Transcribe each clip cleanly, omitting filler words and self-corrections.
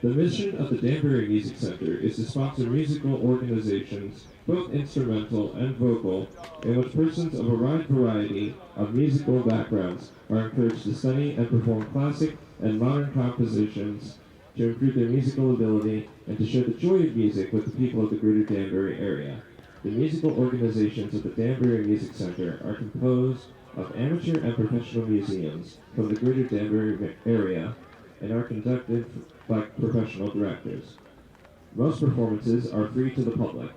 The mission of the Danbury Music Center is to sponsor musical organizations, both instrumental and vocal, in which persons of a wide variety of musical backgrounds are encouraged to study and perform classic and modern compositions to improve their musical ability and to share the joy of music with the people of the greater Danbury area. The musical organizations of the Danbury Music Center are composed of amateur and professional museums from the greater Danbury area and are conducted by professional directors. Most performances are free to the public.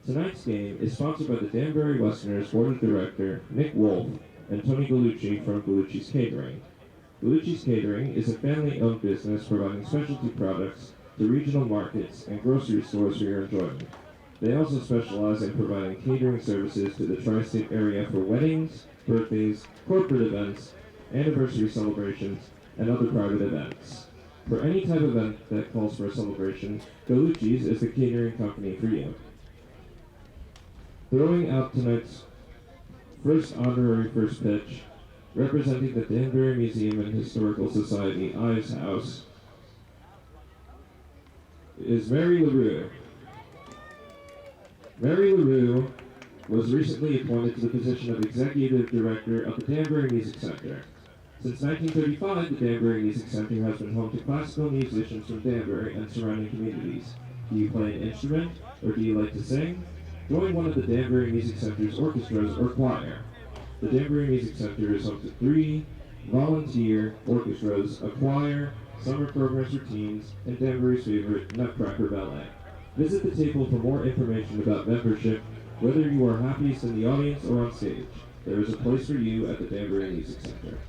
Tonight's game is sponsored by the Danbury Westerners Board of Director Nick Wolf and Tony Gallucci from Gallucci's Catering. Gallucci's Catering is a family-owned business providing specialty products to regional markets and grocery stores for your enjoyment. They also specialize in providing catering services to the tri-state area for weddings, birthdays, corporate events, anniversary celebrations, and other private events. For any type of event that calls for a celebration, Gallucci's is the catering company for you. Throwing out tonight's first honorary first pitch, representing the Danbury Museum and Historical Society Ives House, is Mary LaRue. Mary LaRue was recently appointed to the position of Executive Director of the Danbury Music Center. Since 1935, the Danbury Music Center has been home to classical musicians from Danbury and surrounding communities. Do you play an instrument, or do you like to sing? Join one of the Danbury Music Center's orchestras or choir. The Danbury Music Center is home to 3 volunteer orchestras, a choir, summer programs routines, and Danbury's favorite Nutcracker Ballet. Visit the table for more information about membership, whether you are happiest in the audience or on stage. There is a place for you at the Danbury Music Center.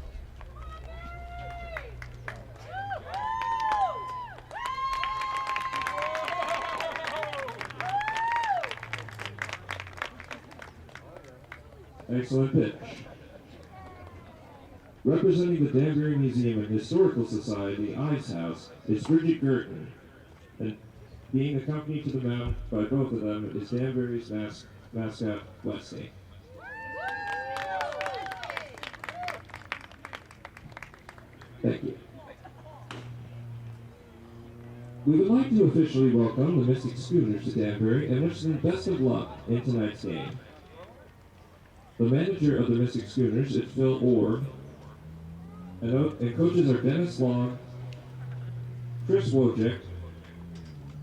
Excellent pitch. Representing the Danbury Museum and Historical Society Ives House is Bridget Girton, and being accompanied to the mound by both of them is Danbury's mascot, Westy. Thank you. We would like to officially welcome the Mystic Schooners to Danbury and wish them best of luck in tonight's game. The manager of the Mystic Schooners is Phil Orb, and coaches are Dennis Long, Chris Wojcik,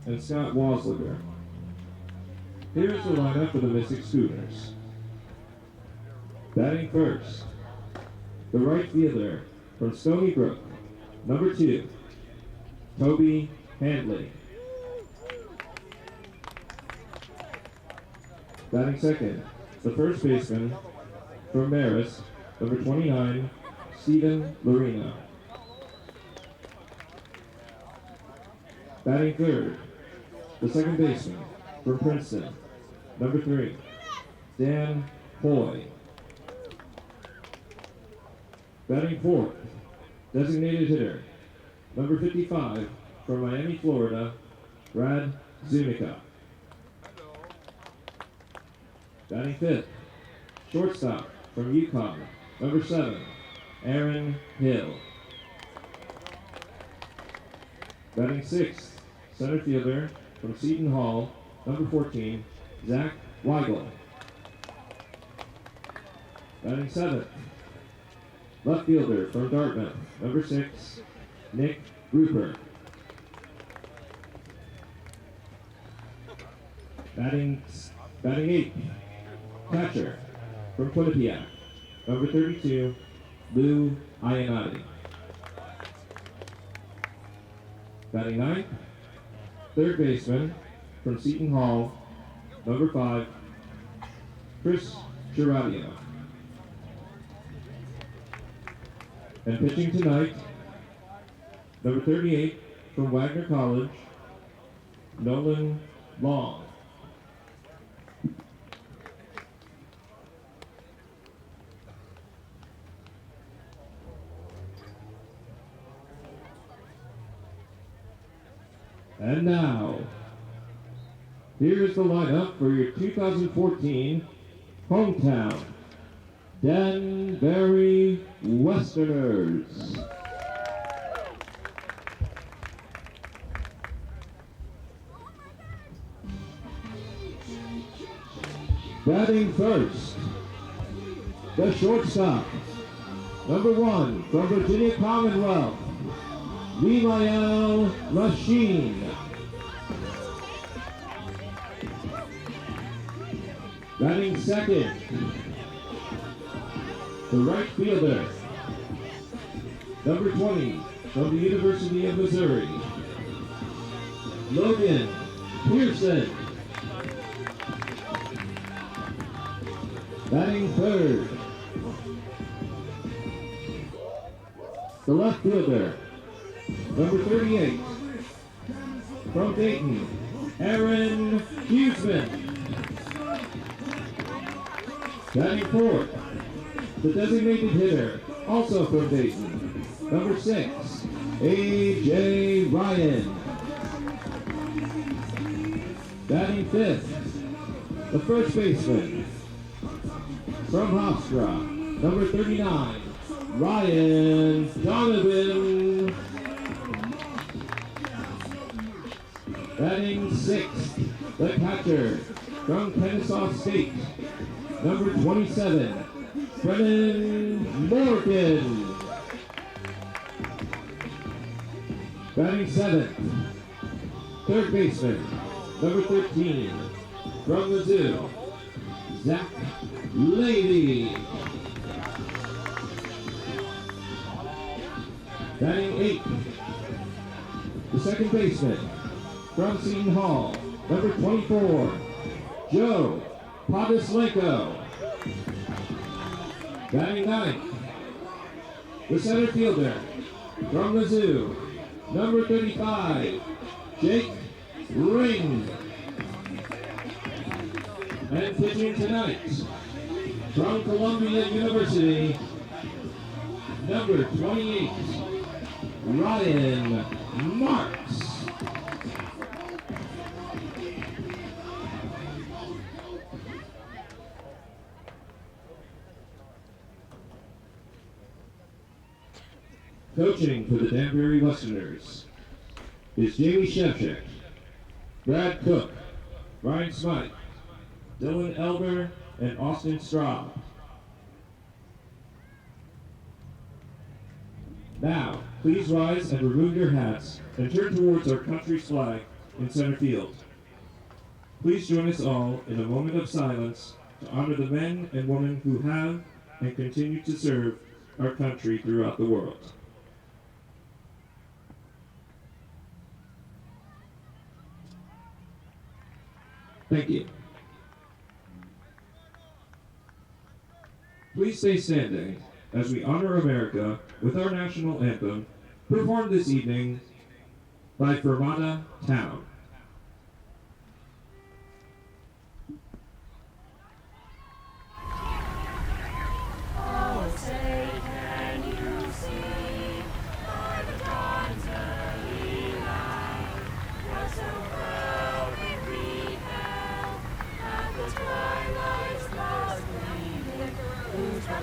and Scott Wasliger. Here is the lineup for the Mystic Schooners. Batting first, the right fielder from Stony Brook, number 2, Toby Handley. Batting second, the first baseman from Maris, number 29, Stephen Lorena. Batting third, the second baseman from Princeton, number 3, Dan Hoy. Batting fourth, designated hitter, number 55, from Miami, Florida, Brad Zunica. Batting fifth, shortstop from Yukon, number 7, Aaron Hill. Batting sixth, center fielder from Seton Hall, number 14, Zach Weigel. Batting seventh, left fielder from Dartmouth, number 6, Nick Rupert. Batting eighth, catcher from Quinnipiac, number 32, Lou Iannotti. Batting ninth, third baseman from Seton Hall, number 5, Chris Chiradio. And pitching tonight, number 38 from Wagner College, Nolan Long. And now, here is the lineup for your 2014 hometown Danbury Westerners. Batting first, the shortstop, number 1 from Virginia Commonwealth, Lemael Machine. Batting second, the right fielder, number 20 from the University of Missouri, Logan Pearson. Batting third, the left fielder, number 38 from Dayton, Aaron Huseman. Batting fourth, the designated hitter, also from Dayton, number 6, A.J. Ryan. Batting fifth, the first baseman, from Hofstra, number 39, Ryan Donovan. Batting sixth, the catcher, from Kennesaw State, number 27, Brennan Morgan. Batting seventh, third baseman, number 13, from Mizzou, Zach Lady. Batting eighth, the second baseman, from Seton Hall, number 24, Joe Podislenko. Batting ninth, the center fielder, from Mizzou, number 35, Jake Ring. And pitching tonight, from Columbia University, number 28, Ryan Marks. Coaching for the Danbury Westerners is Jamie Shevchik, Brad Cook, Ryan Smythe, Dylan Elber, and Austin Straub. Now, please rise and remove your hats and turn towards our country's flag in center field. Please join us all in a moment of silence to honor the men and women who have and continue to serve our country throughout the world. Thank you. Please stay standing as we honor America with our national anthem, performed this evening by Fermata Town.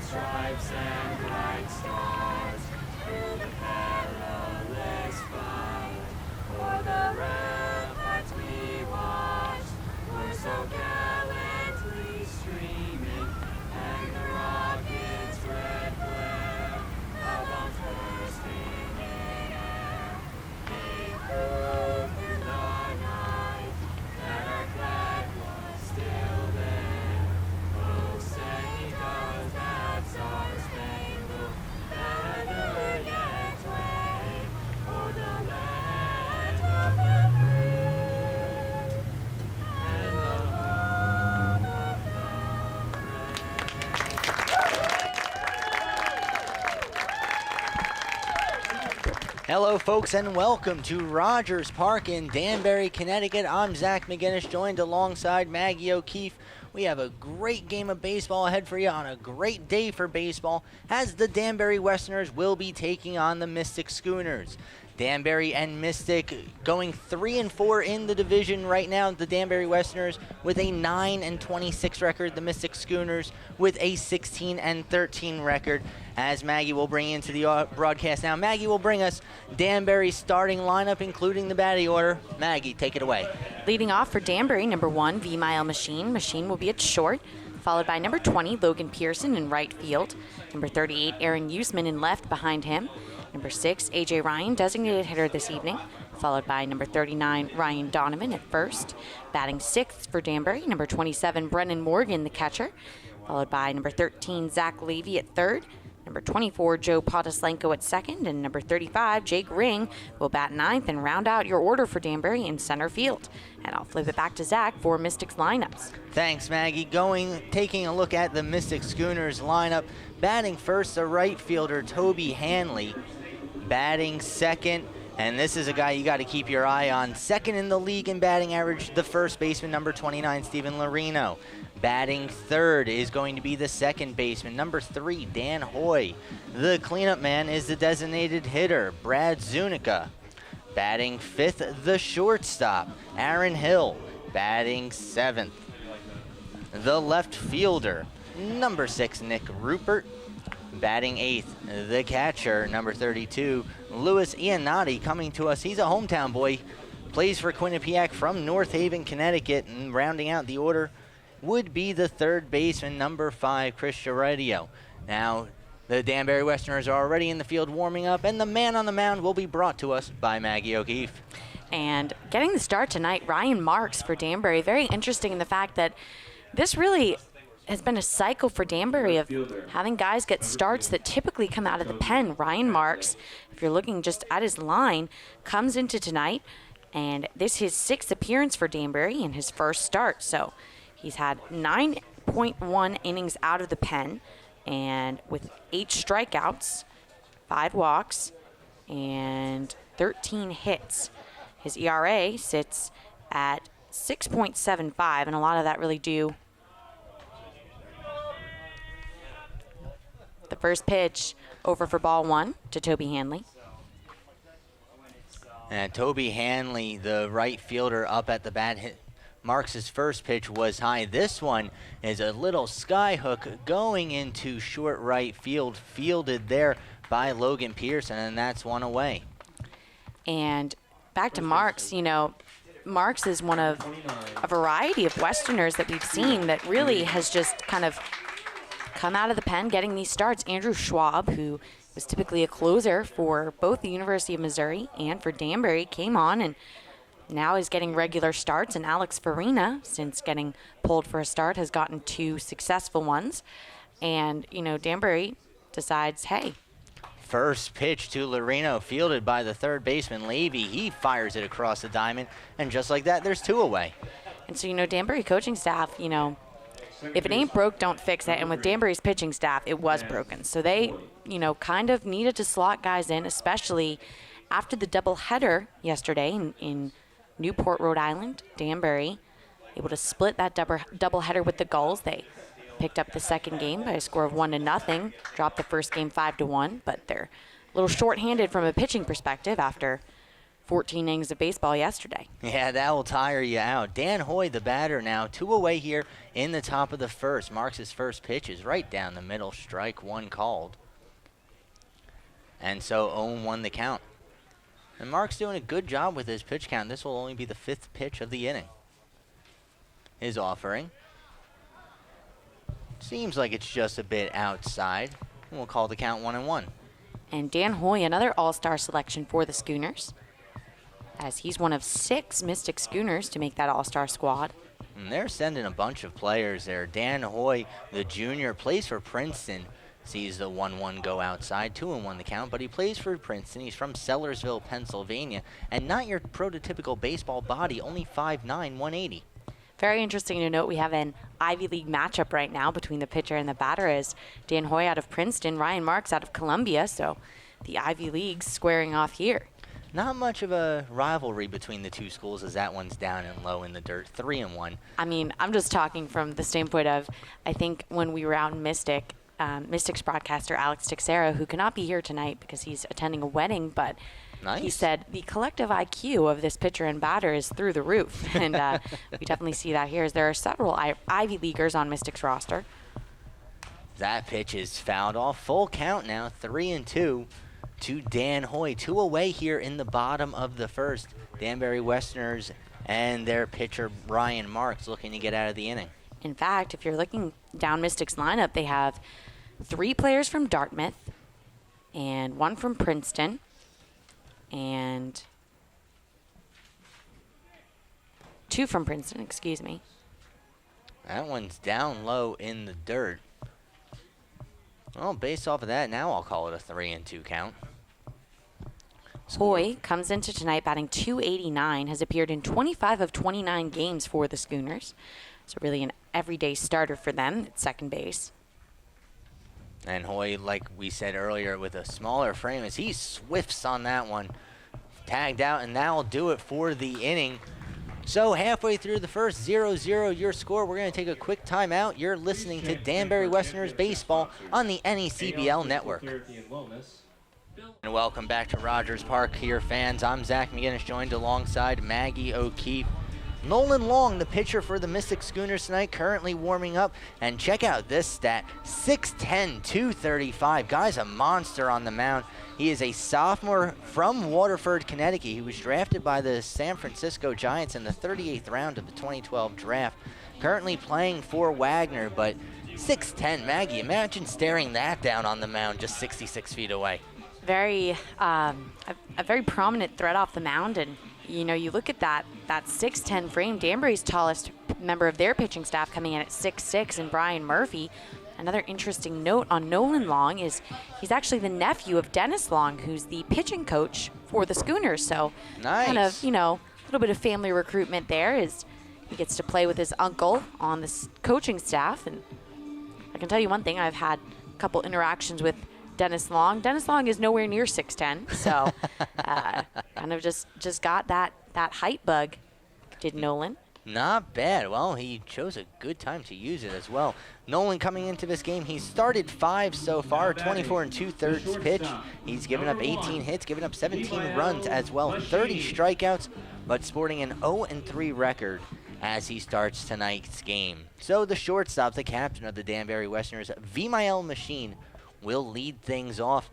Stripes and bright stars through the perilous fight. For the ramparts we watched were so gallantly streaming, and the rockets' red flare, our bombs bursting in air. They proved through the night that our flag was still there. Oh, say does that star-spangled banner yet wave o'er the land of the free and the home of the brave? Hello, folks, and welcome to Rogers Park in Danbury, Connecticut. I'm Zach McGinnis, joined alongside Maggie O'Keefe. We have a great game of baseball ahead for you on a great day for baseball, as the Danbury Westerners will be taking on the Mystic Schooners. Danbury and Mystic going 3-4 in the division right now. The Danbury Westerners with a 9-26 record. The Mystic Schooners with a 16-13 record. As Maggie will bring into the broadcast now. Maggie will bring us Danbury's starting lineup, including the batting order. Maggie, take it away. Leading off for Danbury, number 1, V-Mile Machine. Machine will be at short, followed by number 20, Logan Pearson in right field. Number 38, Aaron Usman in left behind him. Number 6, A.J. Ryan, designated hitter this evening, followed by number 39, Ryan Donovan at first. Batting 6th for Danbury, number 27, Brennan Morgan, the catcher, followed by number 13, Zach Levy at third. Number 24, Joe Potaslenko at second, and number 35, Jake Ring, will bat 9th and round out your order for Danbury in center field. And I'll flip it back to Zach for Mystics lineups. Thanks, Maggie. Taking a look at the Mystic Schooners lineup. Batting first, the right fielder, Toby Hanley. Batting second, and this is a guy you got to keep your eye on. Second in the league in batting average, the first baseman, number 29, Steven Larino. Batting third is going to be the second baseman, number 3, Dan Hoy. The cleanup man is the designated hitter, Brad Zunica. Batting fifth, the shortstop, Aaron Hill. Batting seventh, the left fielder, number 6, Nick Rupert. Batting eighth, the catcher, number 32, Louis Iannotti, coming to us. He's a hometown boy, plays for Quinnipiac from North Haven, Connecticut, and rounding out the order would be the third baseman, number 5, Chris Giarretio. Now, the Danbury Westerners are already in the field warming up, and the man on the mound will be brought to us by Maggie O'Keefe. And getting the start tonight, Ryan Marks for Danbury. Very interesting in the fact that this really has been a cycle for Danbury of having guys get starts that typically come out of the pen. Ryan Marks, if you're looking just at his line, comes into tonight, and this is his 6th appearance for Danbury and his first start. So he's had 9.1 innings out of the pen, and with 8 strikeouts, 5 walks, and 13 hits. His ERA sits at 6.75, and a lot of that really due. The first pitch over for ball 1 to Toby Hanley. And Toby Hanley, the right fielder, up at the bat. Marks' first pitch was high. This one is a little sky hook going into short right field, fielded there by Logan Pearson, and that's one away. And back to Marks, Marks is one of a variety of Westerners that we've seen that really has just kind of come out of the pen getting these starts. Andrew Schwab, who was typically a closer for both the University of Missouri and for Danbury, came on and now is getting regular starts. And Alex Farina, since getting pulled for a start, has gotten 2 successful ones. And, Danbury decides, hey. First pitch to Larino, fielded by the third baseman, Levy. He fires it across the diamond, and just like that, there's 2 away. And so, Danbury coaching staff, if it ain't broke, don't fix it. And with Danbury's pitching staff, it was broken. So they, kind of needed to slot guys in, especially after the doubleheader yesterday in Newport, Rhode Island. Danbury able to split that doubleheader with the Gulls. They picked up the second game by a score of 1-0, dropped the first game 5-1, but they're a little short-handed from a pitching perspective after 14 innings of baseball yesterday. Yeah, that will tire you out. Dan Hoy, the batter now, 2 away here in the top of the first. Marks' first pitch is right down the middle, strike 1 called. And so 0-1 the count. And Mark's doing a good job with his pitch count. This will only be the 5th pitch of the inning. His offering. Seems like it's just a bit outside. And we'll call the count 1-1. And Dan Hoy, another all-star selection for the Schooners, as he's one of 6 Mystic Schooners to make that all-star squad. And they're sending a bunch of players there. Dan Hoy, the junior, plays for Princeton. Sees the 1-1 go outside, 2-1 the count, but he plays for Princeton. He's from Sellersville, Pennsylvania, and not your prototypical baseball body, only 5'9", 180. Very interesting to note we have an Ivy League matchup right now between the pitcher and the batter, as Dan Hoy out of Princeton, Ryan Marks out of Columbia, so the Ivy League's squaring off here. Not much of a rivalry between the 2 schools, as that one's down and low in the dirt, 3-1. I mean, I'm just talking from the standpoint of, I think when we were out in Mystic, Mystics broadcaster Alex Teixeira, who cannot be here tonight because he's attending a wedding, but Nice. he said the collective IQ of this pitcher and batter is through the roof. And we definitely see that here, as there are several Ivy Leaguers on Mystics roster. That pitch is fouled off. Full count now, 3-2 to Dan Hoy. 2 away here in the bottom of the first. Danbury Westerners and their pitcher Ryan Marks looking to get out of the inning. In fact, if you're looking down Mystics lineup, they have 3 players from Dartmouth and 1 from Princeton and 2 from Princeton, excuse me. That one's down low in the dirt. Well, based off of that, now I'll call it a 3-2 count. Hoy comes into tonight batting .289, has appeared in 25 of 29 games for the Schooners. So really an everyday starter for them at second base. And Hoy, like we said earlier, with a smaller frame, as he swifts on that one. Tagged out, and that'll do it for the inning. So halfway through the first, 0-0 your score. We're going to take a quick timeout. You're listening to Danbury Westerners Baseball on the NECBL Network. And welcome back to Rogers Park here, fans. I'm Zach McGinnis, joined alongside Maggie O'Keefe. Nolan Long, the pitcher for the Mystic Schooners tonight, currently warming up. And check out this stat, 6'10", 235. Guy's a monster on the mound. He is a sophomore from Waterford, Connecticut. He was drafted by the San Francisco Giants in the 38th round of the 2012 draft. Currently playing for Wagner, but 6'10", Maggie, imagine staring that down on the mound just 66 feet away. A very prominent threat off the mound, and you know, you look at that 6'10" frame. Danbury's tallest member of their pitching staff coming in at 6'6", and Brian Murphy. Another interesting note on Nolan Long is he's actually the nephew of Dennis Long, who's the pitching coach for the Schooners. So nice. Kind of, you know, a little bit of family recruitment there, is he gets to play with his uncle on the coaching staff. And I can tell you one thing, I've had a couple interactions with Dennis Long. Dennis Long is nowhere near 6'10", so kind of just got that height bug, did Nolan. Not bad. Well, he chose a good time to use it as well. Nolan coming into this game, he started 5 so far, 24 2/3 pitch. He's given up 18 hits, given up 17 runs as well, 30 strikeouts, but sporting an 0-3 record as he starts tonight's game. So the shortstop, the captain of the Danbury Westerners, Vimael Machine, will lead things off.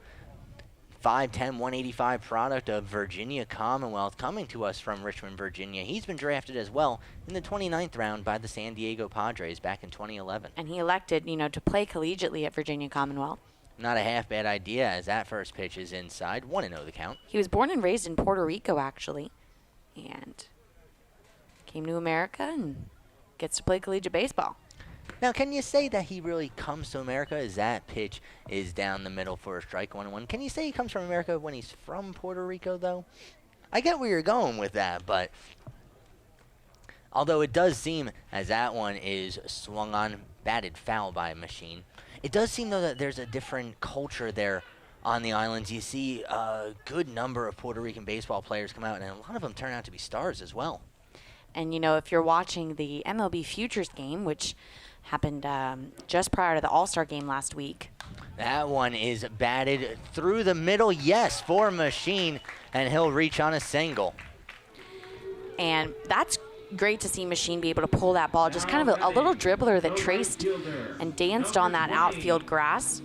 5'10", 185 product of Virginia Commonwealth, coming to us from Richmond, Virginia. He's been drafted as well in the 29th round by the San Diego Padres back in 2011. And he elected, to play collegiately at Virginia Commonwealth. Not a half bad idea, as that first pitch is inside. 1-0 the count. He was born and raised in Puerto Rico, actually, and came to America and gets to play collegiate baseball. Now, can you say that he really comes to America as that pitch is down the middle for a strike 1-1? Can you say he comes from America when he's from Puerto Rico, though? I get where you're going with that, but although it does seem, as that one is swung on, batted foul by a Machine, it does seem, though, that there's a different culture there on the islands. You see a good number of Puerto Rican baseball players come out, and a lot of them turn out to be stars as well. And, if you're watching the MLB Futures game, which happened just prior to the All-Star game last week. That one is batted through the middle, yes, for Machine, and he'll reach on a single. And that's great to see Machine be able to pull that ball. Just kind of a little dribbler that traced and danced on that outfield grass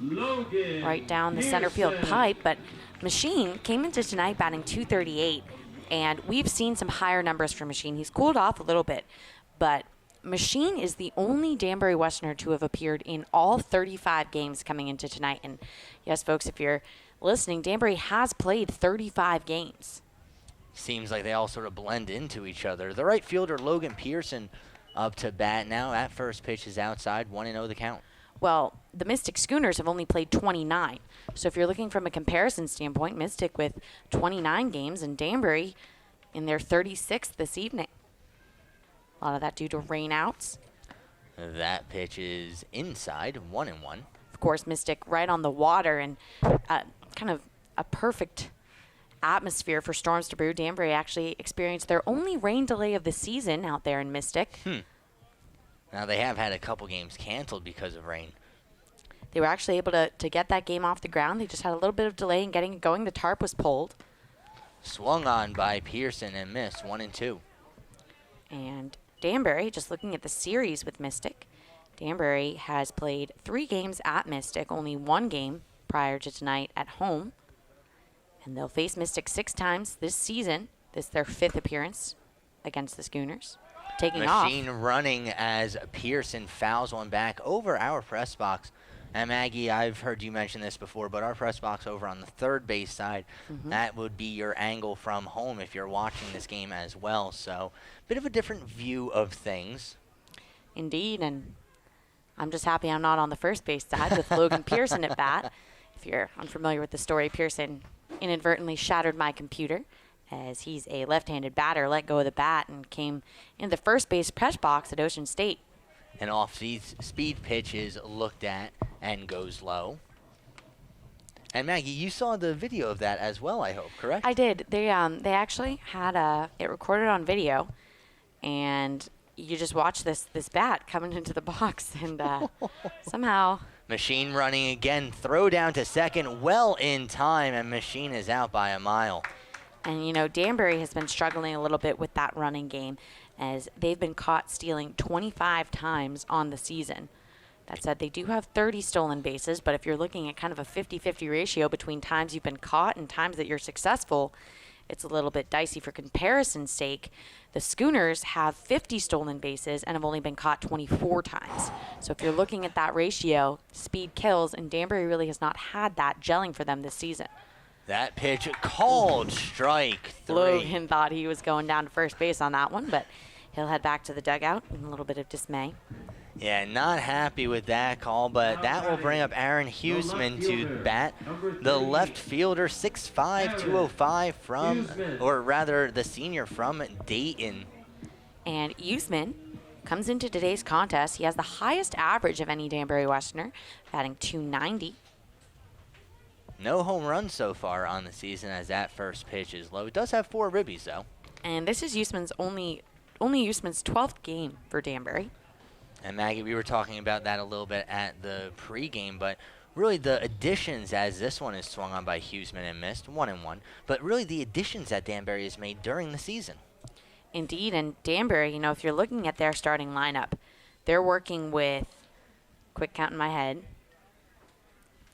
right down the center field pipe. But Machine came into tonight batting .238, and we've seen some higher numbers for Machine. He's cooled off a little bit, but Machine is the only Danbury Westerner to have appeared in all 35 games coming into tonight. And yes, folks, if you're listening, Danbury has played 35 games. Seems like they all sort of blend into each other. The right fielder, Logan Pearson, up to bat now. That first pitch is outside, 1-0 the count. Well, the Mystic Schooners have only played 29. So if you're looking from a comparison standpoint, Mystic with 29 games and Danbury in their 36th this evening. A lot of that due to rainouts. That pitch is inside, 1-1. Of course, Mystic right on the water, and kind of a perfect atmosphere for storms to brew. Danbury actually experienced their only rain delay of the season out there in Mystic. Now, they have had a couple games canceled because of rain. They were actually able to get that game off the ground. They just had a little bit of delay in getting it going. The tarp was pulled. Swung on by Pearson and missed 1-2. And Danbury, just looking at the series with Mystic, Danbury has played 3 games at Mystic, only 1 game prior to tonight at home. And they'll face Mystic 6 times this season. This is their 5th appearance against the Schooners. Taking off. Machine running as Pearson fouls one back over our press box. And Maggie, I've heard you mention this before, but our press box over on the third base side, that would be your angle from home if you're watching this game as well. So, bit of a different view of things. Indeed, and I'm just happy I'm not on the first base side with Logan Pearson at bat. If you're unfamiliar with the story, Pearson inadvertently shattered my computer as he's a left-handed batter, let go of the bat, and came in the first base press box at Ocean State. An off-speed pitch is looked at and goes low. And Maggie, you saw the video of that as well, I hope, correct? I did. They actually had it recorded on video, and you just watch this bat coming into the box, and somehow Machine running again, throw down to second, well in time, and Machine is out by a mile. And, you know, Danbury has been struggling a little bit with that running game as they've been caught stealing 25 times on the season. That said, they do have 30 stolen bases, but if you're looking at kind of a 50-50 ratio between times you've been caught and times that you're successful, it's a little bit dicey for comparison's sake. The Schooners have 50 stolen bases and have only been caught 24 times. So if you're looking at that ratio, speed kills, and Danbury really has not had that gelling for them this season. That pitch called strike 3. Logan thought he was going down to first base on that one, but he'll head back to the dugout in a little bit of dismay. Yeah, not happy with that call, but that will bring up Aaron Huseman to bat. The left fielder, 6'5", 205 from, or rather the senior from Dayton. And Huseman comes into today's contest. He has the highest average of any Danbury Westerner, batting .290. No home runs so far on the season as that first pitch is low. It does have 4 ribbies, though. And this is Huseman's only Huseman's 12th game for Danbury. And Maggie, we were talking about that a little bit at the pregame, but really the additions, as this one is swung on by Huseman and missed, 1-1, but really the additions that Danbury has made during the season. Indeed, and Danbury, you know, if you're looking at their starting lineup, they're working with, quick count in my head,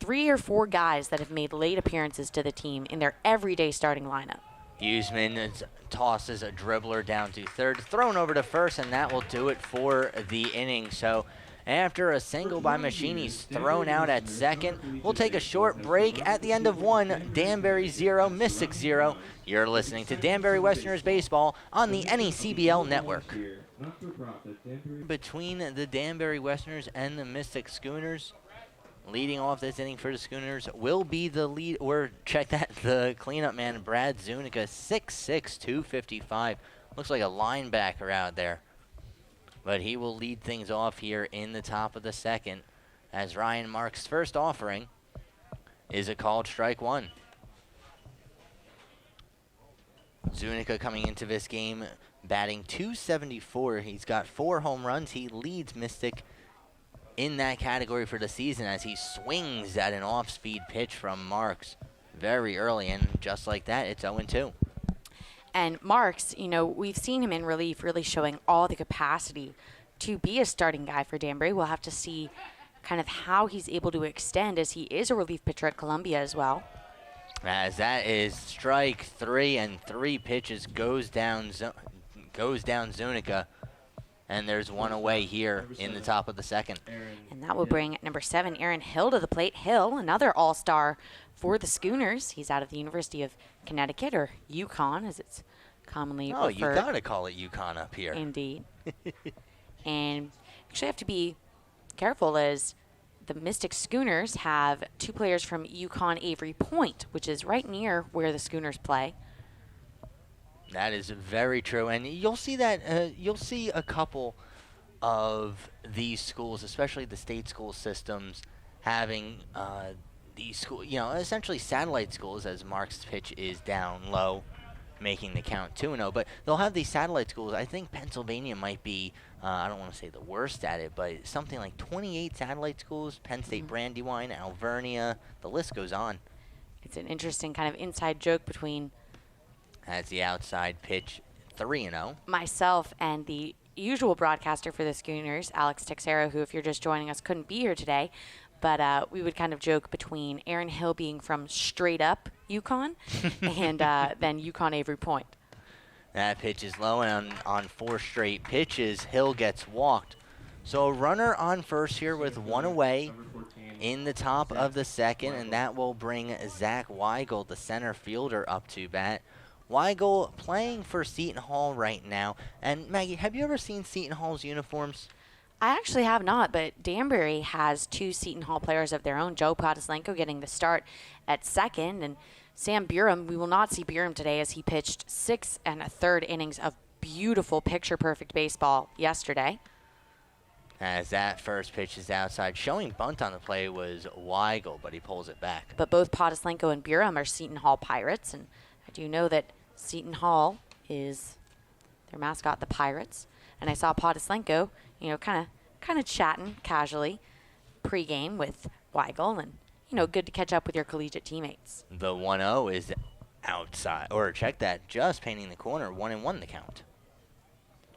3 or 4 guys that have made late appearances to the team in their everyday starting lineup. Huseman tosses a dribbler down to third, thrown over to first, and that will do it for the inning. So after a single by Machine, he's thrown out at second. We'll take a short break. At the end of 1, Danbury 0, Mystic 0. You're listening to Danbury Westerners Baseball on the NECBL Network. Between the Danbury Westerners and the Mystic Schooners, leading off this inning for the Schooners will be the lead, or check that, the cleanup man, Brad Zunica, 6'6", 255. Looks like a linebacker out there. But he will lead things off here in the top of the second as Ryan Marks' first offering is a called strike 1. Zunica coming into this game batting .274. He's got 4 home runs. He leads Mystic in that category for the season as he swings at an off-speed pitch from Marks very early, and just like that, it's 0-2. And Marks, you know, we've seen him in relief really showing all the capacity to be a starting guy for Danbury. We'll have to see kind of how he's able to extend as he is a relief pitcher at Columbia as well. As that is strike 3, and 3 pitches goes down Zunica. And there's one away here in the top of the second. And that will bring number 7, Aaron Hill, to the plate. Hill, another all-star for the Schooners. He's out of the University of Connecticut, or UConn, as it's commonly referred. Oh, you got to call it UConn up here. Indeed. And actually have to be careful as the Mystic Schooners have 2 players from UConn Avery Point, which is right near where the Schooners play. That is very true, and you'll see that you'll see a couple of these schools, especially the state school systems, having these school, essentially satellite schools, as Mark's pitch is down low, making the count 2-0. But they'll have these satellite schools. I think Pennsylvania might be, I don't want to say the worst at it, but something like 28 satellite schools, Penn State Brandywine, Alvernia, the list goes on. It's an interesting kind of inside joke between As the outside pitch 3-0. myself and the usual broadcaster for the Schooners, Alex Texero, who, if you're just joining us, couldn't be here today. But we would kind of joke between Aaron Hill being from straight up Yukon and then Yukon Avery Point. That pitch is low, and on 4 straight pitches, Hill gets walked. So a runner on first here with 1 away in the top of the second, and that will bring Zach Weigel, the center fielder, up to bat. Weigel playing for Seton Hall right now. And Maggie, have you ever seen Seton Hall's uniforms? I actually have not, but Danbury has 2 Seton Hall players of their own. Joe Podislenko getting the start at second, and Sam Burham. We will not see Burham today as he pitched 6 1/3 innings of beautiful picture-perfect baseball yesterday. As that first pitch is outside, showing bunt on the play was Weigel, but he pulls it back. But both Podislenko and Burham are Seton Hall Pirates, and I do know that Seton Hall is their mascot, the Pirates. And I saw Podislenko, kind of chatting casually pregame with Weigel, and good to catch up with your collegiate teammates. The 1-0 is outside, or check that, just painting the corner, 1-1 the count.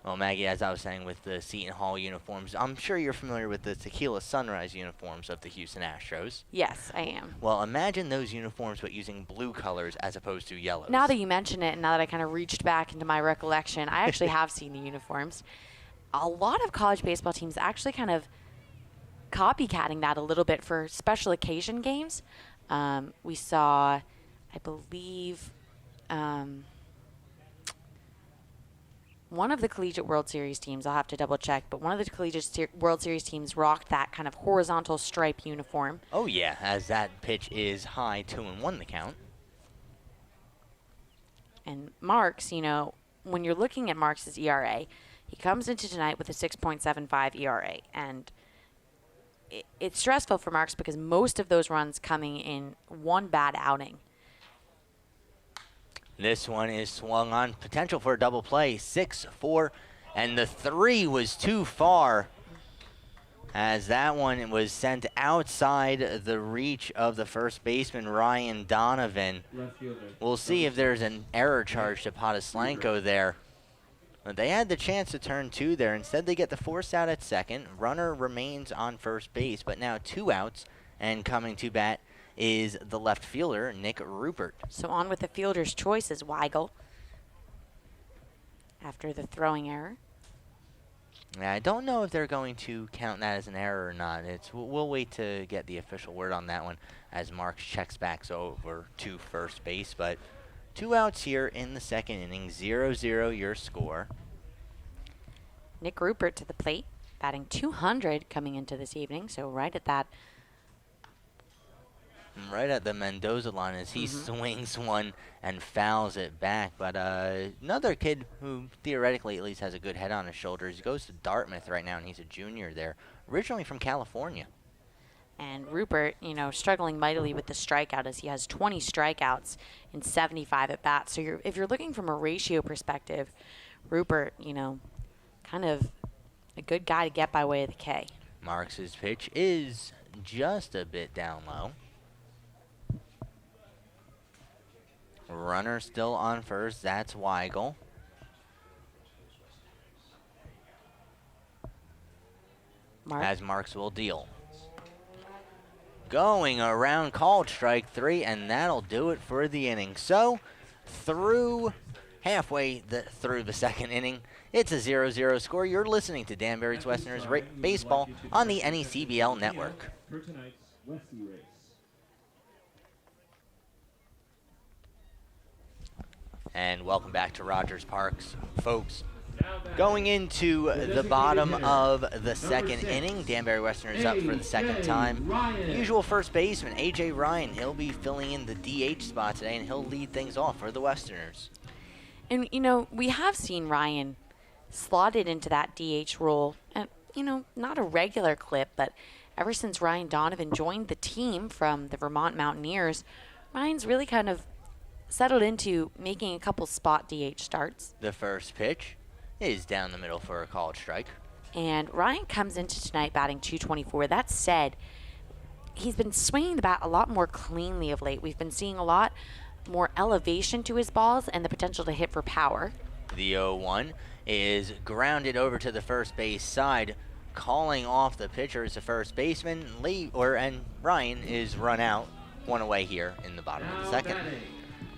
Well, Maggie, as I was saying with the Seton Hall uniforms, I'm sure you're familiar with the Tequila Sunrise uniforms of the Houston Astros. Yes, I am. Well, imagine those uniforms but using blue colors as opposed to yellows. Now that you mention it, and now that I kind of reached back into my recollection, I actually have seen the uniforms. A lot of college baseball teams actually kind of copycatting that a little bit for special occasion games. We saw, I believe, one of the Collegiate World Series teams, I'll have to double check, but one of the Collegiate World Series teams rocked that kind of horizontal stripe uniform. Oh, yeah, as that pitch is high, 2-1 the count. And Marks, when you're looking at Marks' ERA, he comes into tonight with a 6.75 ERA, and it's stressful for Marks because most of those runs coming in one bad outing. This one is swung on, potential for a double play, 6-4, and the 3 was too far as that one was sent outside the reach of the first baseman, Ryan Donovan. We'll see if there's an error charge to Podislenko there. But they had the chance to turn 2 there. Instead, they get the force out at second. Runner remains on first base, but now 2 outs, and coming to bat is the left fielder, Nick Rupert. So on with the fielder's choice is Weigel after the throwing error. I don't know if they're going to count that as an error or not. We'll wait to get the official word on that one as Marks checks back over to first base. But 2 outs here in the second inning, 0-0 your score. Nick Rupert to the plate, batting .200 coming into this evening, so right at that. Right at the Mendoza line as he swings one and fouls it back. But another kid who theoretically at least has a good head on his shoulders. He goes to Dartmouth right now, and he's a junior there, originally from California. And Rupert, struggling mightily with the strikeout as he has 20 strikeouts in 75 at-bats. So if you're looking from a ratio perspective, Rupert, kind of a good guy to get by way of the K. Marks' pitch is just a bit down low. Runner still on first. That's Weigel. As Marks will deal. Going around, called strike 3, and that'll do it for the inning. So, halfway through the second inning, it's a 0-0 score. You're listening to Danbury's Westerners Baseball on the NECBL network. For tonight's Westie race. And welcome back to Rogers Parks, folks. Going into the bottom of the second inning, Danbury Westerners up for the second time. Usual first baseman, A.J. Ryan. He'll be filling in the DH spot today, and he'll lead things off for the Westerners. And, we have seen Ryan slotted into that DH role, and, not a regular clip, but ever since Ryan Donovan joined the team from the Vermont Mountaineers, Ryan's really kind of settled into making a couple spot DH starts. The first pitch is down the middle for a called strike. And Ryan comes into tonight batting .224. That said, he's been swinging the bat a lot more cleanly of late. We've been seeing a lot more elevation to his balls and the potential to hit for power. The 0-1 is grounded over to the first base side. Calling off the pitcher is the first baseman. And Ryan is run out, one away here in the bottom of the second.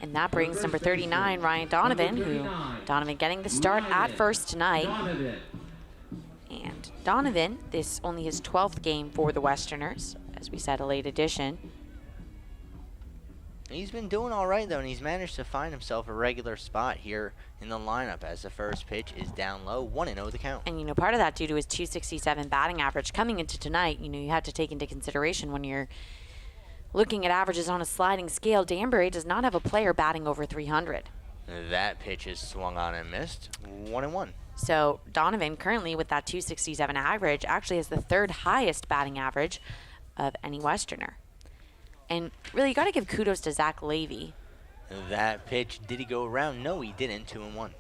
And that brings number 39, Ryan Donovan, Donovan getting the start at first tonight. And Donovan, this only his 12th game for the Westerners, as we said, a late addition. He's been doing all right, though, and he's managed to find himself a regular spot here in the lineup as the first pitch is down low, 1-0 the count. And, part of that due to his .267 batting average coming into tonight, you have to take into consideration when you're looking at averages on a sliding scale, Danbury does not have a player batting over 300. That pitch is swung on and missed, 1-1. So Donovan, currently with that .267 average, actually has the third highest batting average of any Westerner. And really, you got to give kudos to Zach Levy. That pitch, did he go around? No, he didn't, 2-1.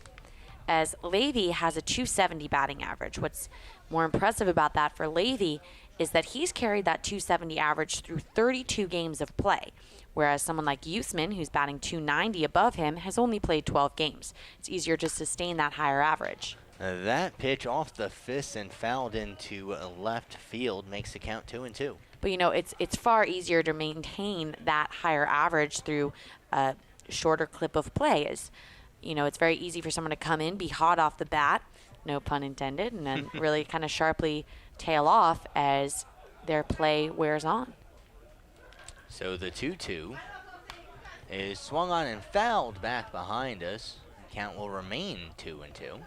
As Levy has a .270 batting average. What's more impressive about that for Levy is that he's carried that .270 average through 32 games of play, whereas someone like Usman, who's batting .290 above him, has only played 12 games. It's easier to sustain that higher average. That pitch off the fist and fouled into left field makes the count 2-2. But it's far easier to maintain that higher average through a shorter clip of play. It's very easy for someone to come in, be hot off the bat, no pun intended, and then really kind of sharply tail off as their play wears on. So the 2-2 is swung on and fouled back behind us. The count will remain 2-2.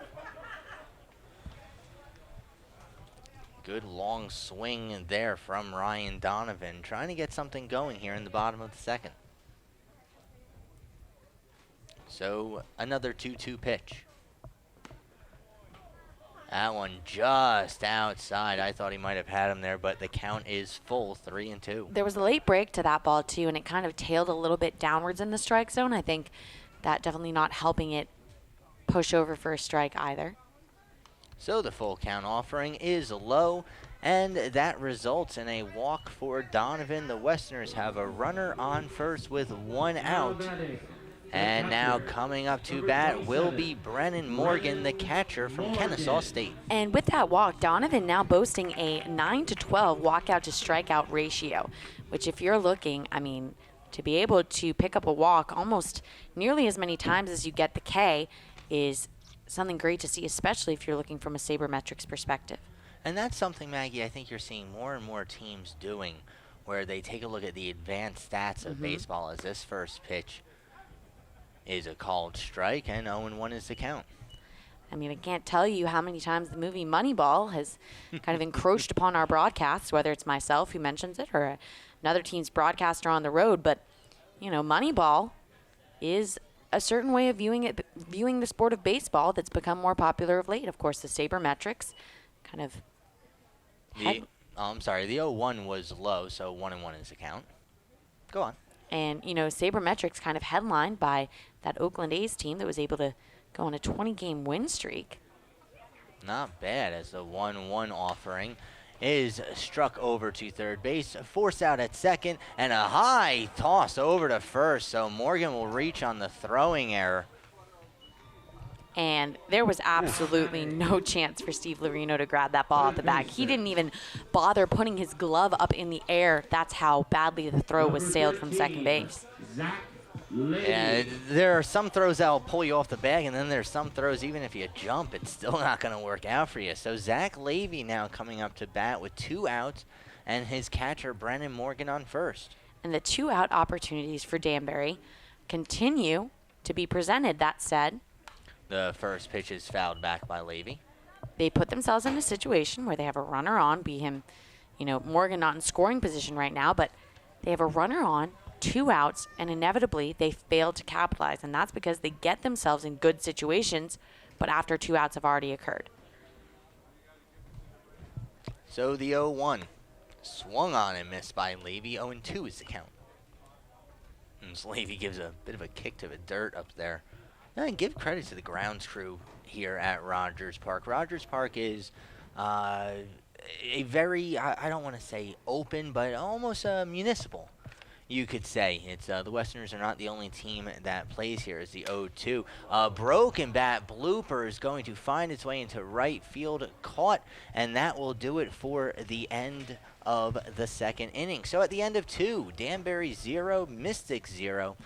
Good long swing there from Ryan Donovan, trying to get something going here in the bottom of the second. So another 2-2 pitch. That one just outside. I thought he might have had him there, but the count is full, 3-2. There was a late break to that ball, too, and it kind of tailed a little bit downwards in the strike zone. I think that definitely not helping it push over for a strike either. So the full count offering is low, and that results in a walk for Donovan. The Westerners have a runner on first with 1 out. And now coming up to bat will be Brennan Morgan, the catcher from Kennesaw State. And with that walk, Donovan now boasting a 9-12 walkout to strikeout ratio, which if you're looking, to be able to pick up a walk almost nearly as many times as you get the K is something great to see, especially if you're looking from a sabermetrics perspective. And that's something, Maggie, I think you're seeing more and more teams doing, where they take a look at the advanced stats of baseball as this first pitch is a called strike, and 0-1 is the count. I can't tell you how many times the movie Moneyball has kind of encroached upon our broadcasts, whether it's myself who mentions it or another team's broadcaster on the road. But, Moneyball is a certain way of viewing the sport of baseball that's become more popular of late. Of course, the sabermetrics kind of the 0-1 was low, so 1-1 is the count. Go on. And, sabermetrics kind of headlined by that Oakland A's team that was able to go on a 20-game win streak. Not bad, as the 1-1 offering is struck over to third base, forced out at second, and a high toss over to first, so Morgan will reach on the throwing error. And there was absolutely no chance for Steve Lorino to grab that ball out the bag. He didn't even bother putting his glove up in the air. That's how badly the throw was sailed from second base. And there are some throws that will pull you off the bag, and then there's some throws, even if you jump, it's still not going to work out for you. So Zach Levy now coming up to bat with 2 outs, and his catcher, Brennan Morgan, on first. And the 2-out opportunities for Danbury continue to be presented. That said, the first pitch is fouled back by Levy. They put themselves in a situation where they have a runner on, be him, Morgan not in scoring position right now, but they have a runner on, 2 outs, and inevitably they fail to capitalize. And that's because they get themselves in good situations, but after 2 outs have already occurred. So the 0-1 swung on and missed by Levy. 0-2 is the count. And Slavey gives a bit of a kick to the dirt up there. And give credit to the grounds crew here at Rogers Park. Rogers Park is a very, I don't want to say open, but almost municipal, you could say. It's the Westerners are not the only team that plays here. It's the 0-2. Broken bat blooper is going to find its way into right field, caught, and that will do it for the end of the second inning. So at the end of 2, Danbury 0, Mystics 0.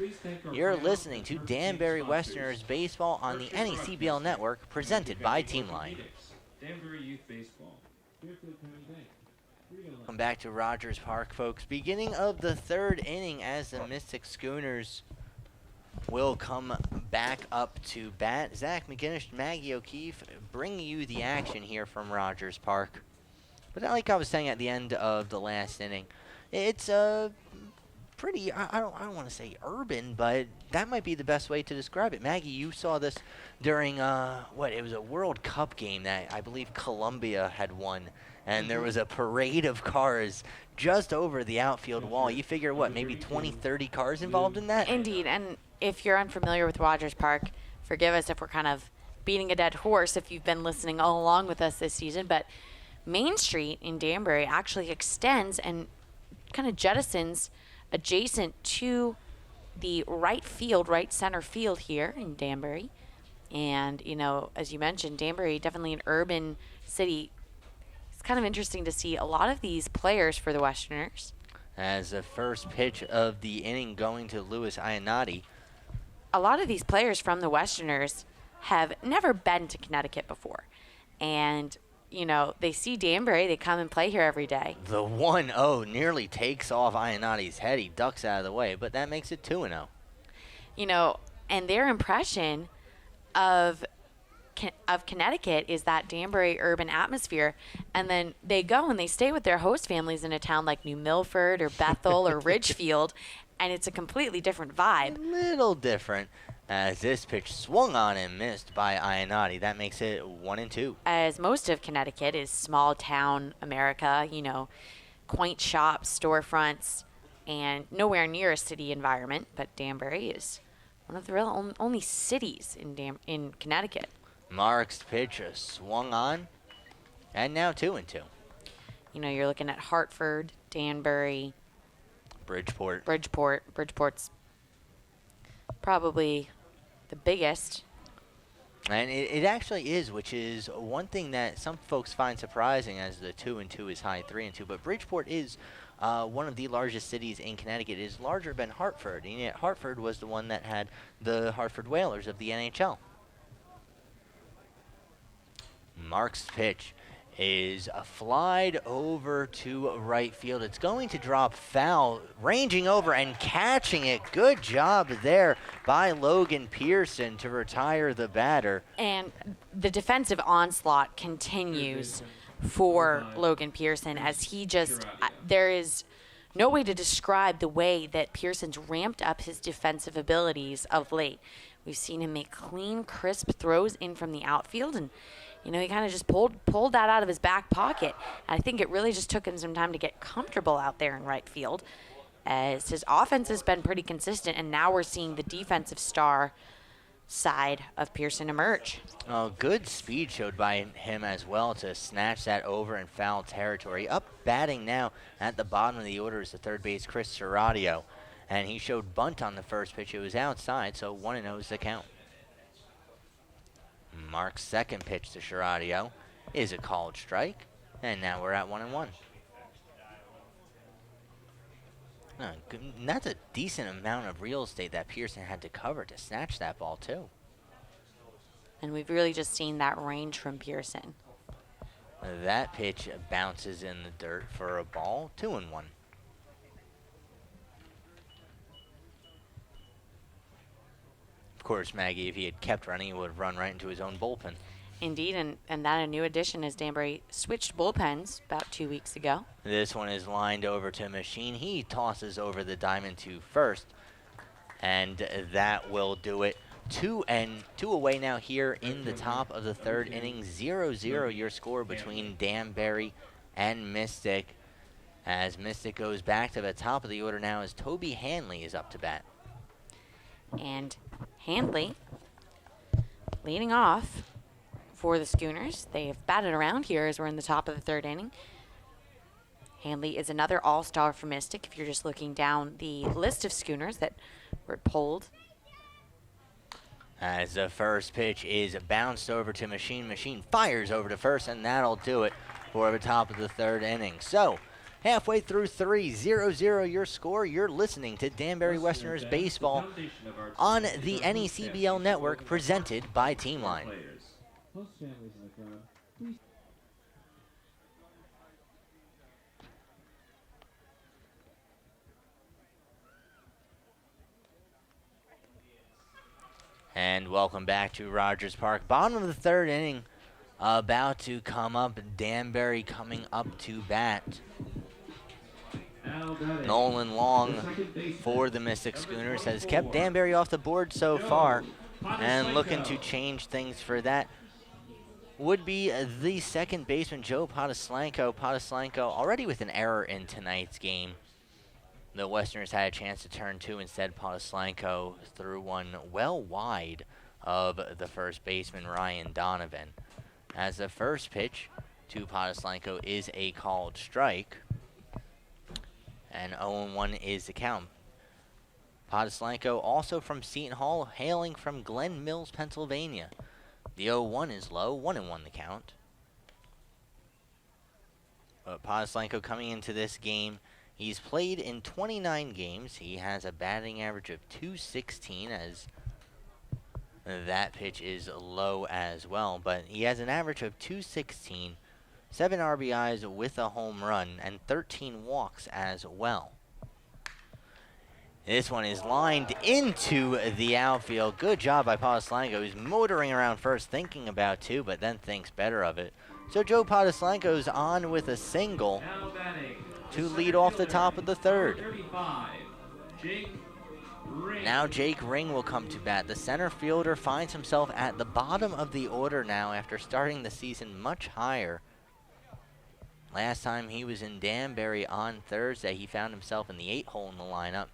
You're listening to Danbury Westerners Baseball on the NECBL Network, presented by Teamline. Danbury Youth Baseball. Fairfield County Bank. Welcome back to Rogers Park, folks. Beginning of the third inning as the Mystic Schooners will come back up to bat. Zach McGinnis, Maggie O'Keefe bringing you the action here from Rogers Park. But like I was saying at the end of the last inning, it's pretty, I don't want to say urban, but that might be the best way to describe it. Maggie, you saw this during, it was a World Cup game that I believe Colombia had won. And there was a parade of cars just over the outfield wall. You figure, maybe 20, 30 cars involved in that? Indeed, and if you're unfamiliar with Rogers Park, forgive us if we're kind of beating a dead horse if you've been listening all along with us this season, but Main Street in Danbury actually extends and kind of jettisons adjacent to the right center field here in Danbury. And, as you mentioned, Danbury, definitely an urban city. It's kind of interesting to see a lot of these players for the Westerners. As the first pitch of the inning going to Louis Iannotti. A lot of these players from the Westerners have never been to Connecticut before. And, they see Danbury, they come and play here every day. The 1-0 nearly takes off Iannotti's head. He ducks out of the way, but that makes it 2-0. And their impression of Connecticut is that Danbury urban atmosphere, and then they go and they stay with their host families in a town like New Milford or Bethel or Ridgefield, and it's a completely different vibe. A little different, as this pitch swung on and missed by Iannotti. That makes it 1-2. As most of Connecticut is small town America, quaint shops, storefronts, and nowhere near a city environment, but Danbury is one of the real only cities in Connecticut. Mark's pitch swung on, and now 2-2. You're looking at Hartford, Danbury, Bridgeport. Bridgeport's probably the biggest. And it actually is, which is one thing that some folks find surprising, as the 2-2 is high 3-2. But Bridgeport is one of the largest cities in Connecticut. It is larger than Hartford, and yet Hartford was the one that had the Hartford Whalers of the NHL. Mark's pitch is flied over to right field. It's going to drop foul, ranging over and catching it. Good job there by Logan Pearson to retire the batter. And the defensive onslaught continues for Logan Pearson, as he just, there is no way to describe the way that Pearson's ramped up his defensive abilities of late. We've seen him make clean, crisp throws in from the outfield, and he kind of just pulled that out of his back pocket. I think it really just took him some time to get comfortable out there in right field, as his offense has been pretty consistent, and now we're seeing the defensive star side of Pearson emerge. Oh, good speed showed by him as well to snatch that over in foul territory. Up batting now at the bottom of the order is the third base Chris Serratio, and he showed bunt on the first pitch. It was outside, so 1-0 is the count. Mark's second pitch to Serratio is a called strike, and now we're at 1-1. And that's a decent amount of real estate that Pearson had to cover to snatch that ball, too. And we've really just seen that range from Pearson. That pitch bounces in the dirt for a ball, 2-1. Of course, Maggie, if he had kept running, he would have run right into his own bullpen. Indeed, and that a new addition as Danbury switched bullpens about 2 weeks ago. This one is lined over to Machine. He tosses over the diamond to first, and that will do it. 2 away now here in the top of the third inning. 0-0 your score between Danbury and Mystic, as Mystic goes back to the top of the order now as Toby Hanley is up to bat. And Handley leading off for the Schooners. They've batted around here as we're in the top of the third inning. Handley is another all-star for Mystic if you're just looking down the list of Schooners that were polled. As the first pitch is bounced over to Machine. Machine fires over to first, and that'll do it for the top of the third inning. So, halfway through 3-0-0 your score. You're listening to Danbury Westerners Baseball on the NECBL Network, presented by Teamline. And welcome back to Rogers Park. Bottom of the third inning, about to come up. Danbury coming up to bat. Nolan Long for the Mystic Schooners has kept Danbury off the board so far, and looking to change things for that would be the second baseman, Joe Podoslanko. Podoslanko already with an error in tonight's game. The Westerners had a chance to turn two. Instead, Podoslanko threw one well wide of the first baseman, Ryan Donovan. As the first pitch to Podoslanko is a called strike. And 0-1 is the count. Podoslanko also from Seton Hall, hailing from Glen Mills, Pennsylvania. The 0-1 is low, 1-1 the count. But Podoslanko coming into this game, he's played in 29 games. He has a batting average of .216, as that pitch is low as well. But he has an average of .216, 7 RBIs with a home run, and 13 walks as well. This one is lined into the outfield. Good job by Podoslanko. He's motoring around first, thinking about two, but then thinks better of it. So Joe Podoslanko's on with a single to lead off the top of the third. Now Jake Ring will come to bat. The center fielder finds himself at the bottom of the order now after starting the season much higher. Last time he was in Danbury on Thursday, he found himself in the 8-hole in the lineup.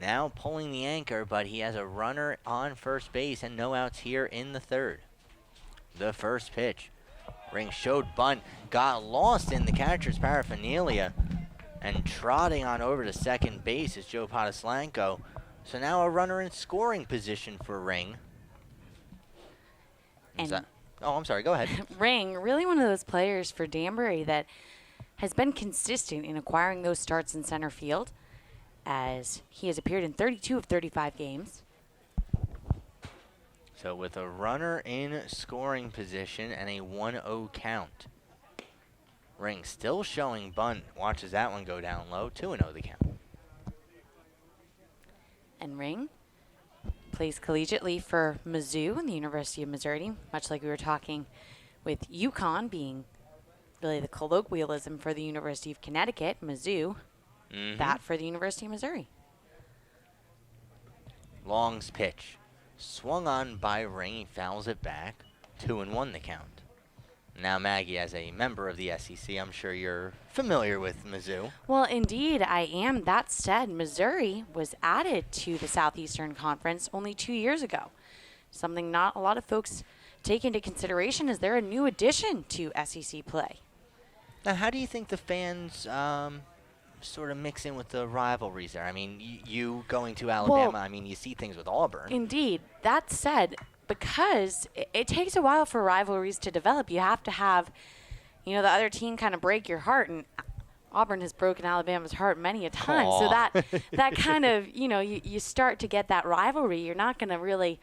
Now pulling the anchor, but he has a runner on first base and no outs here in the third. The first pitch. Ring showed bunt, got lost in the catcher's paraphernalia, and trotting on over to second base is Joe Podoslanko. So now a runner in scoring position for Ring. Oh, I'm sorry, go ahead. Ring, really one of those players for Danbury that has been consistent in acquiring those starts in center field, as he has appeared in 32 of 35 games. So with a runner in scoring position and a 1-0 count. Ring still showing bunt. Watches that one go down low. 2-0 the count. And Ring plays collegiately for Mizzou and the University of Missouri, much like we were talking with UConn being really the colloquialism for the University of Connecticut, Mizzou, that for the University of Missouri. Long's pitch. Swung on by Ring, he fouls it back. 2-1 the count. Now Maggie, as a member of the SEC, I'm sure you're familiar with Mizzou. Well, indeed, I am. That said, Missouri was added to the Southeastern Conference only 2 years ago. Something not a lot of folks take into consideration as they're a new addition to SEC play. Now, how do you think the fans sort of mix in with the rivalries there? I mean, you going to Alabama, Well, I mean, you see things with Auburn. Indeed. That said, because it takes a while for rivalries to develop, you have to have, the other team kind of break your heart, and Auburn has broken Alabama's heart many a time. Aww. So that kind of, you start to get that rivalry. You're not going to really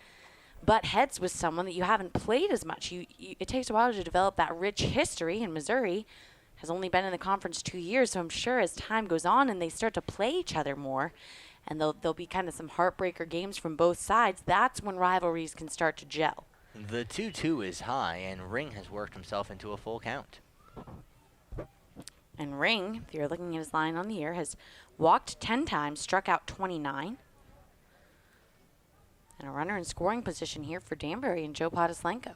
butt heads with someone that you haven't played as much. It takes a while to develop that rich history, and Missouri has only been in the conference 2 years, so I'm sure as time goes on and they start to play each other more, and there'll be kind of some heartbreaker games from both sides, that's when rivalries can start to gel. The 2-2 is high, and Ring has worked himself into a full count. And Ring, if you're looking at his line on the year, has walked 10 times, struck out 29. And a runner in scoring position here for Danbury and Joe Podoslanko.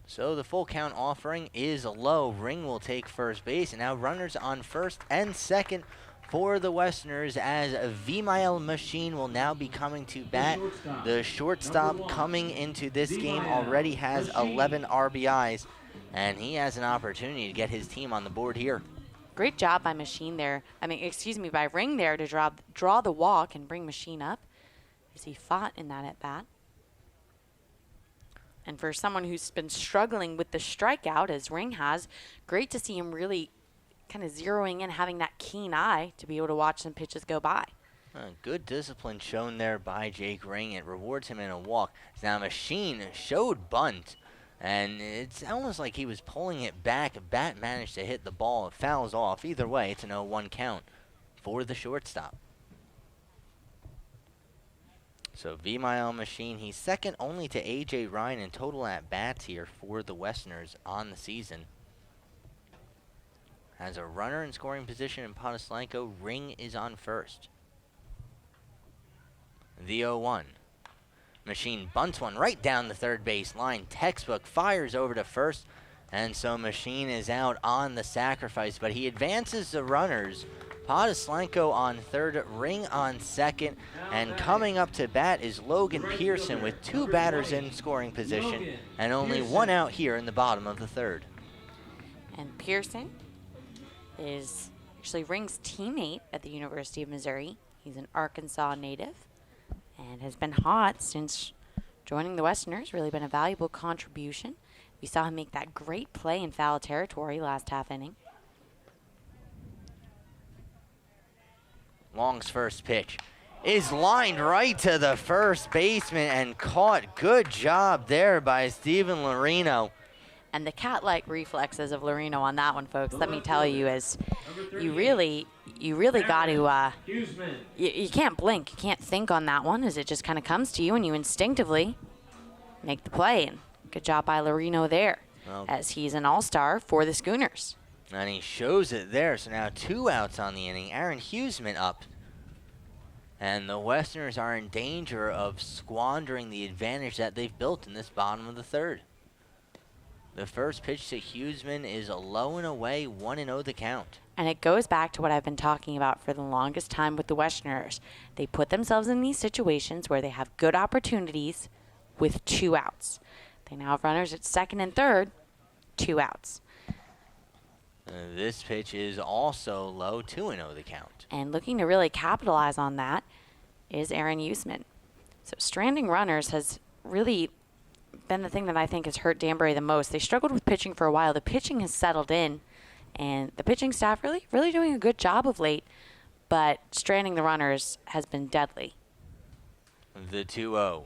So the full count offering is low. Ring will take first base, and now runners on first and second for the Westerners as Vimael Machine will now be coming to bat. The shortstop coming into this game already has 11 RBIs, and he has an opportunity to get his team on the board here. Great job by Machine there. By Ring there to draw the walk and bring Machine up as he fought in that at bat. And for someone who's been struggling with the strikeout, as Ring has, great to see him really kind of zeroing in, having that keen eye to be able to watch some pitches go by. Good discipline shown there by Jake Ring. It rewards him in a walk. Now Machine showed bunt, and it's almost like he was pulling it back. Bat managed to hit the ball. It fouls off. Either way, it's an 0-1 count for the shortstop. So Vimael Machine, he's second only to A.J. Ryan in total at-bats here for the Westerners on the season. Has a runner in scoring position in Podoslanko. Ring is on first. The 0-1. Machine bunts one right down the third base line. Textbook fires over to first. And so Machine is out on the sacrifice, but he advances the runners. Podoslanko on third, Ring on second, and coming up to bat is Logan Pearson with two batters in scoring position and only one out here in the bottom of the third. And Pearson is actually Ring's teammate at the University of Missouri. He's an Arkansas native and has been hot since joining the Westerners, really been a valuable contribution. We saw him make that great play in foul territory last half inning. Long's first pitch is lined right to the first baseman and caught. Good job there by Steven Lorino. And the cat-like reflexes of Lorino on that one, folks, let me tell you, is you really got to, you can't blink, you can't think on that one, as it just kind of comes to you and you instinctively make the play. And good job by Lorino there, as he's an all-star for the Schooners. And he shows it there, so now 2 outs on the inning. Aaron Huseman up. And the Westerners are in danger of squandering the advantage that they've built in this bottom of the third. The first pitch to Huseman is low and away, 1-0 the count. And it goes back to what I've been talking about for the longest time with the Westerners. They put themselves in these situations where they have good opportunities with 2 outs. They now have runners at second and third, 2 outs. This pitch is also low, 2-0 the count. And looking to really capitalize on that is Aaron Huseman. So stranding runners has really been the thing that I think has hurt Danbury the most. They struggled with pitching for a while. The pitching has settled in, and the pitching staff really doing a good job of late, but stranding the runners has been deadly. The 2-0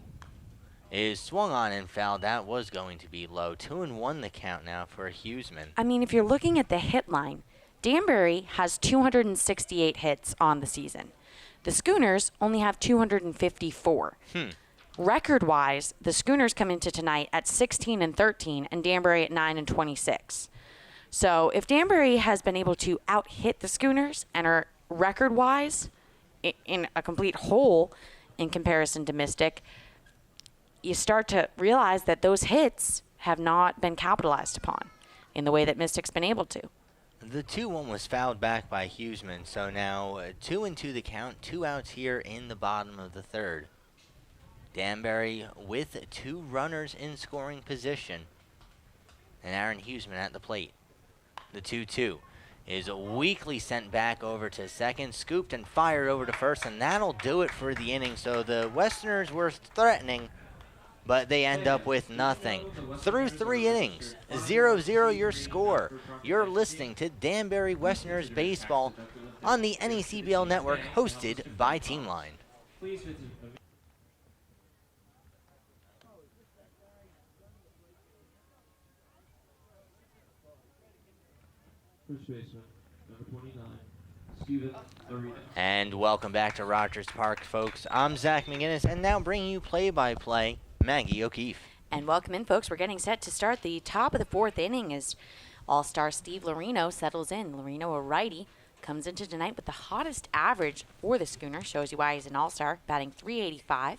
is swung on and fouled. That was going to be low. 2-1 the count now for Huseman. I mean, if you're looking at the hit line, Danbury has 268 hits on the season. The Schooners only have 254. Record-wise, the Schooners come into tonight at 16-13 and Danbury at 9-26. So if Danbury has been able to out-hit the Schooners and are record-wise in a complete hole in comparison to Mystic, you start to realize that those hits have not been capitalized upon in the way that Mystic's been able to. The 2-1 was fouled back by Huseman, so now 2-2 the count, 2 outs here in the bottom of the third. Danbury with 2 runners in scoring position, and Aaron Huseman at the plate. The 2-2 is weakly sent back over to second, scooped and fired over to first, and that'll do it for the inning. So the Westerners were threatening, but they end up with nothing. Through 3 innings, 0-0 your score. You're listening to Danbury Westerners Baseball on the NECBL Network, hosted by Teamline. First baseman, number 29, Steven Lorino. And welcome back to Rogers Park, folks. I'm Zach McGinnis, and now bringing you play-by-play, Maggie O'Keefe. And welcome in, folks. We're getting set to start the top of the 4th inning as all-star Steve Lorino settles in. Lorino, a righty, comes into tonight with the hottest average for the Schooner. Shows you why he's an all-star, batting .385.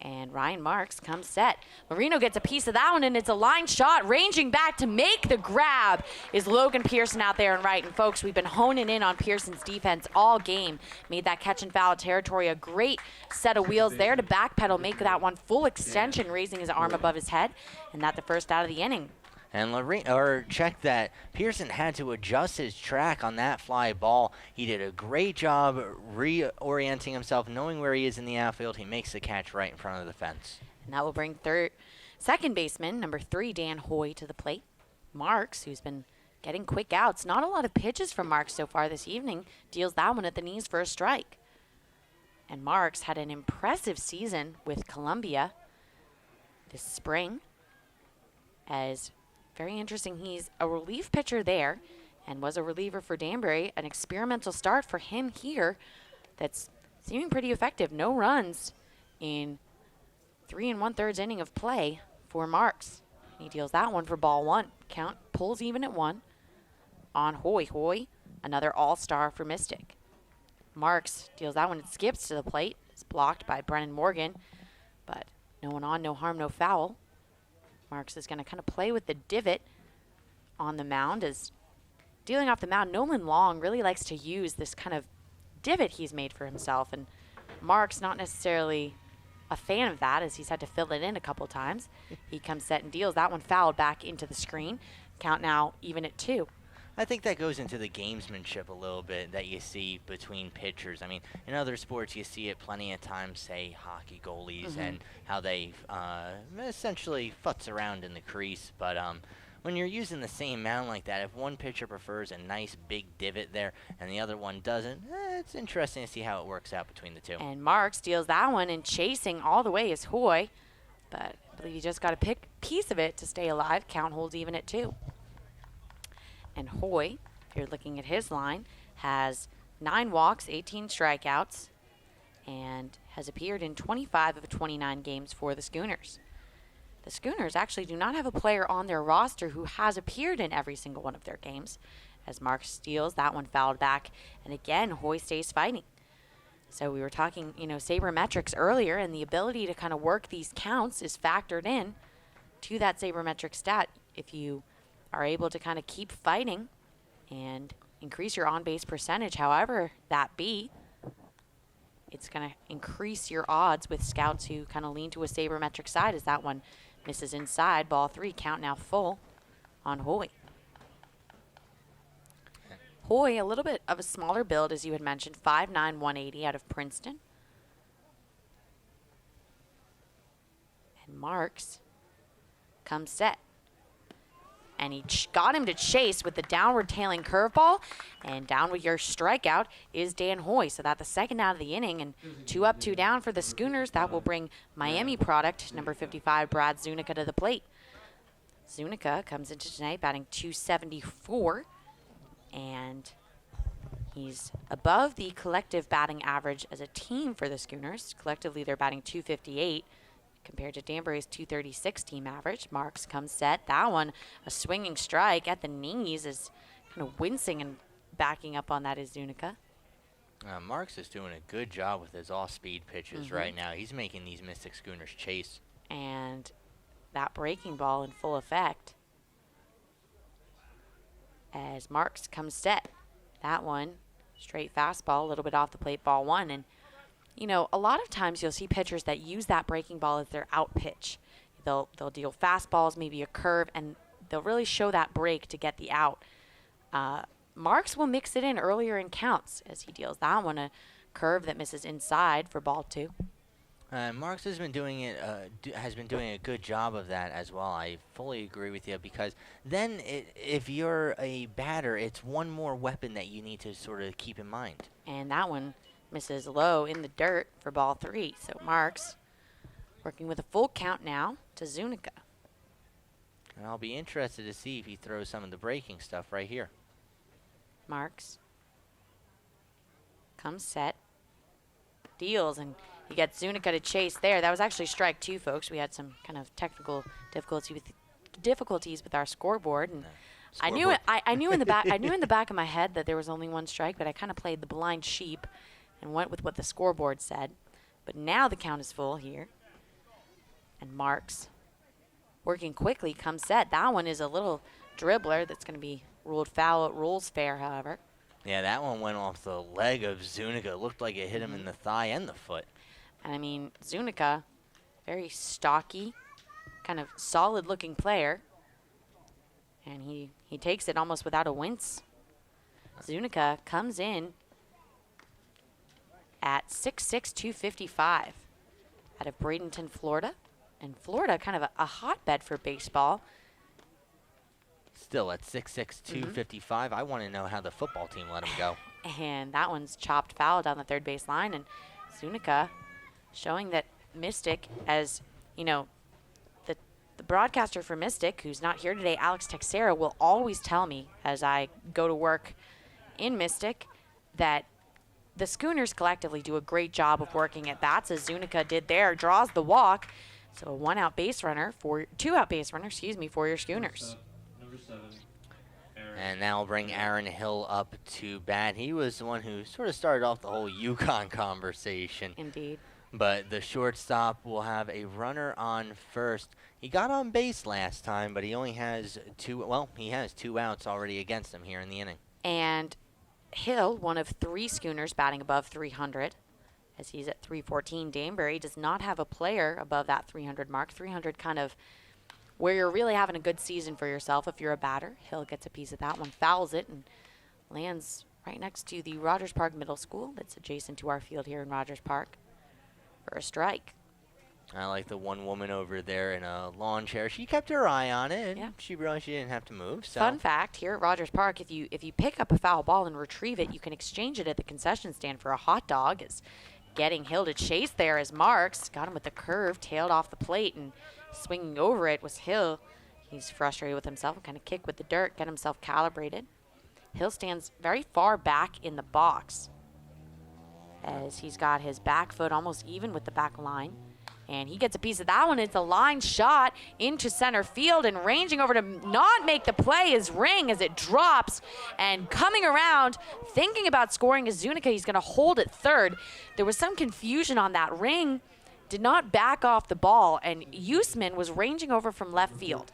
And Ryan Marks comes set. Marino gets a piece of that one, and it's a line shot. Ranging back to make the grab is Logan Pearson out there and right. And folks, we've been honing in on Pearson's defense all game. Made that catch and foul territory a great set of wheels there to backpedal, make that one full extension, raising his arm above his head. And that's the first out of the inning. And check that. Pearson had to adjust his track on that fly ball. He did a great job reorienting himself, knowing where he is in the outfield. He makes the catch right in front of the fence. And that will bring second baseman, number 3, Dan Hoy, to the plate. Marks, who's been getting quick outs. Not a lot of pitches from Marks so far this evening. Deals that one at the knees for a strike. And Marks had an impressive season with Columbia this spring. As very interesting, he's a relief pitcher there and was a reliever for Danbury. An experimental start for him here that's seeming pretty effective. No runs in 3 1/3 inning of play for Marks. He deals that one for ball 1. Count pulls even at 1 on Hoy. Hoy, another all-star for Mystic. Marks deals that one. It skips to the plate. It's blocked by Brennan Morgan, but no one on, no harm, no foul. Marks is going to kind of play with the divot on the mound. As dealing off the mound, Nolan Long really likes to use this kind of divot he's made for himself, and Marks not necessarily a fan of that, as he's had to fill it in a couple times. He comes set and deals that one fouled back into the screen. Count now even at 2. I think that goes into the gamesmanship a little bit that you see between pitchers. I mean, in other sports, you see it plenty of times, say, hockey goalies, and how they essentially futz around in the crease. But when you're using the same mound like that, if one pitcher prefers a nice big divot there and the other one doesn't, it's interesting to see how it works out between the two. And Marks deals that one, and chasing all the way is Hoy. But I believe he just got a piece of it to stay alive. Count holds even at 2. And Hoy, if you're looking at his line, has 9 walks, 18 strikeouts, and has appeared in 25 of 29 games for the Schooners. The Schooners actually do not have a player on their roster who has appeared in every single one of their games, as Mark steals that one fouled back, and again, Hoy stays fighting. So we were talking, sabermetrics earlier, and the ability to kind of work these counts is factored in to that sabermetric stat. If you are able to kind of keep fighting and increase your on-base percentage, however that be, it's going to increase your odds with scouts who kind of lean to a sabermetric side, as that one misses inside. Ball 3, count now full on Hoy. Hoy, a little bit of a smaller build, as you had mentioned, 5'9", 180 out of Princeton. And Marks comes set. And he got him to chase with the downward tailing curveball. And down with your strikeout is Dan Hoy. So that's the second out of the inning. And 2 up, 2 down for the Schooners. That will bring Miami product, number 55, Brad Zuniga, to the plate. Zuniga comes into tonight batting .274. And he's above the collective batting average as a team for the Schooners. Collectively, they're batting .258. Compared to Danbury's .236 team average. Marks comes set. That one, a swinging strike at the knees, is kind of wincing and backing up on that is Zuniga. Marks is doing a good job with his off-speed pitches right now. He's making these Mystic Schooners chase. And that breaking ball in full effect as Marks comes set. That one, straight fastball, a little bit off the plate, ball 1. And a lot of times you'll see pitchers that use that breaking ball as their out pitch. They'll deal fastballs, maybe a curve, and they'll really show that break to get the out. Marks will mix it in earlier in counts as he deals that one, a curve that misses inside for ball 2. Marks has been doing a good job of that as well. I fully agree with you, because then if you're a batter, it's one more weapon that you need to sort of keep in mind. And that one misses low in the dirt for ball 3. So Marks working with a full count now to Zuniga. And I'll be interested to see if he throws some of the breaking stuff right here. Marks comes set, deals, and he gets Zuniga to chase there. That was actually strike 2, folks. We had some kind of technical difficulties with our scoreboard, and I knew in the back of my head that there was only one strike, but I kind of played the blind sheep and went with what the scoreboard said. But now the count is full here And Marks working quickly, comes set. That one is a little dribbler that's going to be ruled foul. It rules fair, however. Yeah, that one went off the leg of Zuniga. Looked like it hit him in the thigh and the foot. And I mean, Zuniga, very stocky, kind of solid-looking player. And he takes it almost without a wince. Zuniga comes in at 6'6", 255 out of Bradenton, Florida. And Florida, kind of a hotbed for baseball. Still at 6'6", 255. I want to know how the football team let him go. And that one's chopped foul down the third base line. And Zuniga showing that Mystic, as you know, the broadcaster for Mystic, who's not here today, Alex Texera, will always tell me as I go to work in Mystic that the Schooners collectively do a great job of working at bats, as Zuniga did there, draws the walk. So a two out base runner for your Schooners. Number 7. And now we'll bring Aaron Hill up to bat. He was the one who sort of started off the whole UConn conversation. Indeed. But the shortstop will have a runner on first. He got on base last time, but he only has he has 2 outs already against him here in the inning. And Hill, one of 3 Schooners batting above 300, as he's at 314. Danbury does not have a player above that 300 mark. 300 kind of where you're really having a good season for yourself if you're a batter. Hill gets a piece of that one, fouls it, and lands right next to the Rogers Park Middle School that's adjacent to our field here in Rogers Park for a strike. I like the one woman over there in a lawn chair. She kept her eye on it, and Yeah. she realized she didn't have to move. So. Fun fact, here at Rogers Park, if you pick up a foul ball and retrieve it, you can exchange it at the concession stand for a hot dog. Is getting Hill to chase there as Marks got him with the curve, tailed off the plate, and swinging over it was Hill. He's frustrated with himself, kind of kick with the dirt, get himself calibrated. Hill stands very far back in the box as he's got his back foot almost even with the back line. And he gets a piece of that one. It's a line shot into center field, and ranging over to not make the play is Ring as it drops. And coming around, thinking about scoring is Zuniga. He's going to hold it third. There was some confusion on that. Ring did not back off the ball, and Usman was ranging over from left field.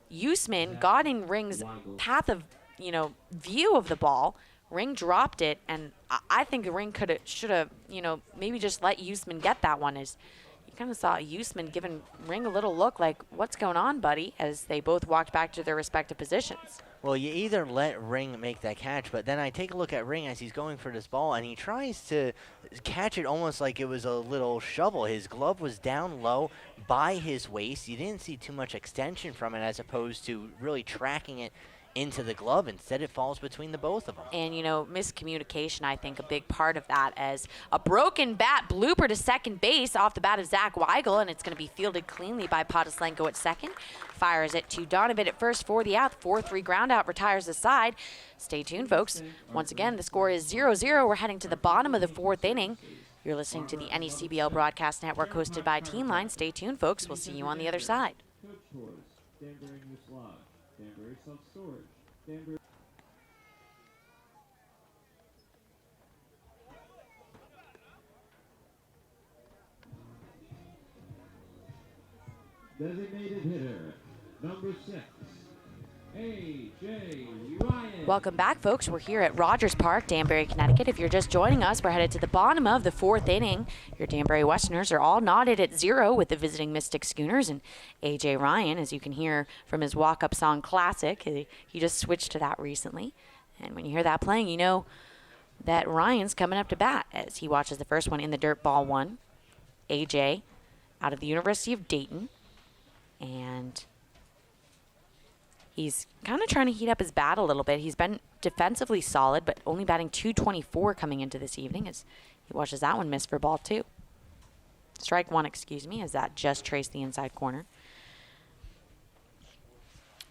Usman got in Ring's path of, view of the ball. Ring dropped it, and I think the Ring should have, maybe just let Usman get that one. As you kind of saw Usman giving Ring a little look like, what's going on, buddy, as they both walked back to their respective positions. Well, you either let Ring make that catch, but then I take a look at Ring as he's going for this ball, and he tries to catch it almost like it was a little shovel. His glove was down low by his waist. You didn't see too much extension from it as opposed to really tracking it into the glove. Instead, it falls between the both of them. And, miscommunication, I think, a big part of that, as a broken bat blooper to second base off the bat of Zach Weigel, and it's going to be fielded cleanly by Podoslenko at second. Fires it to Donovan at first for the out. 4-3 ground out, retires the side. Stay tuned, folks. Once again, the score is 0-0. We're heading to the bottom of the 4th inning. You're listening to the NECBL Broadcast Network, hosted by Team Line. Stay tuned, folks. We'll see you on the other side. Coach Tours, Danbury New Slot, Danbury Self-Storage, Danbury... Designated hitter, number 6, A.J. Ryan. Welcome back, folks. We're here at Rogers Park, Danbury, Connecticut. If you're just joining us, we're headed to the bottom of the 4th inning. Your Danbury Westerners are all knotted at 0 with the visiting Mystic Schooners, and A.J. Ryan, as you can hear from his walk-up song Classic, he just switched to that recently. And when you hear that playing, you know that Ryan's coming up to bat as he watches the first one in the dirt, ball 1. A.J. out of the University of Dayton. And he's kind of trying to heat up his bat a little bit. He's been defensively solid, but only batting .224 coming into this evening as he watches that one miss for ball 2. Strike 1, as that just traced the inside corner.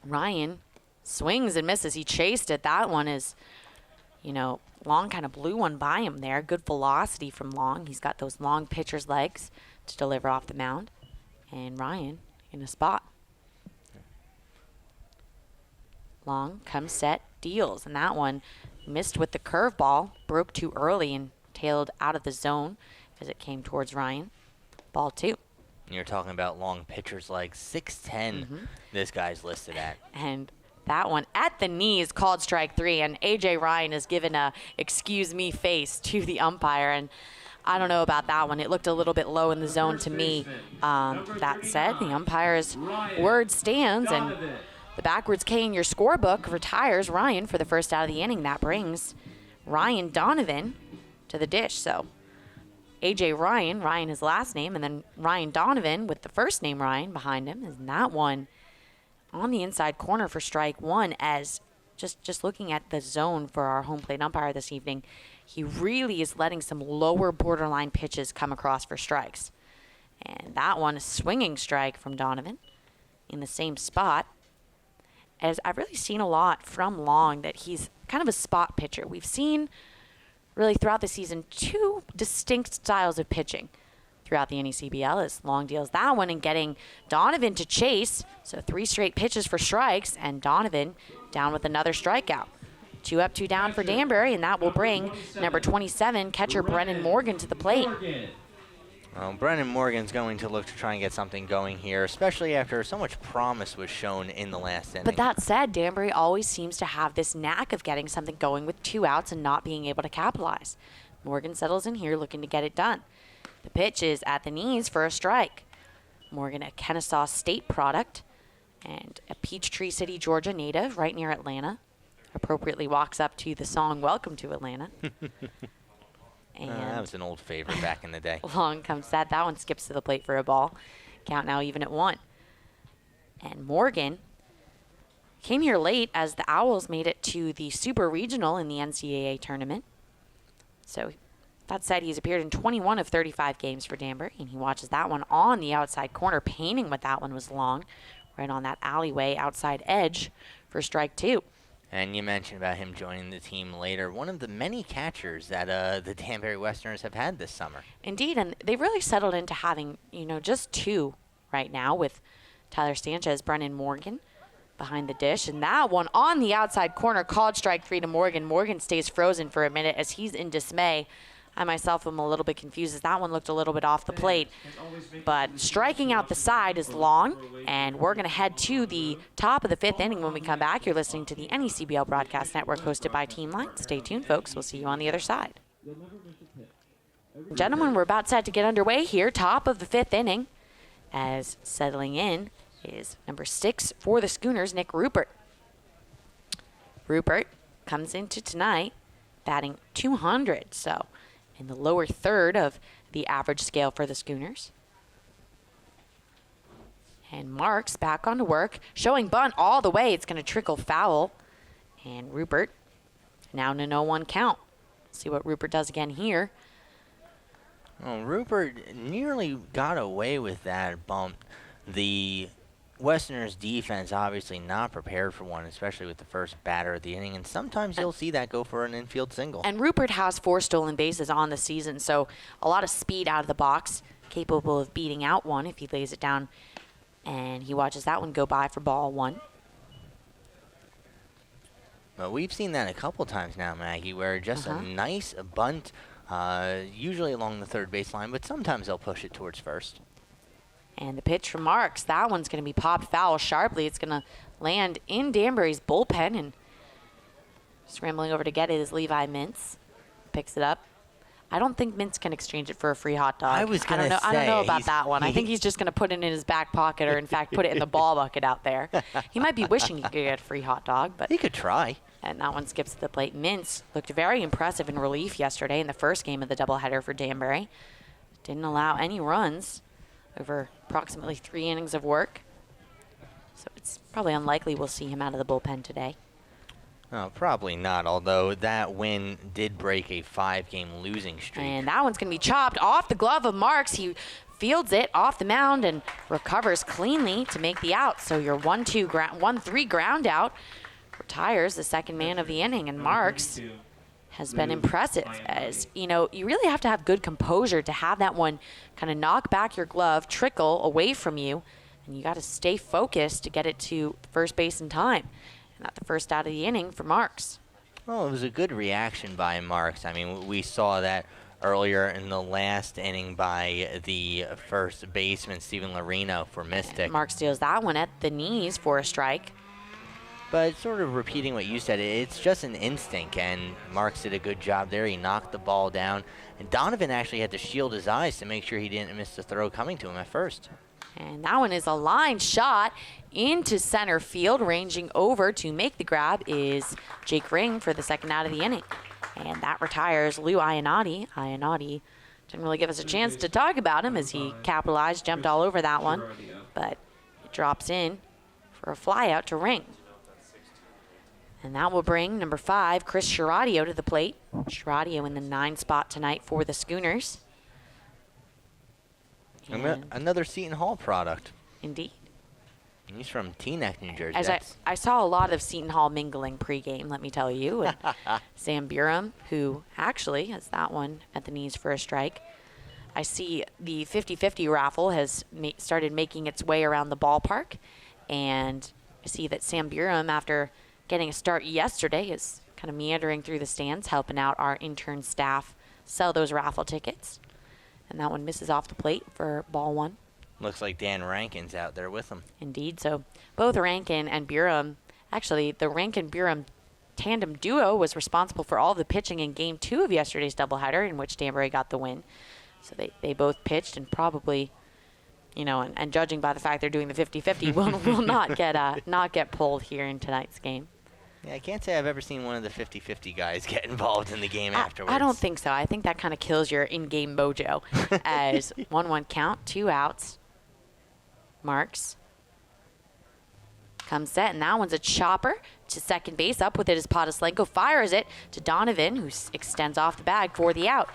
Ryan swings and misses. He chased it. That one is, Long kind of blew one by him there. Good velocity from Long. He's got those long pitcher's legs to deliver off the mound. And Ryan in a spot. Long comes set, deals, and that one missed with the curveball, broke too early and tailed out of the zone as it came towards Ryan. Ball 2. You're talking about long pitchers like 6'10", this guy's listed at. And that one at the knees, called strike 3, and A.J. Ryan has given a excuse me face to the umpire, and I don't know about that one. It looked a little bit low in the zone to me. That said, the umpire's word stands, and the backwards K in your scorebook retires Ryan for the first out of the inning. That brings Ryan Donovan to the dish. So A.J. Ryan his last name, and then Ryan Donovan with the first name Ryan behind him. Is that one on the inside corner for strike 1, as just looking at the zone for our home plate umpire this evening, he really is letting some lower borderline pitches come across for strikes. And that one, a swinging strike from Donovan in the same spot. As I've really seen a lot from Long that he's kind of a spot pitcher. We've seen really throughout the season 2 distinct styles of pitching throughout the NECBL, as Long deals that one and getting Donovan to chase. So 3 straight pitches for strikes, and Donovan down with another strikeout. 2 up, 2 down for Danbury, and that will bring number 27, catcher Brennan Morgan, to the plate. Brennan Morgan's going to look to try and get something going here, especially after so much promise was shown in the last inning. But that said, Danbury always seems to have this knack of getting something going with 2 outs and not being able to capitalize. Morgan settles in here looking to get it done. The pitch is at the knees for a strike. Morgan, a Kennesaw State product and a Peachtree City, Georgia native right near Atlanta, appropriately walks up to the song Welcome to Atlanta. And that was an old favorite back in the day. Long comes that. That one skips to the plate for a ball. Count now even at 1. And Morgan came here late as the Owls made it to the Super Regional in the NCAA tournament. So that said, he's appeared in 21 of 35 games for Danbury, and he watches that one on the outside corner. Painting with that one was Long, right on that alleyway outside edge for strike 2. And you mentioned about him joining the team later. One of the many catchers that the Danbury Westerners have had this summer. Indeed, and they've really settled into having, just 2 right now with Tyler Sanchez, Brennan Morgan behind the dish. And that one on the outside corner, called strike 3 to Morgan. Morgan stays frozen for a minute as he's in dismay. I myself am a little bit confused as that one looked a little bit off the plate. But striking out the side is Long, and we're going to head to the top of the 5th inning when we come back. You're listening to the NECBL Broadcast Network hosted by Team Line. Stay tuned, folks. We'll see you on the other side. Gentlemen, we're about set to get underway here, top of the 5th inning, as settling in is number 6 for the Schooners, Nick Rupert. Rupert comes into tonight batting .200, so in the lower third of the average scale for the Schooners. And Marks back on to work, showing bunt all the way. It's going to trickle foul. And Rupert now in a 0-1 count. See what Rupert does again here. Well, Rupert nearly got away with that bump. The Westerners' defense obviously not prepared for one, especially with the first batter of the inning, and sometimes you'll see that go for an infield single. And Rupert has 4 stolen bases on the season, so a lot of speed out of the box, capable of beating out one if he lays it down, and he watches that one go by for ball 1. Well, we've seen that a couple times now, Maggie, where just a nice bunt, usually along the third baseline, but sometimes they'll push it towards first. And the pitch from Marks, that one's going to be popped foul sharply. It's going to land in Danbury's bullpen, and scrambling over to get it is Levi Mintz. Picks it up. I don't think Mintz can exchange it for a free hot dog. I was going to say. I don't know about that one. I think he's just going to put it in his back pocket, or in fact put it in the ball bucket out there. He might be wishing he could get a free hot dog, but he could try. And that one skips to the plate. Mintz looked very impressive in relief yesterday in the first game of the doubleheader for Danbury. Didn't allow any runs over approximately 3 innings of work. So it's probably unlikely we'll see him out of the bullpen today. Oh, probably not, although that win did break a 5-game losing streak. And that one's going to be chopped off the glove of Marks. He fields it off the mound and recovers cleanly to make the out. So your 1-3 ground out retires the second man of the inning. And Marks has been impressive, as you really have to have good composure to have that one kind of knock back your glove, trickle away from you, and you got to stay focused to get it to first base in time. And that's the first out of the inning for Marks. Well, it was a good reaction by Marks. I mean, we saw that earlier in the last inning by the first baseman, Steven Larino, for Mystic. Mark steals that one at the knees for a strike. But sort of repeating what you said, it's just an instinct, and Marks did a good job there. He knocked the ball down, and Donovan actually had to shield his eyes to make sure he didn't miss the throw coming to him at first. And that one is a line shot into center field. Ranging over to make the grab is Jake Ring for the second out of the inning. And that retires Lou Iannotti. Iannotti didn't really give us a chance to talk about him as he capitalized, jumped all over that one. But it drops in for a fly out to Ring. And that will bring number 5, Chris Shiradio, to the plate. Shiradio in the 9 spot tonight for the Schooners. And Another Seton Hall product. Indeed. He's from Teaneck, New Jersey. As I saw a lot of Seton Hall mingling pregame, let me tell you. And Sam Burham, who actually has that one at the knees for a strike. I see the 50-50 raffle has started making its way around the ballpark. And I see that Sam Burham, after getting a start yesterday, is kind of meandering through the stands, helping out our intern staff sell those raffle tickets. And that one misses off the plate for ball 1. Looks like Dan Rankin's out there with him. Indeed. So both Rankin and Burham, actually the Rankin-Burham tandem duo was responsible for all the pitching in Game 2 of yesterday's doubleheader, in which Danbury got the win. So they both pitched, and probably, you know, and judging by the fact they're doing the 50-50, will not get pulled here in tonight's game. Yeah, I can't say I've ever seen one of the 50-50 guys get involved in the game afterwards. I don't think so. I think that kind of kills your in-game mojo. As 1-1 count, 2 outs. Marks comes set, and that one's a chopper to second base. Up with it is Podoslenko, fires it to Donovan, who extends off the bag for the out.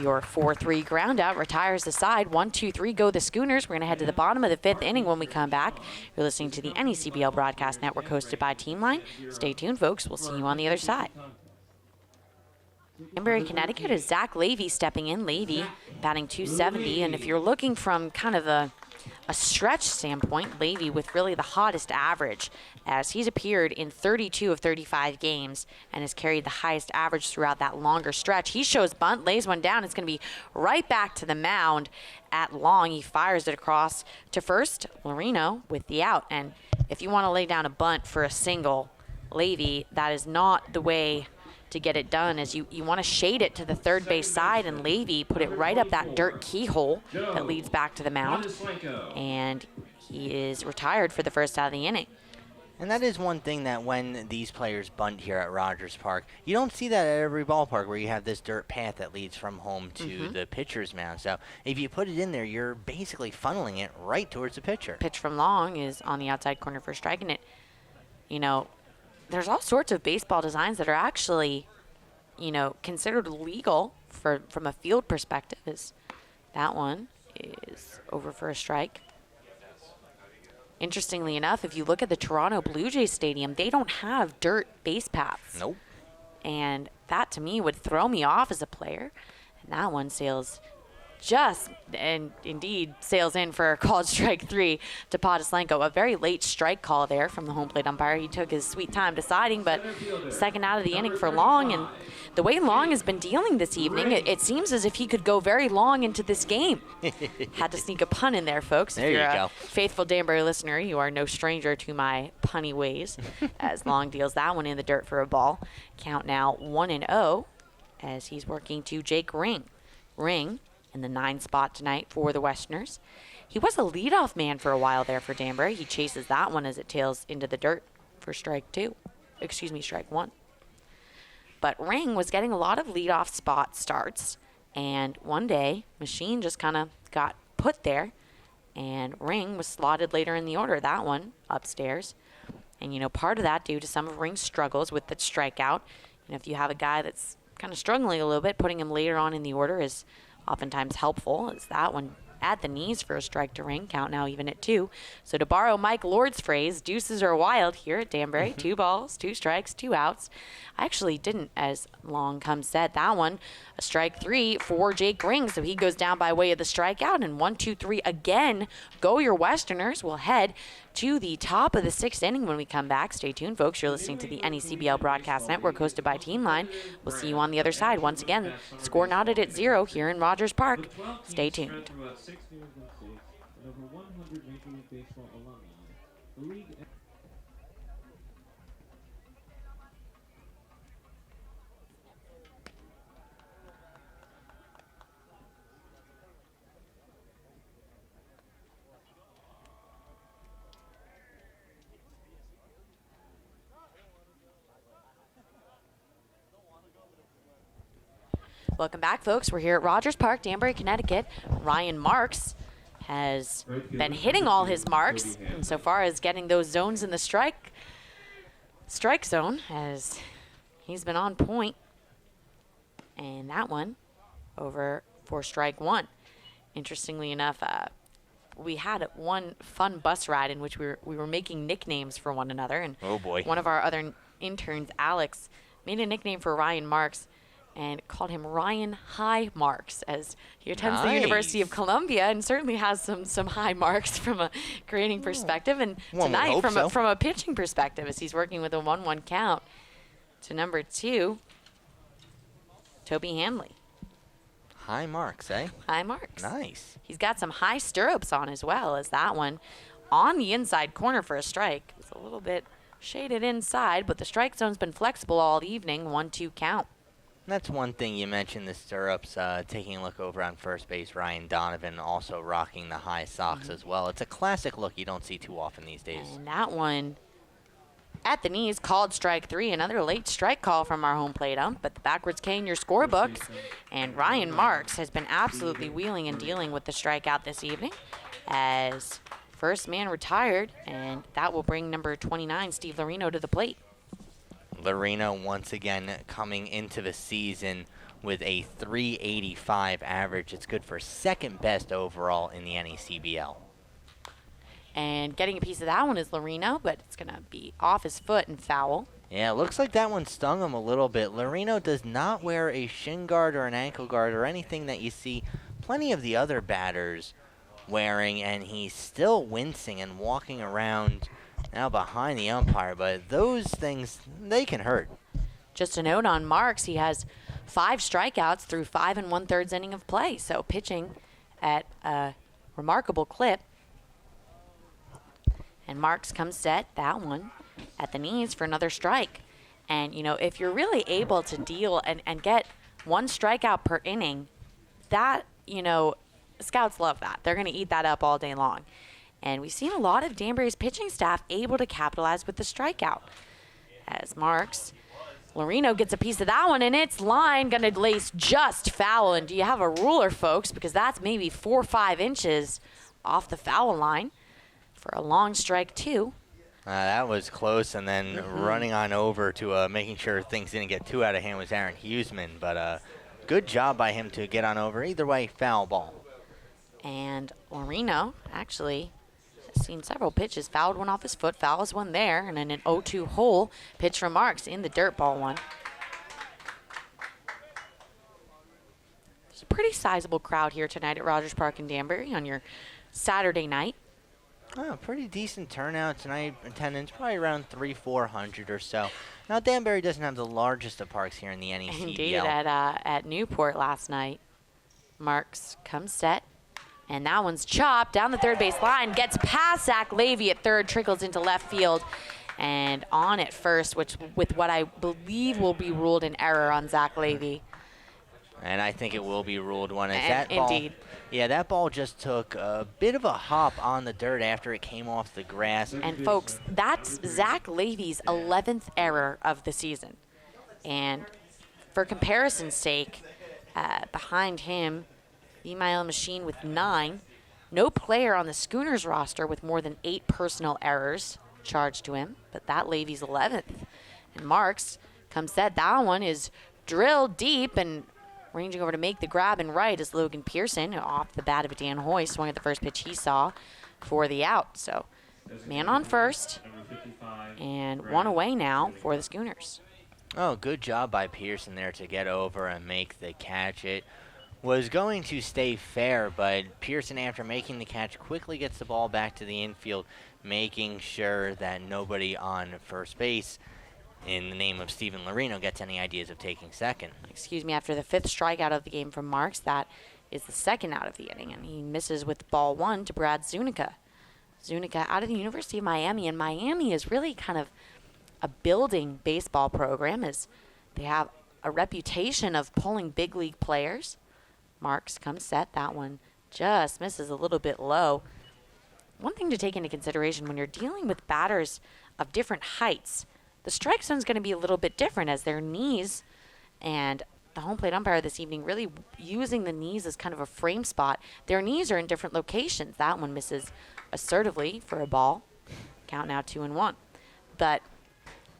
Your 4-3 ground out retires the side. 1-2-3 go the Schooners. We're going to head to the bottom of the 5th inning when we come back. You're listening to the NECBL Broadcast Network, hosted by Teamline. Stay tuned, folks. We'll see you on the other side. Danbury, Connecticut is Zach Levy stepping in. Levy batting .270, and if you're looking from kind of a stretch standpoint, Levy with really the hottest average, as he's appeared in 32 of 35 games and has carried the highest average throughout that longer stretch. He shows bunt, lays one down. It's going to be right back to the mound at long. He fires it across to first. Larino with the out. And if you want to lay down a bunt for a single, Levy, that is not the way to get it done, as you want to shade it to the third base side, and Levy put it right up that dirt keyhole that leads back to the mound. And he is retired for the first out of the inning. And that is one thing that when these players bunt here at Rogers Park, you don't see that at every ballpark where you have this dirt path that leads from home to the pitcher's mound. So if you put it in there, you're basically funneling it right towards the pitcher. Pitch from long is on the outside corner for striking it. You know, there's all sorts of baseball designs that are actually, you know, considered legal from a field perspective. Is that one is over for a strike. Interestingly enough, if you look at the Toronto Blue Jays Stadium, they don't have dirt base paths. Nope. And that, to me, would throw me off as a player. And that one sails just, and indeed sails in for called strike 3 to Podoslenko. A very late strike call there from the home plate umpire. He took his sweet time deciding, but second out of the inning for Long. And the way Long has been dealing this evening, it seems as if he could go very long into this game. Had to sneak a pun in there, folks. There if you're you go. a faithful Danbury listener, you are no stranger to my punny ways, as Long deals that one in the dirt for a ball. Count now 1-0 as he's working to Jake Ring. Ring in the 9 spot tonight for the Westerners. He was a leadoff man for a while there for Danbury. He chases that one as it tails into the dirt for strike 1. But Ring was getting a lot of leadoff spot starts, and one day, Machine just kind of got put there, and Ring was slotted later in the order, that one upstairs. And, you know, part of that due to some of Ring's struggles with that strikeout. And if you have a guy that's kind of struggling a little bit, putting him later on in the order is oftentimes helpful. As that one at the knees for a strike to Ring. Count now even at 2. So to borrow Mike Lord's phrase, deuces are wild here at Danbury. 2 balls, 2 strikes, 2 outs. I actually didn't, as Long comes set. That one, a strike 3 for Jake Ring. So he goes down by way of the strikeout. And 1-2-3 again. Go your Westerners. Will head to the top of the 6th inning when we come back. Stay tuned, folks. You're listening to the NECBL Broadcast Network, hosted by Team Line. We'll see you on the other side. Once again, score knotted at 0 here in Rogers Park. Stay tuned. Welcome back, folks. We're here at Rogers Park, Danbury, Connecticut. Ryan Marks has been hitting all his marks insofar as getting those zones in the strike zone, as he's been on point. And that one over for strike one. Interestingly enough, we had one fun bus ride in which we were making nicknames for one another. And oh boy, one of our other interns, Alex, made a nickname for Ryan Marks and called him Ryan High Marks, as he attends the University of Columbia and certainly has some high marks from a grading perspective. And tonight, from a pitching perspective, as he's working with a 1-1 count to number 2, Toby Hanley. High marks, eh? High marks. Nice. He's got some high stirrups on as well, as that one on the inside corner for a strike. It's a little bit shaded inside, but the strike zone's been flexible all evening. 1-2 count. That's one thing you mentioned, the stirrups. Taking a look over on first base, Ryan Donovan also rocking the high socks as well. It's a classic look you don't see too often these days. And that one at the knees, called strike 3. Another late strike call from our home plate ump, but the backwards K in your scorebooks. And Ryan Marks has been absolutely wheeling and dealing with the strikeout this evening, as first man retired, and that will bring number 29, Steve Lorino, to the plate. Lorino once again coming into the season with a .385 average. It's good for second best overall in the NECBL. And getting a piece of that one is Lorino, but it's going to be off his foot and foul. Yeah, it looks like that one stung him a little bit. Lorino does not wear a shin guard or an ankle guard or anything that you see plenty of the other batters wearing, and he's still wincing and walking around now behind the umpire, but those things, they can hurt. Just a note on Marks, he has 5 strikeouts through 5 1/3 inning of play, so pitching at a remarkable clip. And Marks comes set, that one at the knees for another strike. And, you know, if you're really able to deal and get 1 strikeout per inning, that, you know, scouts love that. They're going to eat that up all day long. And we've seen a lot of Danbury's pitching staff able to capitalize with the strikeout. As Marks, Lorino gets a piece of that one, and it's line going to lace just foul. And do you have a ruler, folks? Because that's maybe 4 or 5 inches off the foul line for a long strike 2. That was close, and then running on over to making sure things didn't get too out of hand was Aaron Huseman. But good job by him to get on over. Either way, foul ball. And Lorino actually has seen several pitches, fouled one off his foot, fouls one there, and then an 0-2 hole pitch from Marks in the dirt ball one. There's a pretty sizable crowd here tonight at Rogers Park in Danbury on your Saturday night. Oh, pretty decent turnout tonight. Attendance probably around 300-400 or so. Now Danbury doesn't have the largest of parks here in the NECBL. Indeed, at Newport last night. Marks comes set, and that one's chopped down the third base line, gets past Zach Levy at third, trickles into left field, and on at first, which with what I believe will be ruled an error on Zach Levy. And I think it will be ruled one. As that ball, indeed. Yeah, that ball just took a bit of a hop on the dirt after it came off the grass. And folks, that's Zach Levy's 11th error of the season. And for comparison's sake, behind him, Email Machine with 9. No player on the Schooners roster with more than 8 personal errors charged to him, but that Levy's 11th. And Marks comes set. That one is drilled deep, and ranging over to make the grab and right is Logan Pearson off the bat of Dan Hoy, swung at the first pitch he saw for the out. So man on first, and one away now for the Schooners. Oh, good job by Pearson there to get over and make the catch. It was going to stay fair, but Pearson, after making the catch, quickly gets the ball back to the infield, making sure that nobody on first base, in the name of Steven Lorino, gets any ideas of taking second. Excuse me, after the 5th strikeout of the game from Marks, that is the 2nd out of the inning, and he misses with ball 1 to Brad Zuniga. Zuniga out of the University of Miami, and Miami is really kind of a building baseball program, as they have a reputation of pulling big league players. Marks comes set. That one just misses a little bit low. One thing to take into consideration when you're dealing with batters of different heights, the strike zone is going to be a little bit different, as their knees, and the home plate umpire this evening really using the knees as kind of a frame spot. Their knees are in different locations. That one misses assertively for a ball. Count now 2-1. But,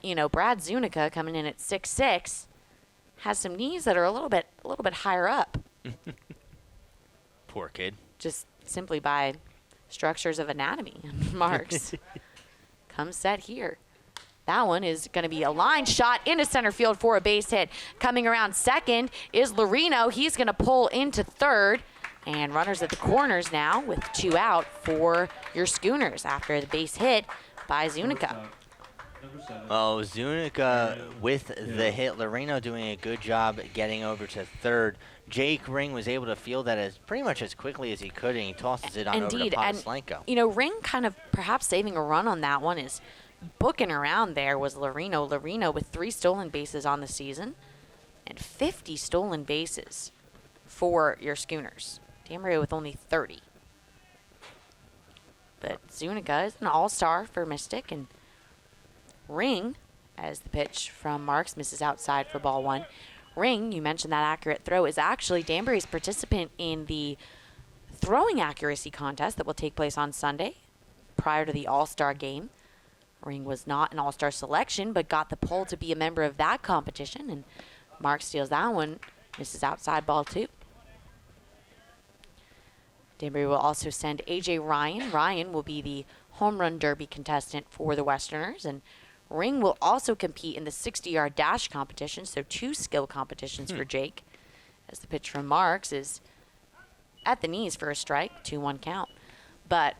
you know, Brad Zuniga coming in at 6'6", has some knees that are a little bit higher up. Poor kid. Just simply by structures of anatomy. Marks comes set here. That one is going to be a line shot into center field for a base hit. Coming around second is Lorino. He's going to pull into third. And runners at the corners now with 2 out for your Schooners after the base hit by Zuniga. Oh, Zuniga with the hit. Loreno doing a good job getting over to third. Jake Ring was able to field that as pretty much as quickly as he could, and he tosses it on over to Podoslenko. You know, Ring kind of perhaps saving a run on that one is booking around there was Loreno. Loreno with 3 stolen bases on the season and 50 stolen bases for your Schooners. Danbury with only 30. But Zuniga is an all-star for Mystic, and Ring, as the pitch from Marks misses outside for ball 1. Ring, you mentioned that accurate throw, is actually Danbury's participant in the throwing accuracy contest that will take place on Sunday prior to the All-Star game. Ring was not an All-Star selection, but got the pull to be a member of that competition, and Marks steals that one, misses outside ball 2. Danbury will also send A.J. Ryan. Ryan will be the home run derby contestant for the Westerners, and Ring will also compete in the 60-yard dash competition, so 2 skill competitions for Jake, as the pitch from Marks is at the knees for a strike, 2-1 count. But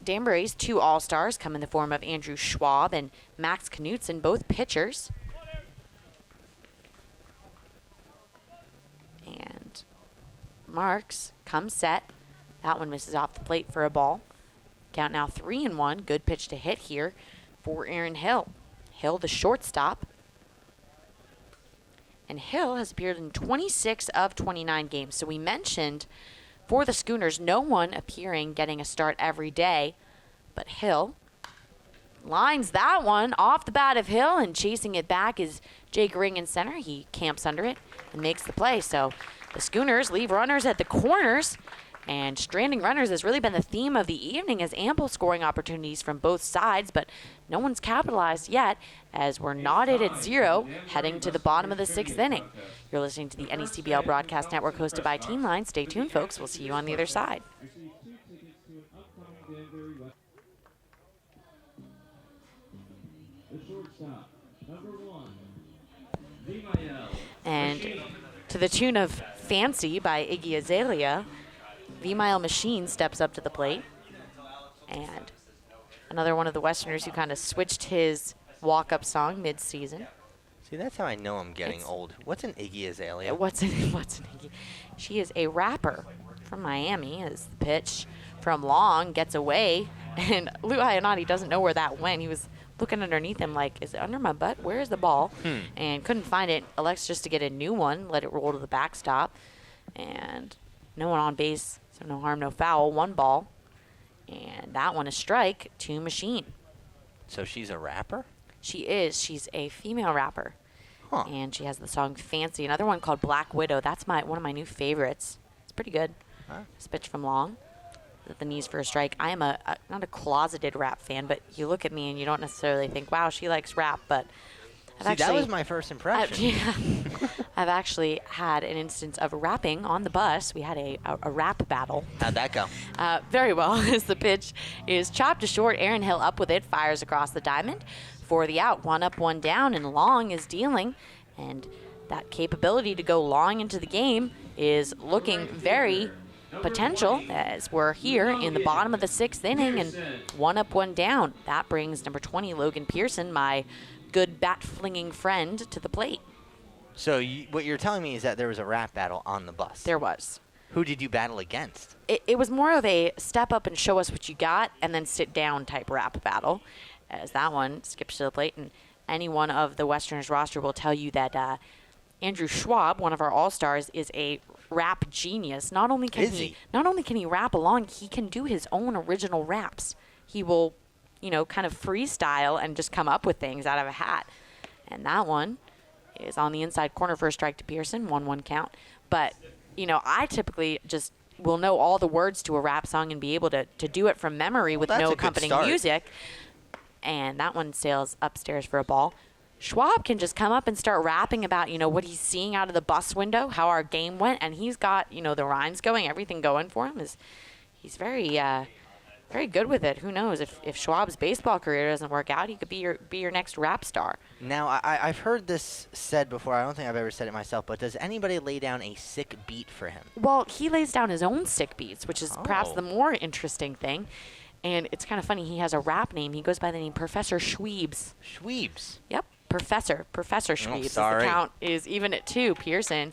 Danbury's 2 all-stars come in the form of Andrew Schwab and Max Knutson, both pitchers. And Marks comes set. That one misses off the plate for a ball. Count now 3-1. Good pitch to hit here for Aaron Hill. Hill, the shortstop. And Hill has appeared in 26 of 29 games. So we mentioned for the Schooners, no one appearing, getting a start every day. But Hill lines that one off the bat of Hill, and chasing it back is Jake Ring in center. He camps under it and makes the play. So the Schooners leave runners at the corners. And stranding runners has really been the theme of the evening, as ample scoring opportunities from both sides, but no one's capitalized yet, as we're knotted at 0 heading to the bottom of the 6th inning. You're listening to the NECBL Broadcast Network hosted by Team Line. Stay tuned, folks. We'll see you on the other side. And to the tune of Fancy by Iggy Azalea, V-Mile Machine steps up to the plate. And another one of the Westerners who kind of switched his walk-up song mid-season. See, that's how I know I'm getting old. What's an Iggy Azalea? What's an Iggy? She is a rapper from Miami, as the pitch from Long gets away. And Lou Ionati doesn't know where that went. He was looking underneath him like, is it under my butt? Where is the ball? And couldn't find it. Elects just to get a new one, let it roll to the backstop. And no one on base. So no harm, no foul, 1 ball. And that one is strike to Machine. So she's a rapper? She is. She's a female rapper. Huh. And she has the song Fancy. Another one called Black Widow. That's one of my new favorites. It's pretty good. Huh. This pitch from Long. At the knees for a strike. I am not a closeted rap fan, but you look at me and you don't necessarily think, wow, she likes rap, but that was my first impression. I've actually had an instance of rapping on the bus. We had a rap battle. How'd that go? Very well, as the pitch is chopped to short. Aaron Hill up with it, fires across the diamond for the out. 1 up, 1 down, and Long is dealing. And that capability to go long into the game is looking very potential as we're here in the bottom of the 6th inning and 1 up, 1 down. That brings number 20, Logan Pearson, my good bat-flinging friend, to the plate. So what you're telling me is that there was a rap battle on the bus. There was. Who did you battle against? It was more of a step up and show us what you got and then sit down type rap battle, as that one skips to the plate. And any one of the Westerners roster will tell you that Andrew Schwab, one of our all-stars, is a rap genius. Not only can he rap along, he can do his own original raps. He will, kind of freestyle and just come up with things out of a hat. And that one is on the inside corner for a strike to Pearson, 1-1 count. But, I typically just will know all the words to a rap song and be able to do it from memory with no accompanying music. And that one sails upstairs for a ball. Schwab can just come up and start rapping about, what he's seeing out of the bus window, how our game went, and he's got, the rhymes going, everything going for him. He's very, very good with it. Who knows? If Schwab's baseball career doesn't work out, he could be your next rap star. Now, I've heard this said before. I don't think I've ever said it myself, but does anybody lay down a sick beat for him? Well, he lays down his own sick beats, which is perhaps the more interesting thing. And it's kind of funny. He has a rap name. He goes by the name Professor Schweebs. Schweebs? Yep. Professor Schweebs. The count is even at 2. Pearson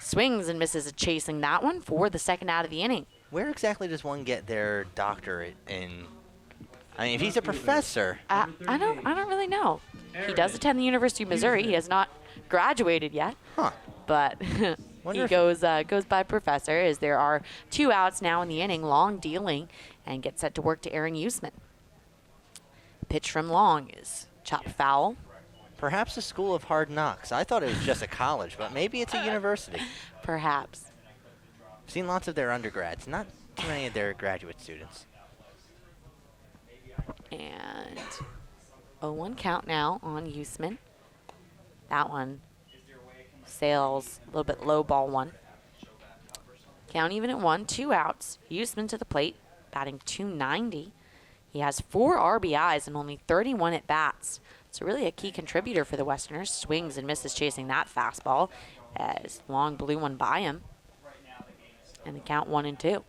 swings and misses a chasing that one for the second out of the inning. Where exactly does one get their doctorate in? I mean, if he's a professor. I don't really know. He does attend the University of Missouri. He has not graduated yet. Huh. But he goes by professor, as there are 2 outs now in the inning. Long dealing and gets set to work to Aaron Usman. Pitch from Long is chopped foul. Perhaps a school of hard knocks. I thought it was just a college, but maybe it's a university. Perhaps. I've seen lots of their undergrads, not too many of their graduate students. And 0-1 count now on Usman. That one sails a little bit low, ball 1. Count even at 1, 2 outs. Usman to the plate, batting .290. He has 4 RBIs and only 31 at bats. So really a key contributor for the Westerners. Swings and misses chasing that fastball as Long blew one by him. And the count 1-2.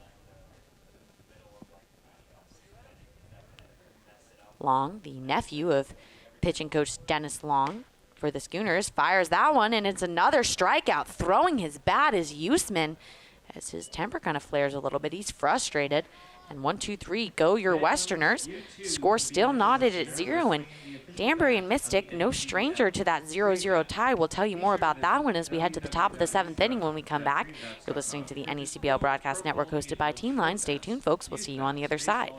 Long, the nephew of pitching coach Dennis Long for the Schooners, fires that one, and it's another strikeout. Throwing his bat is Usman as his temper kind of flares a little bit. He's frustrated. And 1-2-3, go your Westerners. Score still knotted at 0, and Danbury and Mystic, no stranger to that 0-0 tie. We'll tell you more about that one as we head to the top of the 7th inning when we come back. You're listening to the NECBL Broadcast Network hosted by Team Line. Stay tuned, folks. We'll see you on the other side.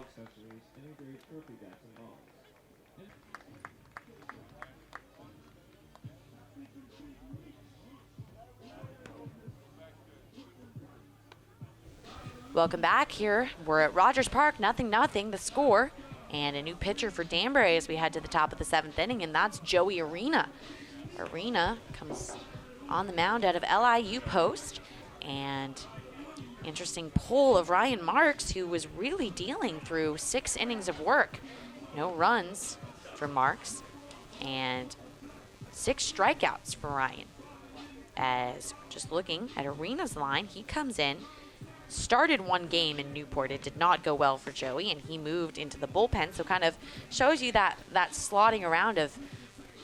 Welcome back here. We're at Rogers Park, 0-0, the score. And a new pitcher for Danbury as we head to the top of the 7th inning, and that's Joey Arena. Arena comes on the mound out of LIU Post. And interesting pull of Ryan Marks, who was really dealing through 6 innings of work. No runs for Marks, and 6 strikeouts for Ryan. As just looking at Arena's line, he comes in, started 1 game in Newport. It did not go well for Joey, and he moved into the bullpen. So kind of shows you that slotting around of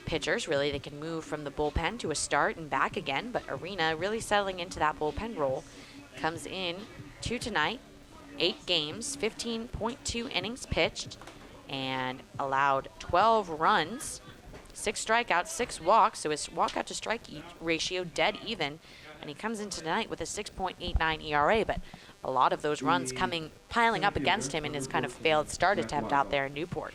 pitchers. Really, they can move from the bullpen to a start and back again. But Arena really settling into that bullpen role. Comes in to tonight, 8 games, 15.2 innings pitched, and allowed 12 runs, 6 strikeouts, 6 walks. So his walkout to strike ratio dead even. And he comes in tonight with a 6.89 ERA, but a lot of those runs piling up against him in his kind of failed start attempt out there in Newport.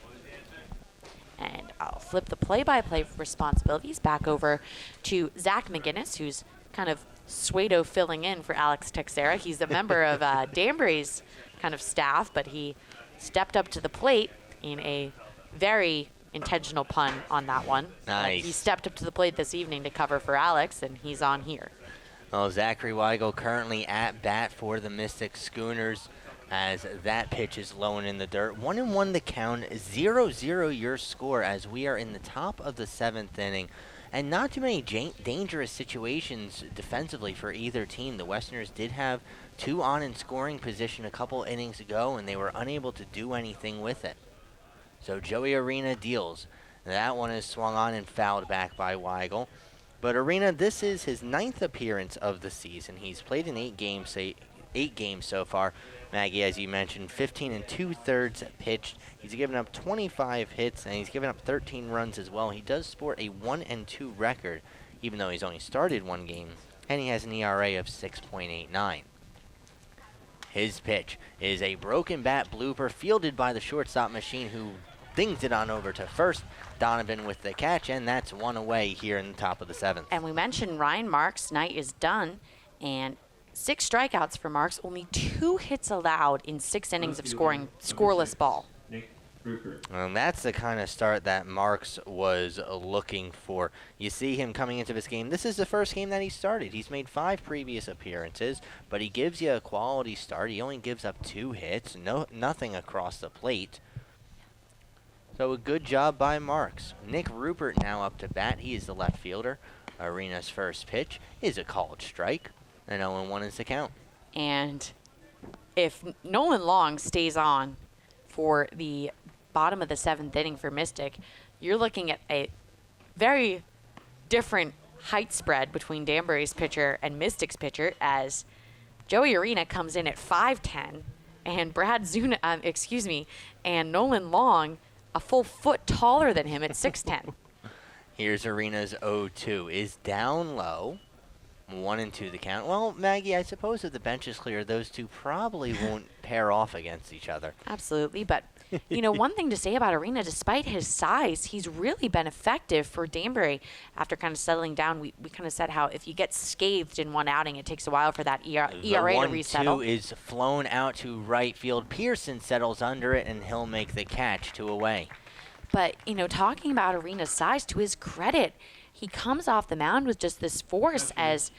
And I'll flip the play-by-play responsibilities back over to Zach McGinnis, who's kind of Suedo filling in for Alex Texera. He's a member of Danbury's kind of staff, but he stepped up to the plate in a very intentional pun on that one. Nice. He stepped up to the plate this evening to cover for Alex, and he's on here. Well, Zachary Weigel currently at bat for the Mystic Schooners as that pitch is low and in the dirt. 1-1 the count, 0-0 your score as we are in the top of the 7th inning. and not too many dangerous situations defensively for either team. The Westerners did have 2 on in scoring position a couple innings ago, and they were unable to do anything with it. So Joey Arena deals. That one is swung on and fouled back by Weigel. But Arena, this is his 9th appearance of the season. He's played in 8 games so far. Maggie, as you mentioned, 15 2/3 pitched. He's given up 25 hits, and he's given up 13 runs as well. He does sport a 1-2 record, even though he's only started 1 game, and he has an ERA of 6.89. His pitch is a broken bat blooper fielded by the shortstop machine, who dings it on over to first. Donovan with the catch, and that's 1 away here in the top of the 7th. And we mentioned Ryan Marks' night is done, and 6 strikeouts for Marks, only 2 hits allowed in 6 innings of scoreless ball. And that's the kind of start that Marks was looking for. You see him coming into this game. This is the first game that he started. He's made 5 previous appearances, but he gives you a quality start. He only gives up 2 hits, nothing across the plate. So a good job by Marks. Nick Rupert now up to bat. He is the left fielder. Arena's first pitch is a called strike, and 0-1 is the count. And if Nolan Long stays on for the bottom of the 7th inning for Mystic, you're looking at a very different height spread between Danbury's pitcher and Mystic's pitcher, as Joey Arena comes in at 5'10", and and Nolan Long a full foot taller than him at 6'10". Here's Arena's 0-2. Is down low. 1-2 the count. Well, Maggie, I suppose if the bench is clear, those two probably won't pair off against each other. Absolutely, but one thing to say about Arena, despite his size, he's really been effective for Danbury. After kind of settling down, we kind of said how if you get scathed in one outing, it takes a while for that ERA to resettle. The 1-2 is flown out to right field. Pearson settles under it, and he'll make the catch, 2 away. But, talking about Arena's size, to his credit, he comes off the mound with just this force, as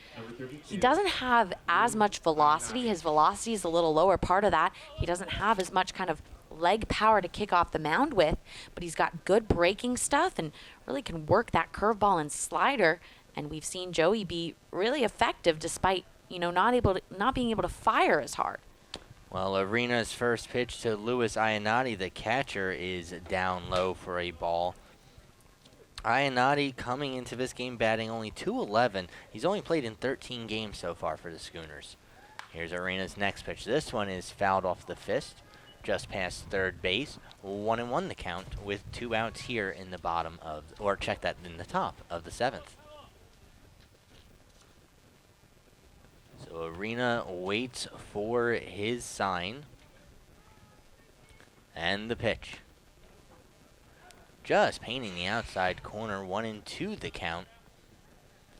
he doesn't have as much velocity. His velocity is a little lower. Part of that, he doesn't have as much kind of leg power to kick off the mound with, but he's got good breaking stuff and really can work that curveball and slider. And we've seen Joey be really effective despite, not being able to fire as hard. Well, Arena's first pitch to Louis Iannotti, the catcher, is down low for a ball. Iannotti coming into this game batting only .211. He's only played in 13 games so far for the Schooners. Here's Arena's next pitch. This one is fouled off the fist, just past third base. 1-1 the count, with 2 outs here in the bottom of, or check that, in the top of the 7th. So Arena waits for his sign. And the pitch. Just painting the outside corner, 1-2 the count.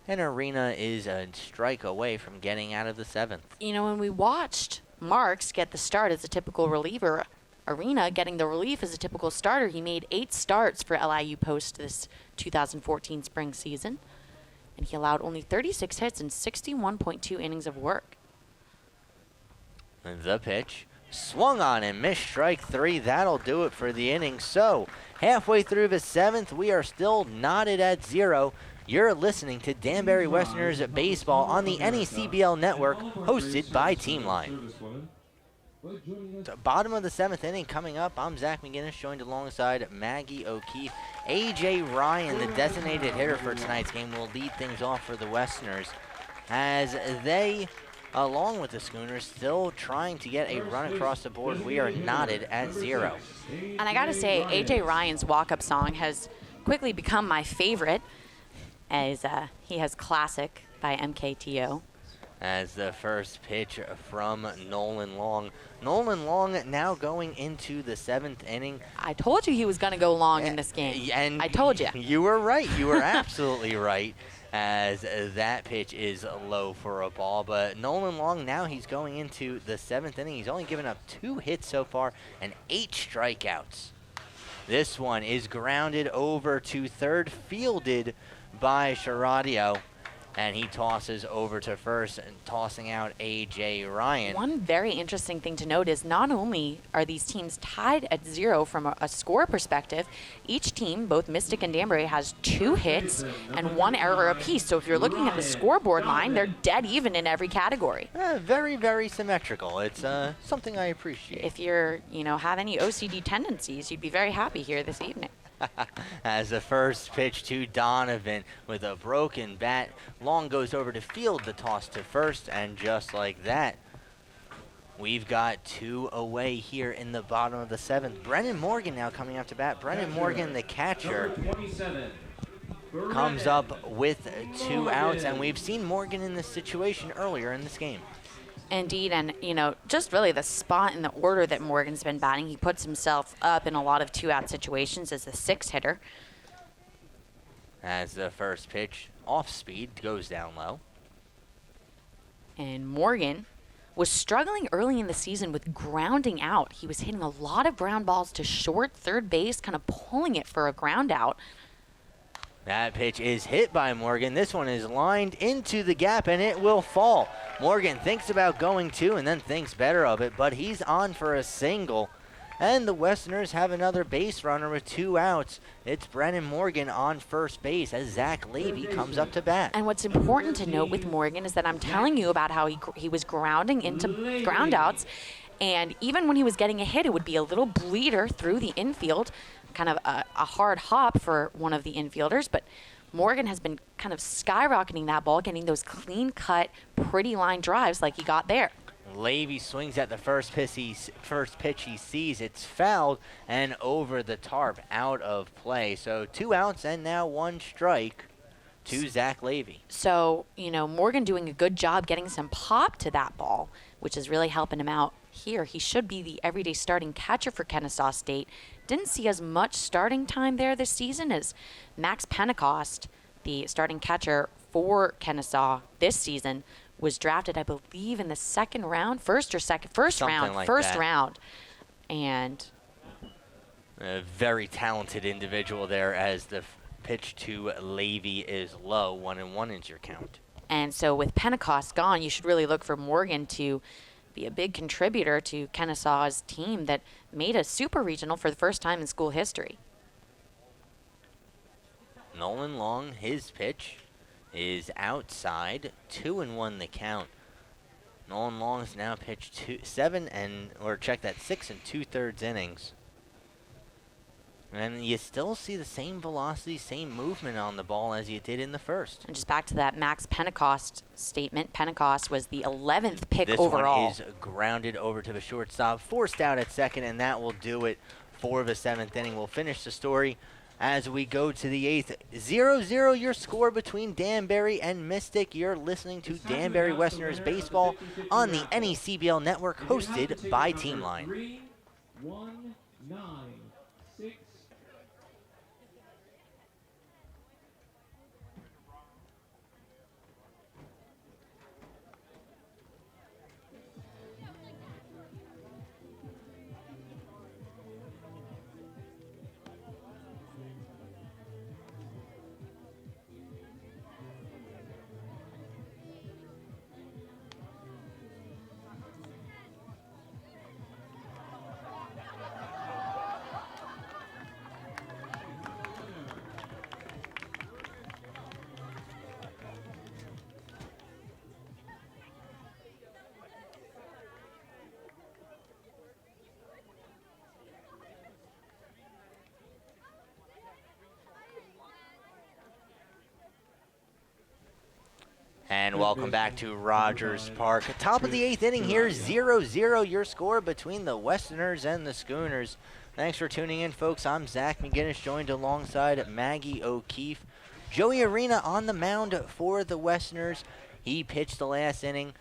And Arena is a strike away from getting out of the 7th. When we watched Marks get the start as a typical reliever, Arena getting the relief as a typical starter, he made 8 starts for LIU Post this 2014 spring season, and he allowed only 36 hits and 61.2 innings of work. The pitch. Swung on and missed, strike 3. That'll do it for the inning. So, halfway through the 7th, we are still knotted at 0. You're listening to Danbury Westerners Baseball on the NECBL network, hosted by Teamline. The bottom of the 7th inning coming up. I'm Zach McGinnis, joined alongside Maggie O'Keefe. A.J. Ryan, the designated hitter for tonight's game, will lead things off for the Westerners, as they, along with the Schooners, still trying to get a run across the board. We are knotted at 0. And I gotta say, A.J. Ryan's walk-up song has quickly become my favorite, as he has Classic by MKTO. As the first pitch from Nolan Long. Nolan Long now going into the 7th inning. I told you he was going to go long in this game. And I told you. You were right. You were absolutely right, as that pitch is low for a ball. But Nolan Long, now he's going into the 7th inning. He's only given up 2 hits so far and 8 strikeouts. This one is grounded over to third, fielded by Sharadio. and he tosses over to first and tossing out A.J. Ryan. One very interesting thing to note is not only are these teams tied at 0 from a score perspective, each team, both Mystic and Danbury, has 2 hits and 1 error apiece. So if you're looking at the scoreboard line, they're dead even in every category. Very, very symmetrical. It's something I appreciate. If you're, have any OCD tendencies, you'd be very happy here this evening. As the first pitch to Donovan with a broken bat. Long goes over to field, the toss to first, and just like that, we've got 2 away here in the bottom of the 7th. Brennan Morgan now coming up to bat. Brennan Morgan, the catcher, comes up with 2 outs, and we've seen Morgan in this situation earlier in this game. Indeed, and just really the spot in the order that Morgan's been batting, he puts himself up in a lot of 2-out situations as the 6th hitter. As the first pitch, off speed, goes down low. And Morgan was struggling early in the season with grounding out. He was hitting a lot of ground balls to short third base, kind of pulling it for a ground out. That pitch is hit by Morgan. This one is lined into the gap, and it will fall. Morgan thinks about going 2 and then thinks better of it, but he's on for a single. And the Westerners have another base runner with 2 outs. It's Brennan Morgan on first base as Zach Levy comes up to bat. And what's important to note with Morgan is that I'm telling you about how he was grounding into ground outs, and even when he was getting a hit, it would be a little bleeder through the infield, kind of a hard hop for one of the infielders, but Morgan has been kind of skyrocketing that ball, getting those clean-cut, pretty line drives like he got there. Levy swings at the first pitch he sees. It's fouled and over the tarp, out of play. So 2 outs and now 1 strike to Zach Levy. So, Morgan doing a good job getting some pop to that ball, which is really helping him out here. He should be the everyday starting catcher for Kennesaw State. Didn't see as much starting time there this season as Max Pentecost, the starting catcher for Kennesaw this season, was drafted, I believe, in the first round. And a very talented individual there as the pitch to Levy is low. 1-1 is your count. And so with Pentecost gone, you should really look for Morgan to be a big contributor to Kennesaw's team that made a super regional for the first time in school history. Nolan Long, his pitch is outside. 2-1 the count. Nolan Long's now pitched 6 2/3 innings. And you still see the same velocity, same movement on the ball as you did in the first. And just back to that Max Pentecost statement, Pentecost was the 11th pick this overall. This one is grounded over to the shortstop, forced out at second, and that will do it for the 7th inning. We'll finish the story as we go to the 8th. 0-0 your score between Danbury and Mystic. You're listening to Danbury Westerners Baseball on the NECBL Network, hosted by Teamline. 3-1-9-6. And welcome back to Rogers Park. Top of the 8th inning here, 0-0 your score between the Westerners and the Schooners. Thanks for tuning in, folks. I'm Zach McGinnis, joined alongside Maggie O'Keefe. Joey Arena on the mound for the Westerners. He pitched the last inning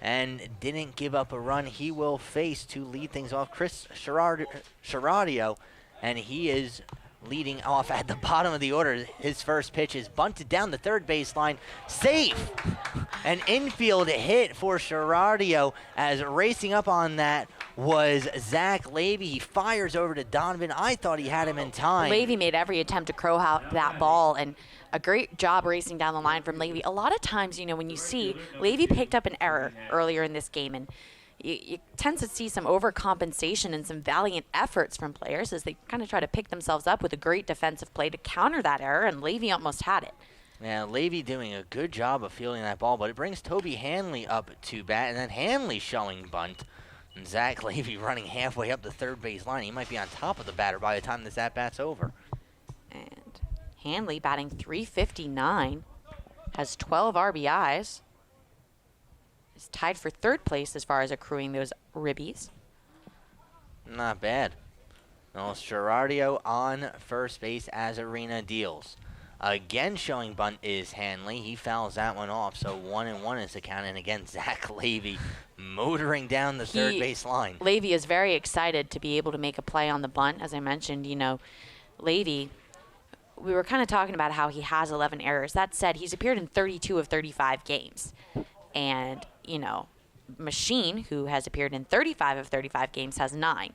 and didn't give up a run. He will face, to lead things off, Chris Sharadio, and he is leading off at the bottom of the order. His first pitch is bunted down the third baseline. Safe! An infield hit for Sharadio, as racing up on that was Zach Levy. He fires over to Donovan. I thought he had him in time. Levy made every attempt to crow out that ball, and a great job racing down the line from Levy. A lot of times, when you see Levy picked up an error earlier in this game, and you tend to see some overcompensation and some valiant efforts from players as they kind of try to pick themselves up with a great defensive play to counter that error, and Levy almost had it. Yeah, Levy doing a good job of fielding that ball, but it brings Toby Hanley up to bat, and then Hanley showing bunt. And Zach Levy running halfway up the third base line. He might be on top of the batter by the time this at-bat's over. And Hanley batting .359, has 12 RBIs, is tied for third place as far as accruing those ribbies. Not bad. Well, Sherradio on first base as Arena deals. Again showing bunt is Hanley. He fouls that one off, so 1-1 is the count. And again, Zach Levy motoring down the third base line. Levy is very excited to be able to make a play on the bunt. As I mentioned, Levy, we were kind of talking about how he has 11 errors. That said, he's appeared in 32 of 35 games. And, Machine, who has appeared in 35 of 35 games, has 9.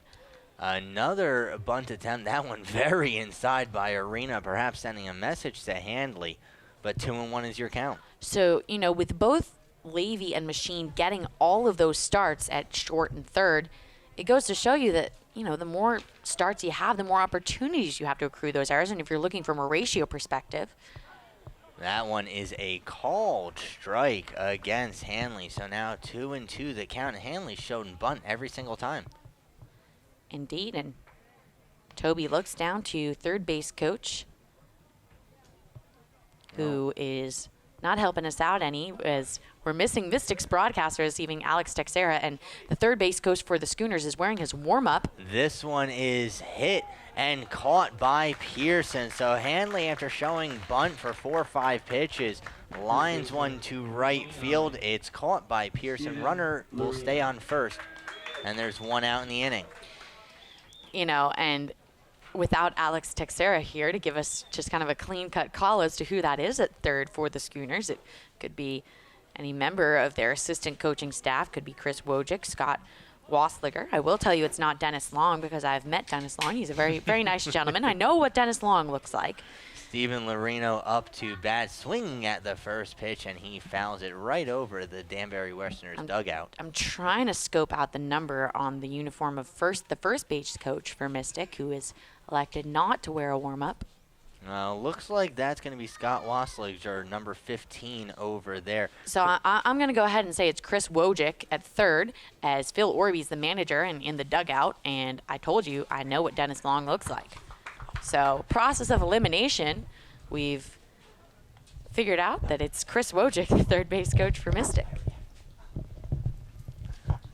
Another bunt attempt, that one very inside by Arena, perhaps sending a message to Handley, but 2-1 is your count. So, with both Levy and Machine getting all of those starts at short and third, it goes to show you that, the more starts you have, the more opportunities you have to accrue those errors. And if you're looking from a ratio perspective. That one is a called strike against Hanley. So now 2-2 the count. Hanley's shown bunt every single time. Indeed, and Toby looks down to third base coach, who is not helping us out any, as we're missing Mystics broadcaster this evening, Alex Texera, and the third base coach for the Schooners is wearing his warm-up. This one is hit and caught by Pearson. So Hanley, after showing bunt for 4 or 5 pitches, lines one to right field. It's caught by Pearson. Runner will stay on first, and there's 1 out in the inning. And without Alex Texera here to give us just kind of a clean-cut call as to who that is at third for the Schooners, it could be any member of their assistant coaching staff. Could be Chris Wojcik, Scott Wasliger. I will tell you it's not Dennis Long, because I've met Dennis Long. He's a very, very nice gentleman. I know what Dennis Long looks like. Steven Lorino up to bat, swinging at the first pitch, and he fouls it right over the Danbury Westerners dugout. I'm trying to scope out the number on the uniform of the first base coach for Mystic, who is elected not to wear a warm-up. Looks like that's going to be Scott Wasliger, number 15 over there. So I'm going to go ahead and say it's Chris Wojcik at third, as Phil Orby's the manager and in the dugout, and I told you I know what Dennis Long looks like. So, process of elimination, we've figured out that it's Chris Wojcik, the third base coach for Mystic.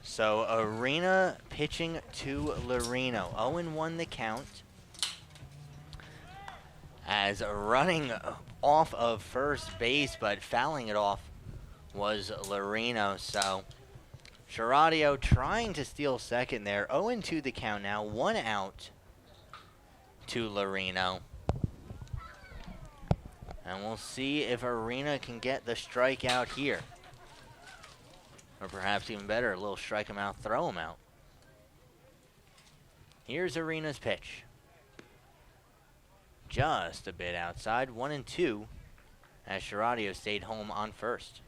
So, Arena pitching to Lorino. 0-1 the count. As running off of first base, but fouling it off was Lorino. So, Sherradio trying to steal second there. 0-2 the count now. 1 out to Lorino. And we'll see if Arena can get the strikeout here. Or perhaps even better, a little strike him out, throw him out. Here's Arena's pitch. Just a bit outside, 1-2, as Sherradio stayed home on first.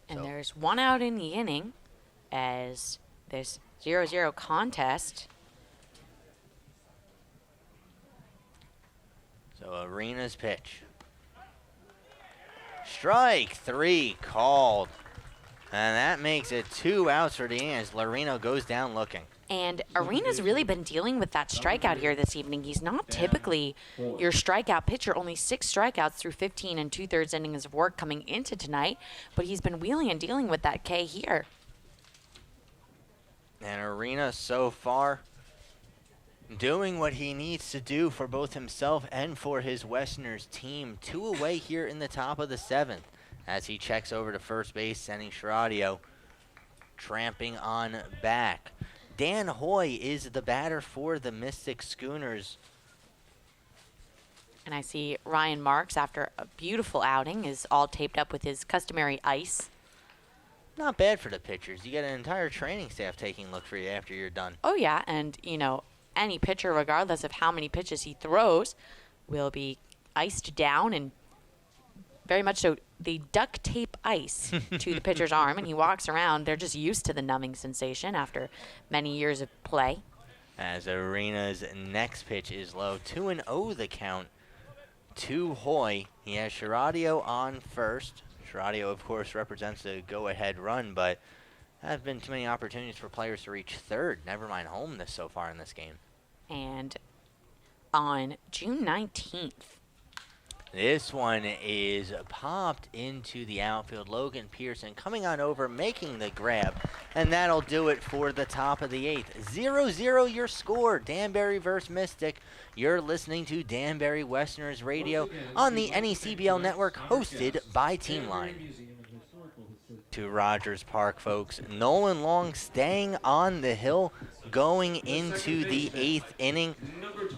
And there's 1 out in the inning, as this 0-0 contest. So Arena's pitch. Strike 3 called. And that makes it 2 outs for the inning as Lorino goes down looking. And Arena's really been dealing with that strikeout here this evening. He's not typically your strikeout pitcher, only 6 strikeouts through 15 and 2/3 innings of work coming into tonight, but he's been wheeling and dealing with that K here. And Arena so far doing what he needs to do for both himself and for his Westerners team. 2 away here in the top of the 7th as he checks over to first base, sending Sherradio tramping on back. Dan Hoy is the batter for the Mystic Schooners. And I see Ryan Marks, after a beautiful outing, is all taped up with his customary ice. not bad for the pitchers. You get an entire training staff taking a look for you after you're done. Oh, yeah, and, any pitcher, regardless of how many pitches he throws, will be iced down, and very much so they duct tape ice to the pitcher's arm, and he walks around. They're just used to the numbing sensation after many years of play. As Arena's next pitch is low. 2-0 the count to Hoy. He has Shiradio on first. Shiradio, of course, represents the go-ahead run, but there have been too many opportunities for players to reach third, never mind home this so far in this game. And on June 19th, this one is popped into the outfield. Logan Pearson coming on over, making the grab, and that'll do it for the top of the 8th. 0-0 your score, Danbury versus Mystic. You're listening to Danbury Westerners Radio on the NECBL network, hosted by Teamline. To Rogers Park, folks. Nolan Long staying on the hill going into the 8th inning.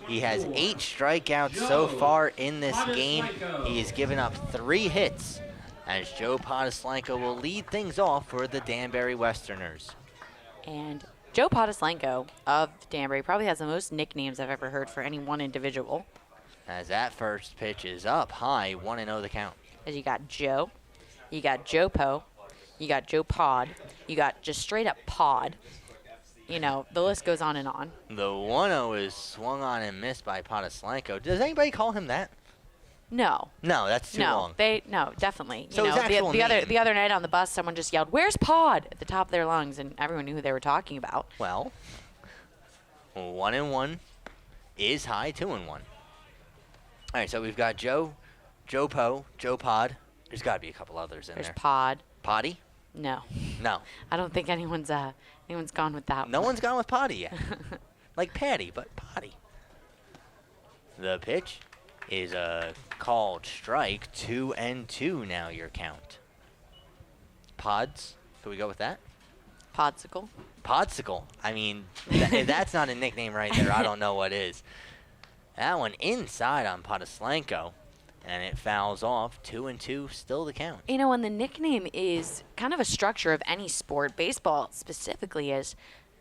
He has 8 strikeouts so far in this game. He has given up 3 hits as Joe Podoslanko will lead things off for the Danbury Westerners. and Joe Podoslanko of Danbury probably has the most nicknames I've ever heard for any one individual. As that first pitch is up high, 1-0 the count. As you got Joe, you got Joe Po, you got Joe Pod, you got just straight up Pod. The list goes on and on. The 1-0 is swung on and missed by Podoslanko. Does anybody call him that? No. No, that's too long. No, definitely. So his actual name. The other night on the bus, someone just yelled, "Where's Pod?" at the top of their lungs, and everyone knew who they were talking about. Well, 1-1 is high, 2-1. All right, so we've got Joe Po, Joe Pod. There's got to be a couple others in There's there. Pod. Potty? No. No. I don't think anyone's gone with that. No one's gone with Potty yet. Like Patty, but Potty. The pitch is a called strike. 2-2 now your count. Pods? Can we go with that? Podsicle. Podsicle. I mean, if that's not a nickname right there, I don't know what is. That one inside on Podoslanko, and it fouls off. 2-2, still the count. And the nickname is kind of a structure of any sport. Baseball specifically is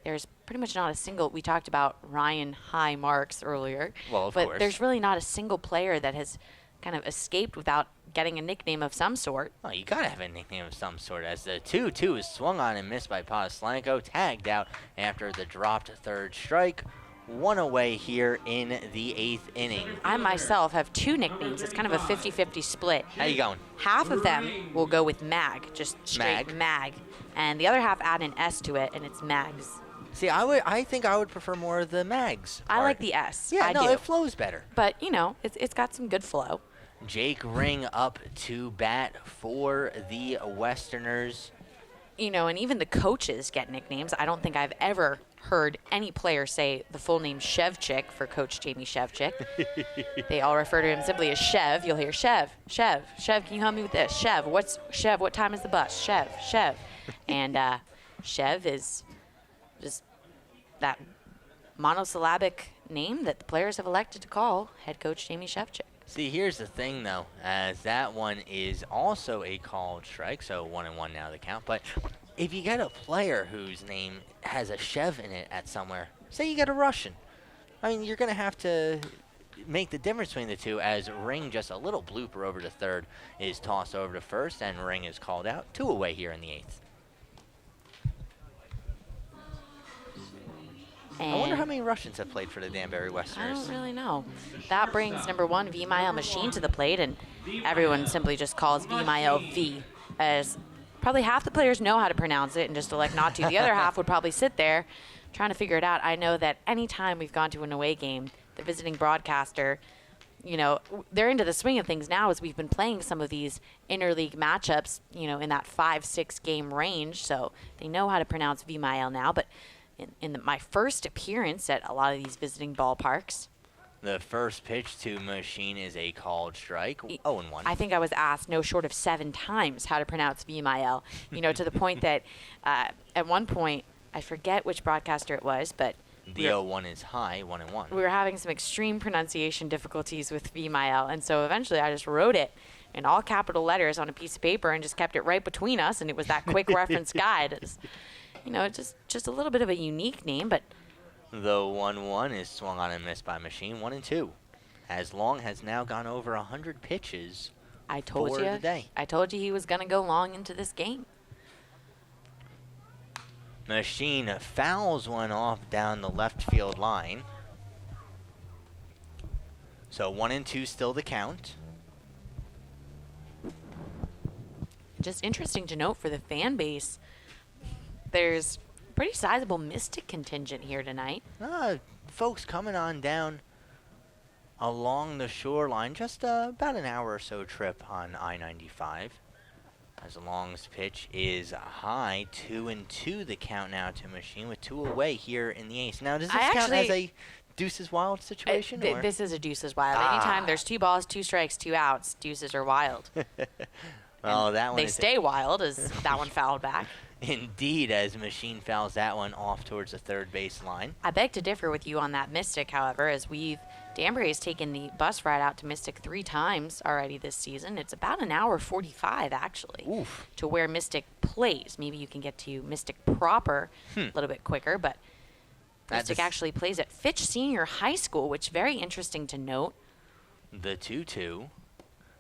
there's pretty much not a single. We talked about Ryan High Marks earlier. Well, of but course. There's really not a single player that has kind of escaped without getting a nickname of some sort. Oh, you got to have a nickname of some sort, as the 2-2 is swung on and missed by Podoslanko, tagged out after the dropped third strike. One away here in the 8th inning. I myself have 2 nicknames. It's kind of a 50-50 split. How you going? Half of them will go with Mag, just straight Mag. And the other half add an S to it, and it's Mags. See, I think I would prefer more of the Mags. I like the S. Yeah, I no, do. it flows better. But, it's got some good flow. Jake Ring up to bat for the Westerners. And even the coaches get nicknames. I don't think I've ever heard any player say the full name Shevchik for Coach Jamie Shevchik. They all refer to him simply as Shev. You'll hear Shev, can you help me with this? Shev, what time is the bus? Shev. And Shev is just that monosyllabic name that the players have elected to call head coach Jamie Shevchik. See, here's the thing, though, as that one is also a called strike, so 1-1 now the count. But if you get a player whose name has a Shev in it at somewhere, say you get a Russian, I mean, you're going to have to make the difference between the two, as Ring, just a little blooper over to third, is tossed over to first, and Ring is called out. 2 away here in the 8th. I wonder how many Russians have played for the Danbury I Westerners. don't really know. That brings number 1 VMIL Machine to the plate, and everyone simply just calls VMIL V, as probably half the players know how to pronounce it and just elect not to. The other half would probably sit there trying to figure it out. I know that any time we've gone to an away game, the visiting broadcaster, they're into the swing of things now, as we've been playing some of these interleague matchups, in that 5-6 game range, so they know how to pronounce VMIL now. But in my first appearance at a lot of these visiting ballparks, The first pitch to Machine is a called strike. 0-1. I think I was asked no short of 7 times how to pronounce VMIL, to the point that at one point, I forget which broadcaster it was, but the 0-1 is high, 1-1. we were having some extreme pronunciation difficulties with VMIL, and so eventually I just wrote it in all capital letters on a piece of paper and just kept it right between us, and it was that quick reference guide. It's, just a little bit of a unique name, but The 1-1 is swung on and missed by Machine. 1-2. As Long has now gone over 100 pitches I told for you. the day. I told you he was going to go long into this game. Machine fouls one off down the left field line. So 1-2 still the count. Just interesting to note for the fan base, there's a pretty sizable Mystic contingent here tonight. Folks coming on down along the shoreline, just about an hour or so trip on I-95. As Long's pitch is high, 2-2 the count now to Machine with 2 away here in the ace. Now, does this count as a Deuces Wild situation? Or? This is a Deuces Wild. Anytime there's 2 balls, 2 strikes, 2 outs, Deuces are wild. Well, that one they is stay wild as that one fouled back. Indeed, as Machine fouls that one off towards the third base line. I beg to differ with you on that Mystic, however, as Danbury has taken the bus ride out to Mystic 3 times already this season. It's about an hour 45, actually, to where Mystic plays. Maybe you can get to Mystic proper a little bit quicker, but Mystic actually plays at Fitch Senior High School, which is very interesting to note. The 2-2.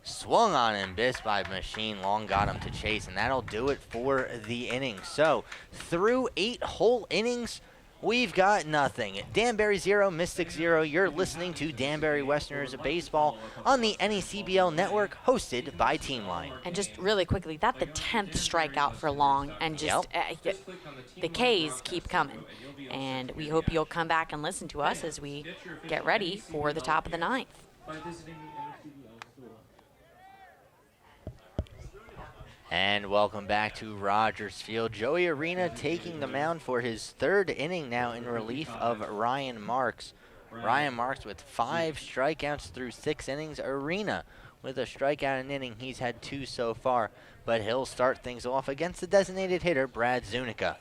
Swung on and missed by Machine. Long got him to chase, and that'll do it for the inning. So, through 8 whole innings, we've got nothing. Danbury 0, Mystic 0. You're listening to Danbury Westerners Baseball on the NECBL network, hosted by Team Line. And just really quickly, that's the 10th strikeout for Long, and just the K's keep coming. And we hope you'll come back and listen to us as we get ready for the top of the 9th. And welcome back to Rogers Field. Joey Arena taking the mound for his 3rd inning now in relief of Ryan Marks. Ryan Marks with 5 strikeouts through 6 innings. Arena with a strikeout an inning. He's had 2 so far, but he'll start things off against the designated hitter, Brad Zuniga.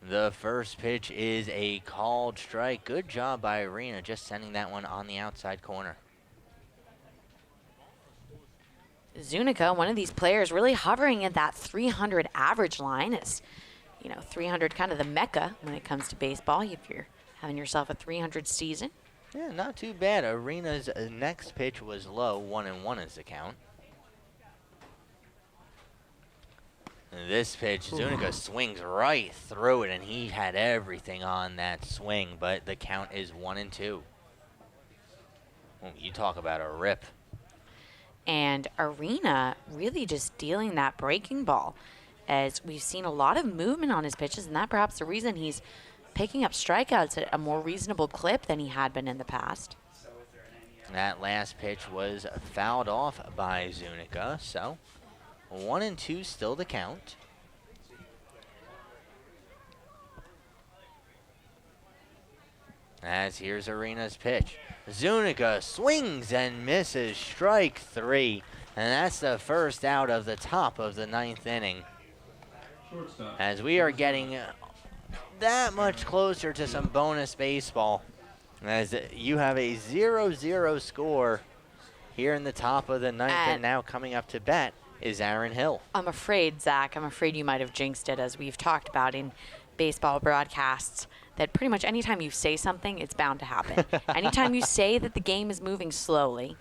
The first pitch is a called strike. Good job by Arena, just sending that one on the outside corner. Zuniga, one of these players, really hovering at that 300 average line. It's, 300 kind of the mecca when it comes to baseball. If you're having yourself a 300 season. Yeah, not too bad. Arena's next pitch was low. 1-1 is the count. This pitch, Zuniga swings right through it, and he had everything on that swing, but the count is 1-2. Well, you talk about a rip. And Arena really just dealing that breaking ball, as we've seen a lot of movement on his pitches, and that perhaps the reason he's picking up strikeouts at a more reasonable clip than he had been in the past. That last pitch was fouled off by Zuniga, so 1-2 still the count. As here's Arena's pitch. Zuniga swings and misses, strike 3. And that's the first out of the top of the 9th inning. As we are getting that much closer to some bonus baseball. As you have a 0-0 score here in the top of the 9th, and now coming up to bat is Aaron Hill. I'm afraid, Zach, you might have jinxed it, as we've talked about in baseball broadcasts, that pretty much anytime you say something, it's bound to happen. Anytime you say that the game is moving slowly,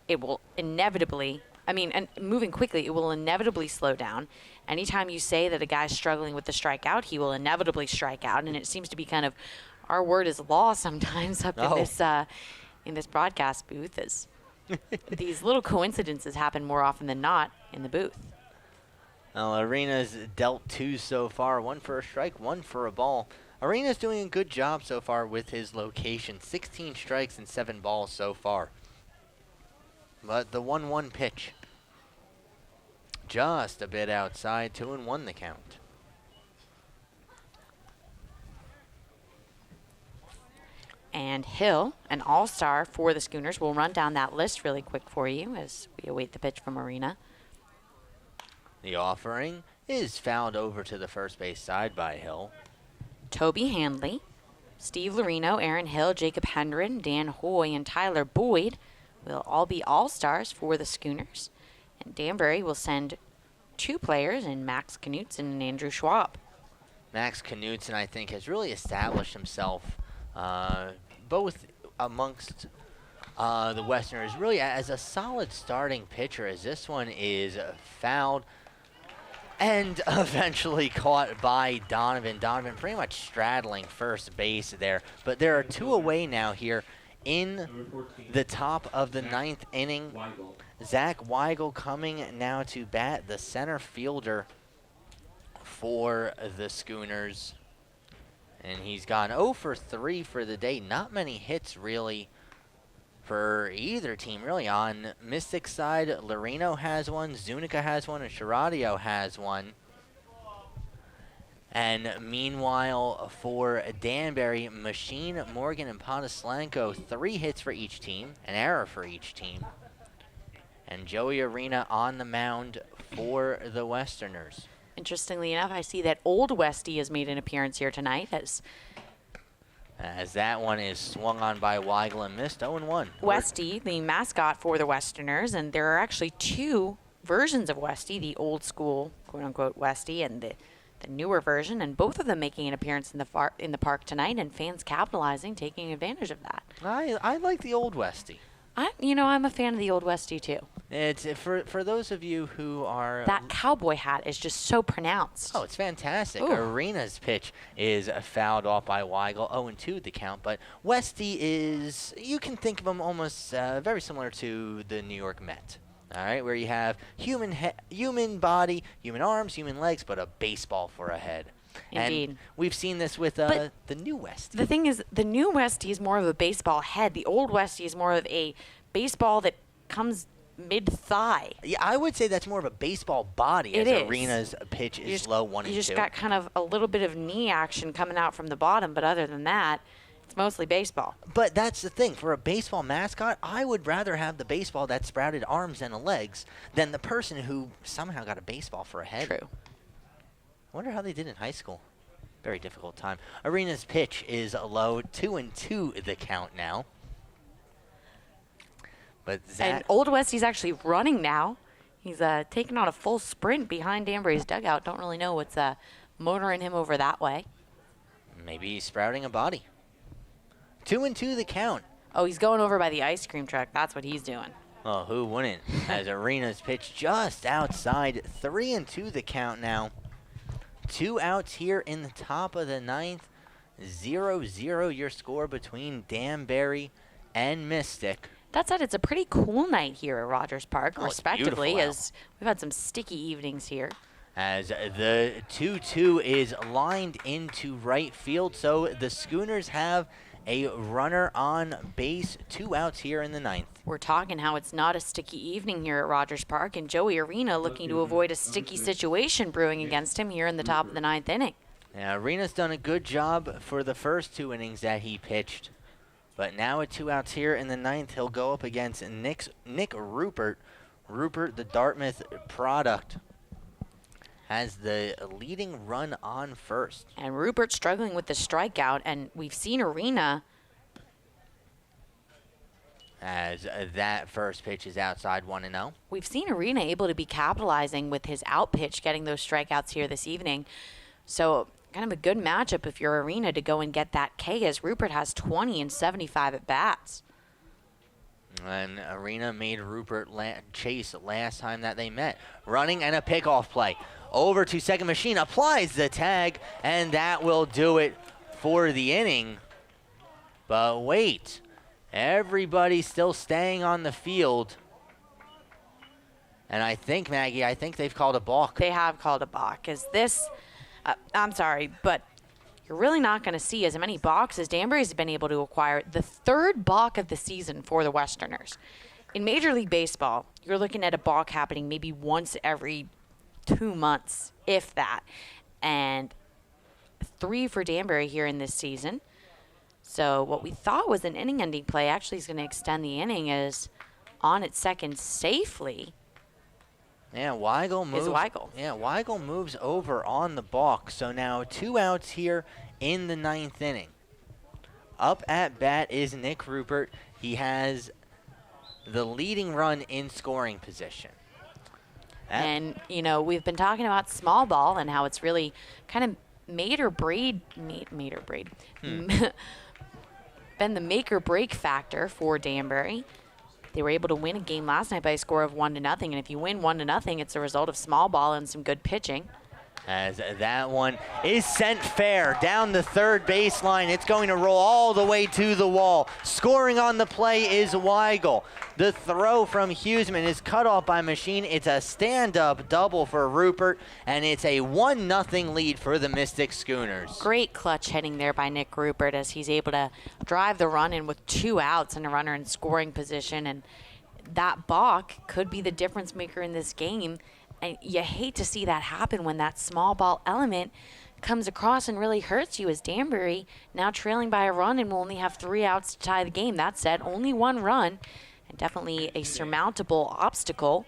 it will inevitably, and moving quickly, it will inevitably slow down. Anytime you say that a guy's struggling with the strikeout, he will inevitably strike out. And it seems to be kind of our word is law sometimes up in this broadcast booth, as these little coincidences happen more often than not in the booth. Well, Arena's dealt 2 so far, 1 for a strike, 1 for a ball. Arena's doing a good job so far with his location. 16 strikes and 7 balls so far. But the 1-1 pitch, just a bit outside, 2-1 the count. And Hill, an all-star for the Schooners, will run down that list really quick for you as we await the pitch from Arena. The offering is fouled over to the first base side by Hill. Toby Handley, Steve Lorino, Aaron Hill, Jacob Hendren, Dan Hoy, and Tyler Boyd will all be all-stars for the Schooners. And Danbury will send 2 players in Max Knutson and Andrew Schwab. Max Knutson, I think, has really established himself both amongst the Westerners really as a solid starting pitcher, as this one is fouled and eventually caught by Donovan. Donovan pretty much straddling first base there. But there are 2 away now here in the top of the 9th inning. Zach Weigel coming now to bat, the center fielder for the Schooners. And he's gone 0 for 3 for the day. Not many hits really for either team, really. On Mystic side, Loreno has one, Zuniga has one, and Sharadio has one. And meanwhile, for Danbury, Machine, Morgan, and Pontislanco, 3 hits for each team, an error for each team. And Joey Arena on the mound for the Westerners. Interestingly enough, I see that Old Westy has made an appearance here tonight As that one is swung on by Weigel and missed 0-1. Westy, the mascot for the Westerners, and there are actually 2 versions of Westy, the old school, quote-unquote, Westy, and the newer version, and both of them making an appearance in the park tonight, and fans capitalizing, taking advantage of that. I like the old Westy. I'm a fan of the Old Westy, too. It's for those of you who are... That cowboy hat is just so pronounced. Oh, it's fantastic. Ooh. Arena's pitch is fouled off by Weigel, 0-2 the count, but Westy is, you can think of him almost very similar to the New York Met. All right, where you have human body, human arms, human legs, but a baseball for a head. Indeed. And we've seen this with the new Westy. The thing is, the new Westy is more of a baseball head. The old Westy is more of a baseball that comes mid-thigh. Yeah, I would say that's more of a baseball body. It as is. Arena's pitch is low 1 and 2. You just got kind of a little bit of knee action coming out from the bottom, but other than that, it's mostly baseball. But that's the thing. For a baseball mascot, I would rather have the baseball that sprouted arms and legs than the person who somehow got a baseball for a head. True. I wonder how they did in high school. Very difficult time. Arena's pitch is low, 2-2 the count now. But And Old Westy's actually running now. He's taking on a full sprint behind Danbury's dugout. Don't really know what's motoring him over that way. maybe he's sprouting a body. 2-2 the count. Oh, he's going over by the ice cream truck. That's what he's doing. Oh, who wouldn't? As Arena's pitch just outside. 3-2 the count now. 2 outs here in the top of the ninth. 0-0 your score between Danbury and Mystic. That said, it's a pretty cool night here at Rogers Park, Oh, it's respectively, beautiful out. as we've had some sticky evenings here. As the 2-2 is lined into right field, so the Schooners have a runner on base. 2 outs here in the ninth. We're talking how it's not a sticky evening here at Rogers Park, and Joey Arena looking to avoid a sticky situation brewing against him here in the top of the ninth inning. Now, Arena's done a good job for the first 2 innings that he pitched. But now with 2 outs here in the ninth, he'll go up against Nick Rupert. Rupert, the Dartmouth product, has the leading run on first. And Rupert struggling with the strikeout, and we've seen Arena. As that first pitch is outside 1-0. We've seen Arena able to be capitalizing with his out pitch, getting those strikeouts here this evening. So kind of a good matchup if you're Arena to go and get that K, as Rupert has 20 and 75 at bats. And Arena made Rupert chase last time that they met. Running and a pickoff play. Over to second. Machine applies the tag, and that will do it for the inning. But wait, everybody's still staying on the field. And I think, Maggie, they've called a balk. They have called a balk. Is this, I'm sorry, but you're really not going to see as many balks as Danbury's been able to acquire. The 3rd balk of the season for the Westerners. In Major League Baseball, you're looking at a balk happening maybe once every 2 months, if that. And 3 for Danbury here in this season. So what we thought was an inning-ending play actually is going to extend the inning, is on its second safely. Yeah, Weigel moves. Weigel. Yeah, Weigel moves over on the balk. So now 2 outs here in the ninth inning. Up at bat is Nick Rupert. He has the leading run in scoring position. And, you know, we've been talking about small ball and how it's really kind of made or breed, been the make or break factor for Danbury. They were able to win a game last night by a score of 1-0, and if you win 1-0, it's a result of small ball and some good pitching. As that one is sent fair down the third baseline. It's going to roll all the way to the wall. Scoring on the play is Weigel. The throw from Huseman is cut off by Machine. It's a stand-up double for Rupert, and it's a 1-0 lead for the Mystic Schooners. Great clutch hitting there by Nick Rupert as he's able to drive the run in with 2 outs and a runner in scoring position. And that balk could be the difference maker in this game. And you hate to see that happen when that small ball element comes across and really hurts you, as Danbury now trailing by a run and will only have 3 outs to tie the game. That said, only 1 run, and definitely a surmountable obstacle.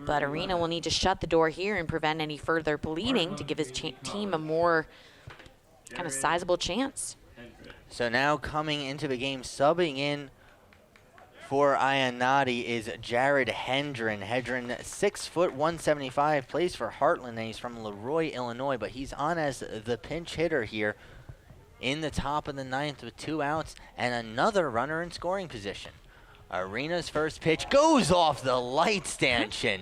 But Arena will need to shut the door here and prevent any further bleeding to give his team a more kind of sizable chance. So now coming into the game, subbing in for Ionati is Jared Hendren. Hendren, 6 foot 175, plays for Heartland, and he's from Leroy, Illinois, but he's on as the pinch hitter here in the top of the 9th with 2 outs and another runner in scoring position. Arena's first pitch goes off the light stanchion.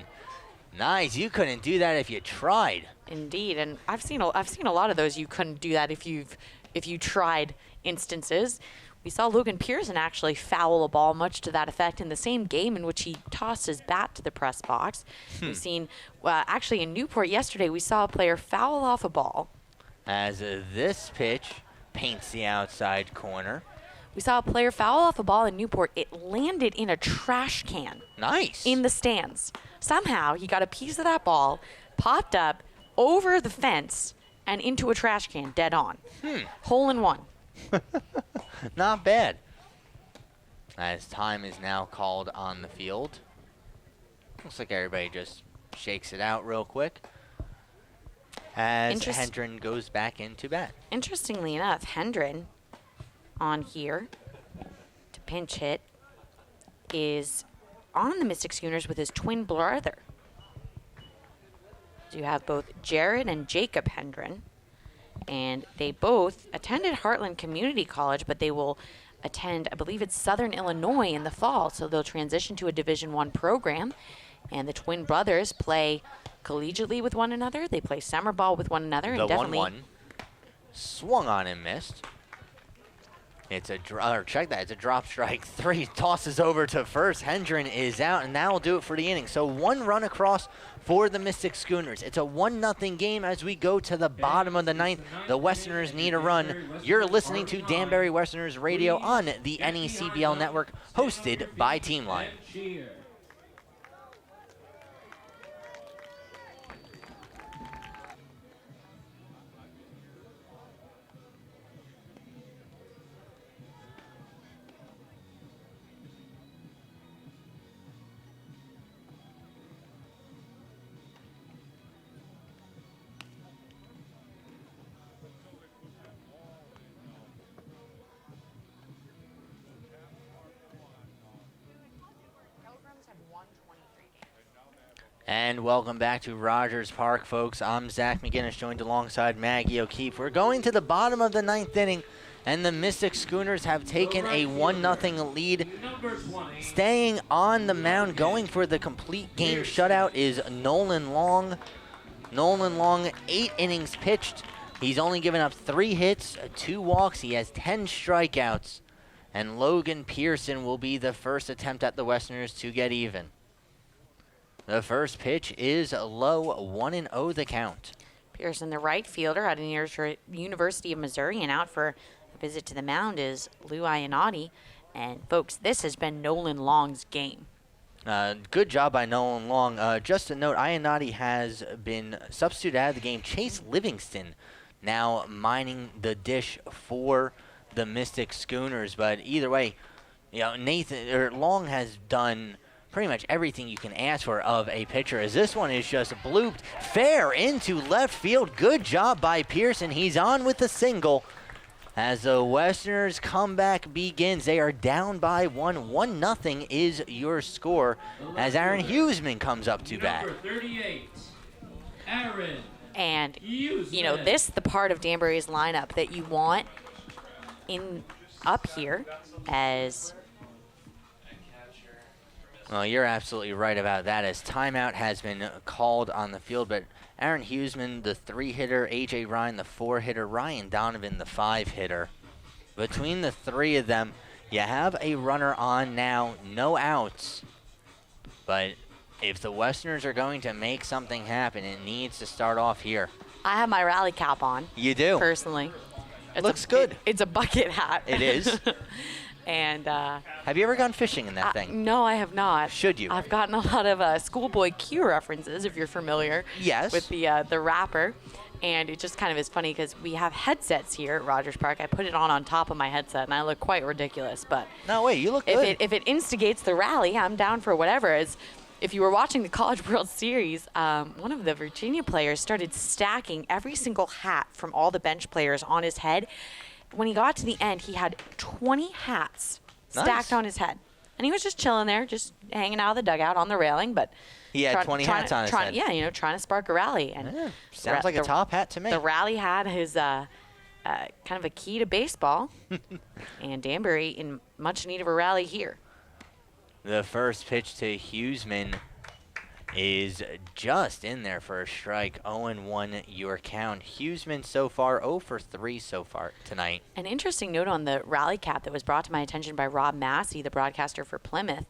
Nice, you couldn't do that if you tried. Indeed, and I've seen a lot of those. You couldn't do that if you tried instances. We saw Logan Pearson actually foul a ball much to that effect in the same game in which he tossed his bat to the press box. We've seen, actually in Newport yesterday, we saw a player foul off a ball. As this pitch paints the outside corner. We saw a player foul off a ball in Newport. It landed in a trash can. Nice. In the stands. Somehow he got a piece of that ball, popped up over the fence and into a trash can, dead on. Hole in one. Not bad. As time is now called on the field. Looks like everybody just shakes it out real quick as Hendren goes back into bat. Interestingly enough, Hendren on here to pinch hit is on the Mystic Schooners with his twin brother. So you have both Jared and Jacob Hendren. And they both attended Heartland Community College, but they will attend, I believe it's Southern Illinois in the fall, so they'll transition to a Division I program. And the twin brothers play collegiately with one another. They play summer ball with one another. The 1-1 swung on and missed. It's a it's a drop strike. 3 tosses over to first. Hendren is out, and that will do it for the inning. So 1 run across for the Mystic Schooners. It's a 1-0 game as we go to the bottom of the 9th. The Westerners need a run. You're listening to Danbury Westerners Radio on the NECBL network, hosted by Team Line. And welcome back to Rogers Park, folks. I'm Zach McGinnis, joined alongside Maggie O'Keefe. We're going to the bottom of the 9th inning, and the Mystic Schooners have taken a 1-0 lead. Staying on the mound, going for the complete game shutout is Nolan Long. Nolan Long, 8 innings pitched. He's only given up 3 hits, 2 walks. He has 10 strikeouts. And Logan Pearson will be the first attempt at the Westerners to get even. The first pitch is low, 1-0 the count. Pearson, the right fielder out of the University of Missouri, and out for a visit to the mound is Lou Ionati. And folks, this has been Nolan Long's game. Good job by Nolan Long. Just a note, Ionati has been substituted out of the game. Chase Livingston now mining the dish for the Mystic Schooners. But either way, you know, Long has done pretty much everything you can ask for of a pitcher, as this one is just blooped fair into left field. Good job by Pearson. He's on with the single as the Westerners' comeback begins. They are down by 1. 1-0 is your score as Aaron Hughesman comes up to bat. Number 38, Aaron. And, Hughesman. you know, this is the part of Danbury's lineup that you want up here as... Well, you're absolutely right about that, as timeout has been called on the field, but Aaron Hughesman, the 3-hitter, A.J. Ryan, the 4-hitter, Ryan Donovan, the 5-hitter. Between the three of them, you have a runner on now, no outs. But if the Westerners are going to make something happen, it needs to start off here. I have my rally cap on. You do? Personally. Looks good. It's a bucket hat. It is. And have you ever gone fishing in that thing? no, I have not. Should you? I've gotten a lot of Schoolboy Q references, if you're familiar. Yes. With the wrapper. And it just kind of is funny because we have headsets here at Rogers Park. I put it on top of my headset, and I look quite ridiculous. But no, wait, you look good. If it instigates the rally, I'm down for whatever. If you were watching the College World Series, one of the Virginia players started stacking every single hat from all the bench players on his head. When he got to the end, he had 20 hats stacked on his head. And he was just chilling there, just hanging out of the dugout on the railing. But he had 20 hats on his head. Yeah, you know, trying to spark a rally. And yeah, sounds like a top hat to me. The rally hat is kind of a key to baseball. And Danbury in much need of a rally here. The first pitch to Hughesman is just in there for a strike. 0-1 your count. Hughesman so far 0 for 3 so far tonight. An interesting note on the rally cap that was brought to my attention by Rob Massey, the broadcaster for Plymouth.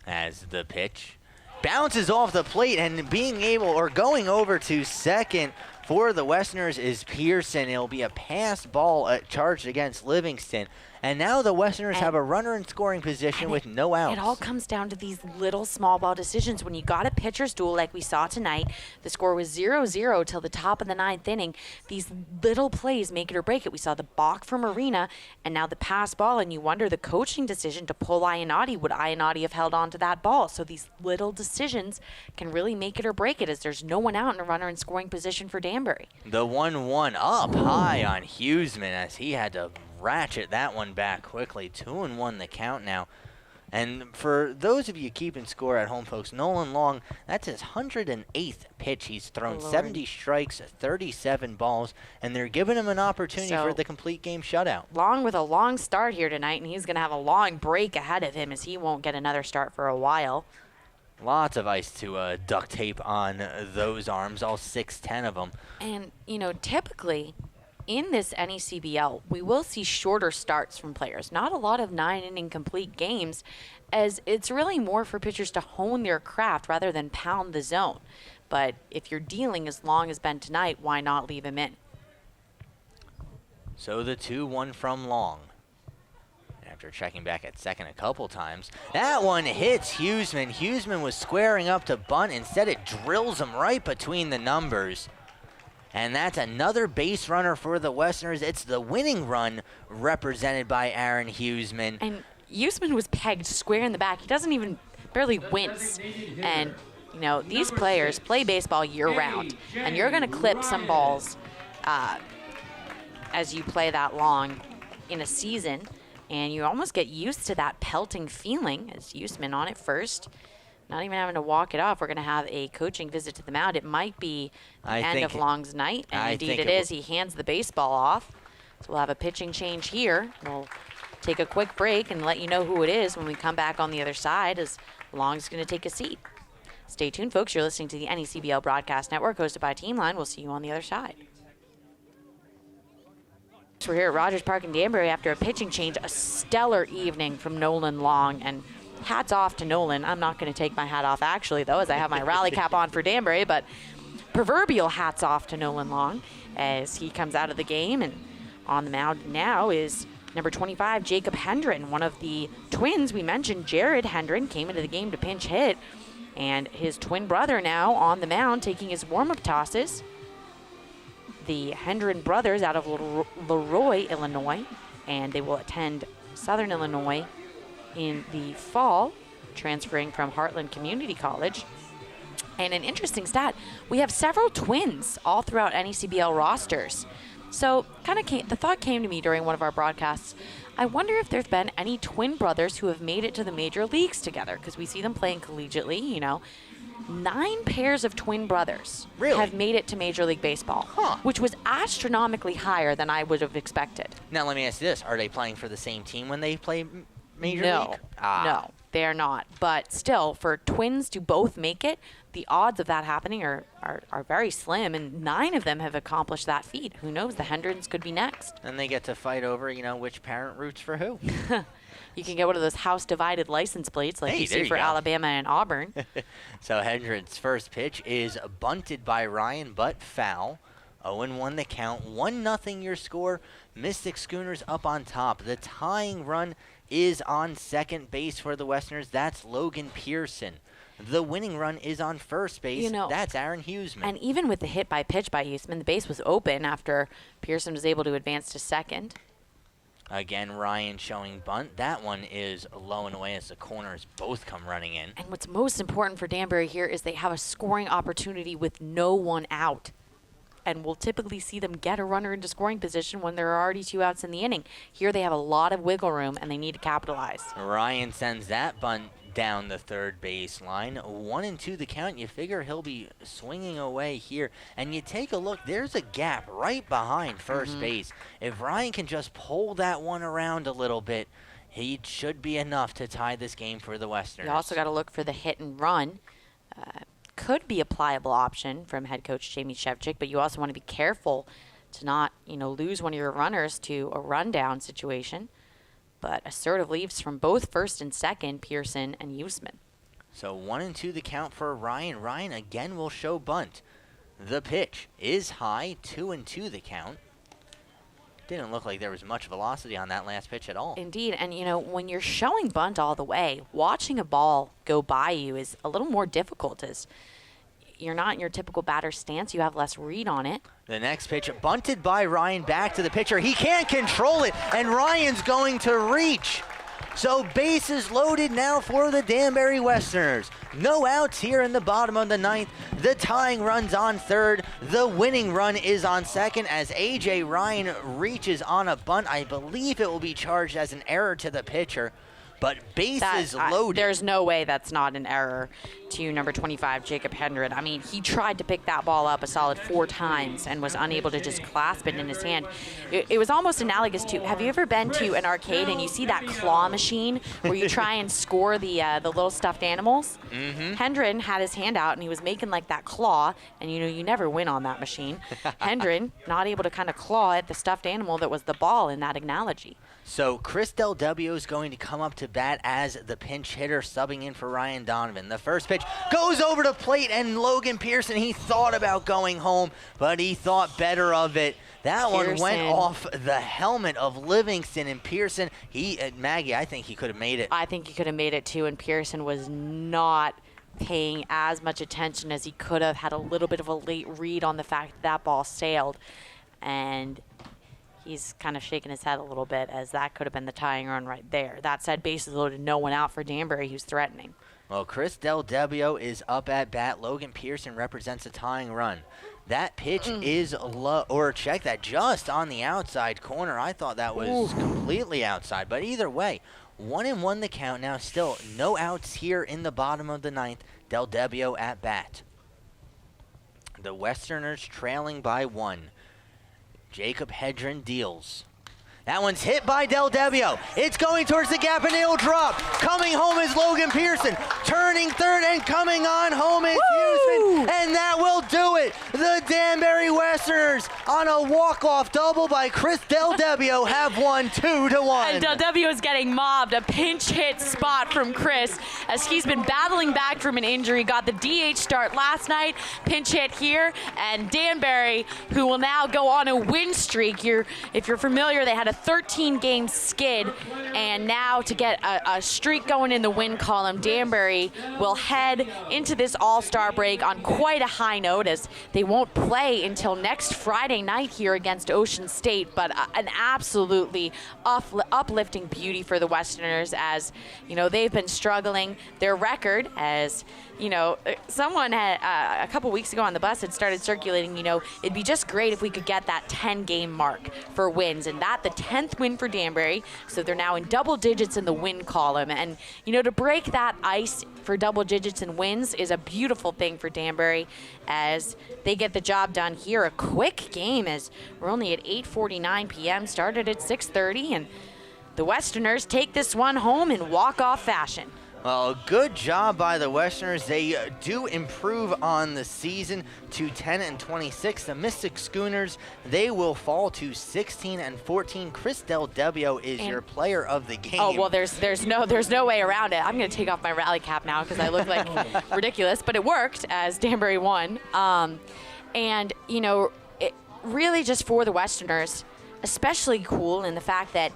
As the pitch bounces off the plate and going over to second for the Westerners is Pearson. It'll be a pass ball charged against Livingston. And now the Westerners have a runner in scoring position with no outs. It all comes down to these little small ball decisions. When you got a pitcher's duel like we saw tonight, the score was 0-0 till the top of the 9th inning. These little plays make it or break it. We saw the balk from Arena and now the pass ball, and you wonder the coaching decision to pull Ionati. Would Ionati have held on to that ball? So these little decisions can really make it or break it as there's no one out and a runner in scoring position for Danbury. The 1-1 up high on Hughesman as he had to ratchet that one back quickly. 2-1 the count now. And for those of you keeping score at home, folks, Nolan Long, that's his 108th pitch. He's thrown 70 strikes, 37 balls, and they're giving him an opportunity for the complete game shutout. Long with a long start here tonight, and he's going to have a long break ahead of him as he won't get another start for a while. Lots of ice to duct tape on those arms, all 6'10" of them. And, you know, typically in this NECBL, we will see shorter starts from players. Not a lot of 9-inning complete games, as it's really more for pitchers to hone their craft rather than pound the zone. But if you're dealing as long as Ben tonight, why not leave him in? So the 2-1 from Long. After checking back at second a couple times, that one hits Hughesman. Hughesman was squaring up to bunt. Instead, it drills him right between the numbers. And that's another base runner for the Westerners. It's the winning run represented by Aaron Hughesman. And Hughesman was pegged square in the back. He doesn't even barely wince. And, you know, these players play baseball year-round. And you're going to clip some balls as you play that long in a season. And you almost get used to that pelting feeling as Hughesman on it first. Not even having to walk it off. We're going to have a coaching visit to the mound. It might be the end of Long's night, and indeed it is. He hands the baseball off. So we'll have a pitching change here. We'll take a quick break and let you know who it is when we come back on the other side as Long's going to take a seat. Stay tuned, folks. You're listening to the NECBL Broadcast Network hosted by Team Line. We'll see you on the other side. We're here at Rogers Park in Danbury after a pitching change. A stellar evening from Nolan Long, and hats off to Nolan. I'm not going to take my hat off, actually, though, as I have my rally cap on for Danbury, but proverbial hats off to Nolan Long as he comes out of the game. And on the mound now is number 25, Jacob Hendren, one of the twins we mentioned. Jared Hendren came into the game to pinch hit, and his twin brother now on the mound taking his warm-up tosses. The Hendren brothers out of Leroy, Illinois, and they will attend Southern Illinois in the fall, transferring from Heartland Community College. And an interesting stat, we have several twins all throughout NECBL rosters. So the thought came to me during one of our broadcasts, I wonder if there's been any twin brothers who have made it to the major leagues together, because we see them playing collegiately, you know. 9 pairs of twin brothers have made it to Major League Baseball, which was astronomically higher than I would have expected. Now, let me ask you this. Are they playing for the same team when they play Major League? No, they are not. But still, for twins to both make it, the odds of that happening are very slim, and 9 of them have accomplished that feat. Who knows? The Hendrens could be next. And they get to fight over, you know, which parent roots for who. You can get one of those house-divided license plates like you see for Alabama and Auburn. So Hendren's first pitch is bunted by Ryan, but foul. 0-1 the count. 1-0 your score. Mystic Schooners up on top. The tying run is on second base for the Westerners. That's Logan Pearson. The winning run is on first base. You know, that's Aaron Huseman. And even with the hit by pitch by Huseman, the base was open after Pearson was able to advance to second. Again, Ryan showing bunt. That one is low and away as the corners both come running in. And what's most important for Danbury here is they have a scoring opportunity with no one out. And we'll typically see them get a runner into scoring position when there are already 2 outs in the inning. Here they have a lot of wiggle room, and they need to capitalize. Ryan sends that bunt down the third baseline. 1-2 the count. You figure he'll be swinging away here. And you take a look, there's a gap right behind first base. If Ryan can just pull that one around a little bit, he should be enough to tie this game for the Westerners. You also got to look for the hit and run. Could be a pliable option from head coach Jamie Shevchik, but you also want to be careful to not, lose one of your runners to a rundown situation. But assertive leaves from both first and second, Pearson and Huseman. So 1-2 the count for Ryan. Ryan again will show bunt. The pitch is high, 2-2 the count. Didn't look like there was much velocity on that last pitch at all. Indeed, and when you're showing bunt all the way, watching a ball go by you is a little more difficult as you're not in your typical batter stance. You have less read on it. The next pitch bunted by Ryan back to the pitcher. He can't control it, and Ryan's going to reach. So bases loaded now for the Danbury Westerners. No outs here in the bottom of the 9th. The tying run's on third. The winning run is on second as A.J. Ryan reaches on a bunt. I believe it will be charged as an error to the pitcher. But bases loaded. There's no way that's not an error to number 25, Jacob Hendren. I mean, he tried to pick that ball up a solid 4 times and was unable to just clasp it in his hand. It was almost analogous to, have you ever been to an arcade and you see that claw machine where you try and score the little stuffed animals? Hendren had his hand out and he was making like that claw, and you never win on that machine. Hendren not able to kind of claw at the stuffed animal that was the ball in that analogy. So Chris Del W is going to come up to bat as the pinch hitter, subbing in for Ryan Donovan. The first pitch goes over the plate, and Logan Pearson, he thought about going home, but he thought better of it. That one went off the helmet of Livingston, and Pearson, Maggie, I think he could have made it. I think he could have made it too, and Pearson was not paying as much attention as he could have. Had a little bit of a late read on the fact that ball sailed, and he's kind of shaking his head a little bit as that could have been the tying run right there. That said, bases loaded, no one out for Danbury, who's threatening. Well, Chris Del Debbio is up at bat. Logan Pearson represents a tying run. That pitch is low, or check that, just on the outside corner. I thought that was completely outside, but either way, 1-1 the count. Now still no outs here in the bottom of the 9th. Del Debbio at bat. The Westerners trailing by 1. Jacob Hedren deals. That one's hit by Del Debbio. It's going towards the gap, and it'll drop. Coming home is Logan Pearson. Turning third and coming on home is Huseman. And that will do it. The Danbury Westerners on a walk-off double by Chris Del Debbio have won 2-1. And Del Debbio is getting mobbed. A pinch hit spot from Chris as he's been battling back from an injury. Got the DH start last night. Pinch hit here. And Danbury, who will now go on a win streak. If you're familiar, they had a 13-game skid, and now to get a streak going in the win column, Danbury will head into this All-Star break on quite a high note, as they won't play until next Friday night here against Ocean State, but an absolutely uplifting beauty for the Westerners, as they've been struggling. Their record, as someone had a couple weeks ago on the bus had started circulating, it'd be just great if we could get that 10-game mark for wins, and that the 10th win for Danbury, so they're now in double digits in the win column. And to break that ice for double digits in wins is a beautiful thing for Danbury, as they get the job done here. A quick game, as we're only at 8:49 p.m., started at 6:30, and the Westerners take this one home in walk-off fashion. Well, good job by the Westerners. They do improve on the season to 10-26. The Mystic Schooners, they will fall to 16-14. Chris Del Debbio is your player of the game. Oh, well, there's no way around it. I'm going to take off my rally cap now because I look like ridiculous, but it worked as Danbury won. And it really just for the Westerners, especially cool in the fact that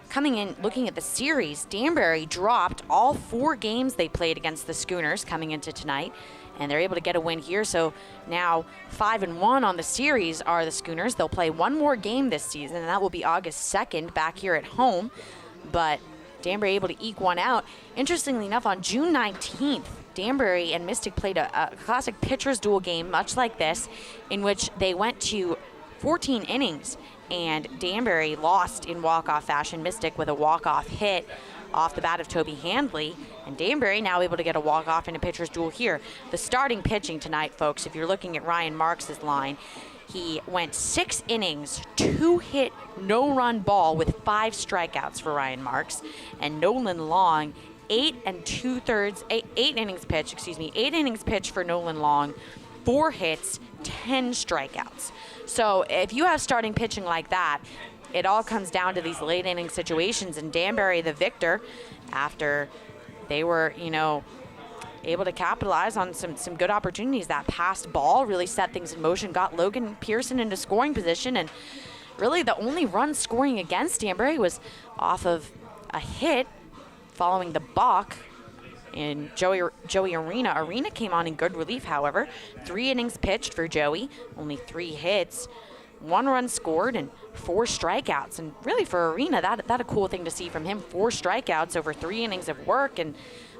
coming in, looking at the series, Danbury dropped all 4 games they played against the Schooners coming into tonight, and they're able to get a win here. So now 5-1 on the series are the Schooners. They'll play one more game this season, and that will be August 2nd back here at home. But Danbury able to eke one out. Interestingly enough, on June 19th, Danbury and Mystic played a classic pitcher's duel game, much like this, in which they went to 14 innings, and Danbury lost in walk-off fashion. Mystic with a walk-off hit off the bat of Toby Handley, and Danbury now able to get a walk-off in a pitcher's duel here. The starting pitching tonight, folks, if you're looking at Ryan Marks' line, he went 6 innings, 2-hit, no-run ball with 5 strikeouts for Ryan Marks, and Nolan Long, 8 innings pitched for Nolan Long, 4 hits, 10 strikeouts. So if you have starting pitching like that, it all comes down to these late inning situations, and Danbury the victor after they were, able to capitalize on some good opportunities. That passed ball really set things in motion, got Logan Pearson into scoring position, and really the only run scoring against Danbury was off of a hit following the balk in Joey Arena. Arena came on in good relief, however. 3 innings pitched for Joey, only 3 hits, 1 run scored, and 4 strikeouts. And really for Arena, that a cool thing to see from him. 4 strikeouts over 3 innings of work, and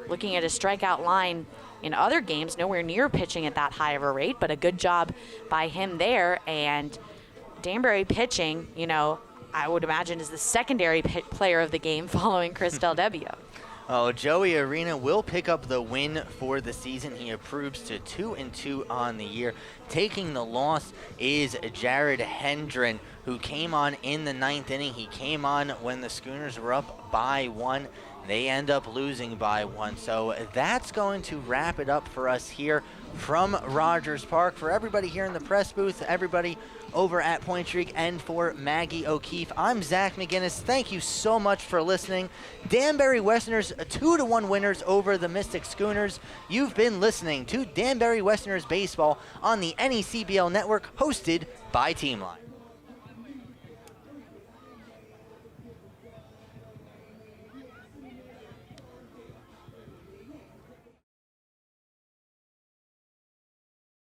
looking at his strikeout line in other games, nowhere near pitching at that high of a rate, but a good job by him there. And Danbury pitching, I would imagine is the secondary player of the game following Chris Del Debbio. Oh, Joey Arena will pick up the win for the season. He improves to 2-2 on the year. Taking the loss is Jared Hendren, who came on in the 9th inning. He came on when the Schooners were up by 1. They end up losing by 1. So that's going to wrap it up for us here from Rogers Park. For everybody here in the press booth, everybody over at Point Streak, and for Maggie O'Keefe, I'm Zach McGinnis. Thank you so much for listening. Danbury Westerners 2-1 winners over the Mystic Schooners. You've been listening to Danbury Westerners Baseball on the NECBL Network, hosted by Teamline.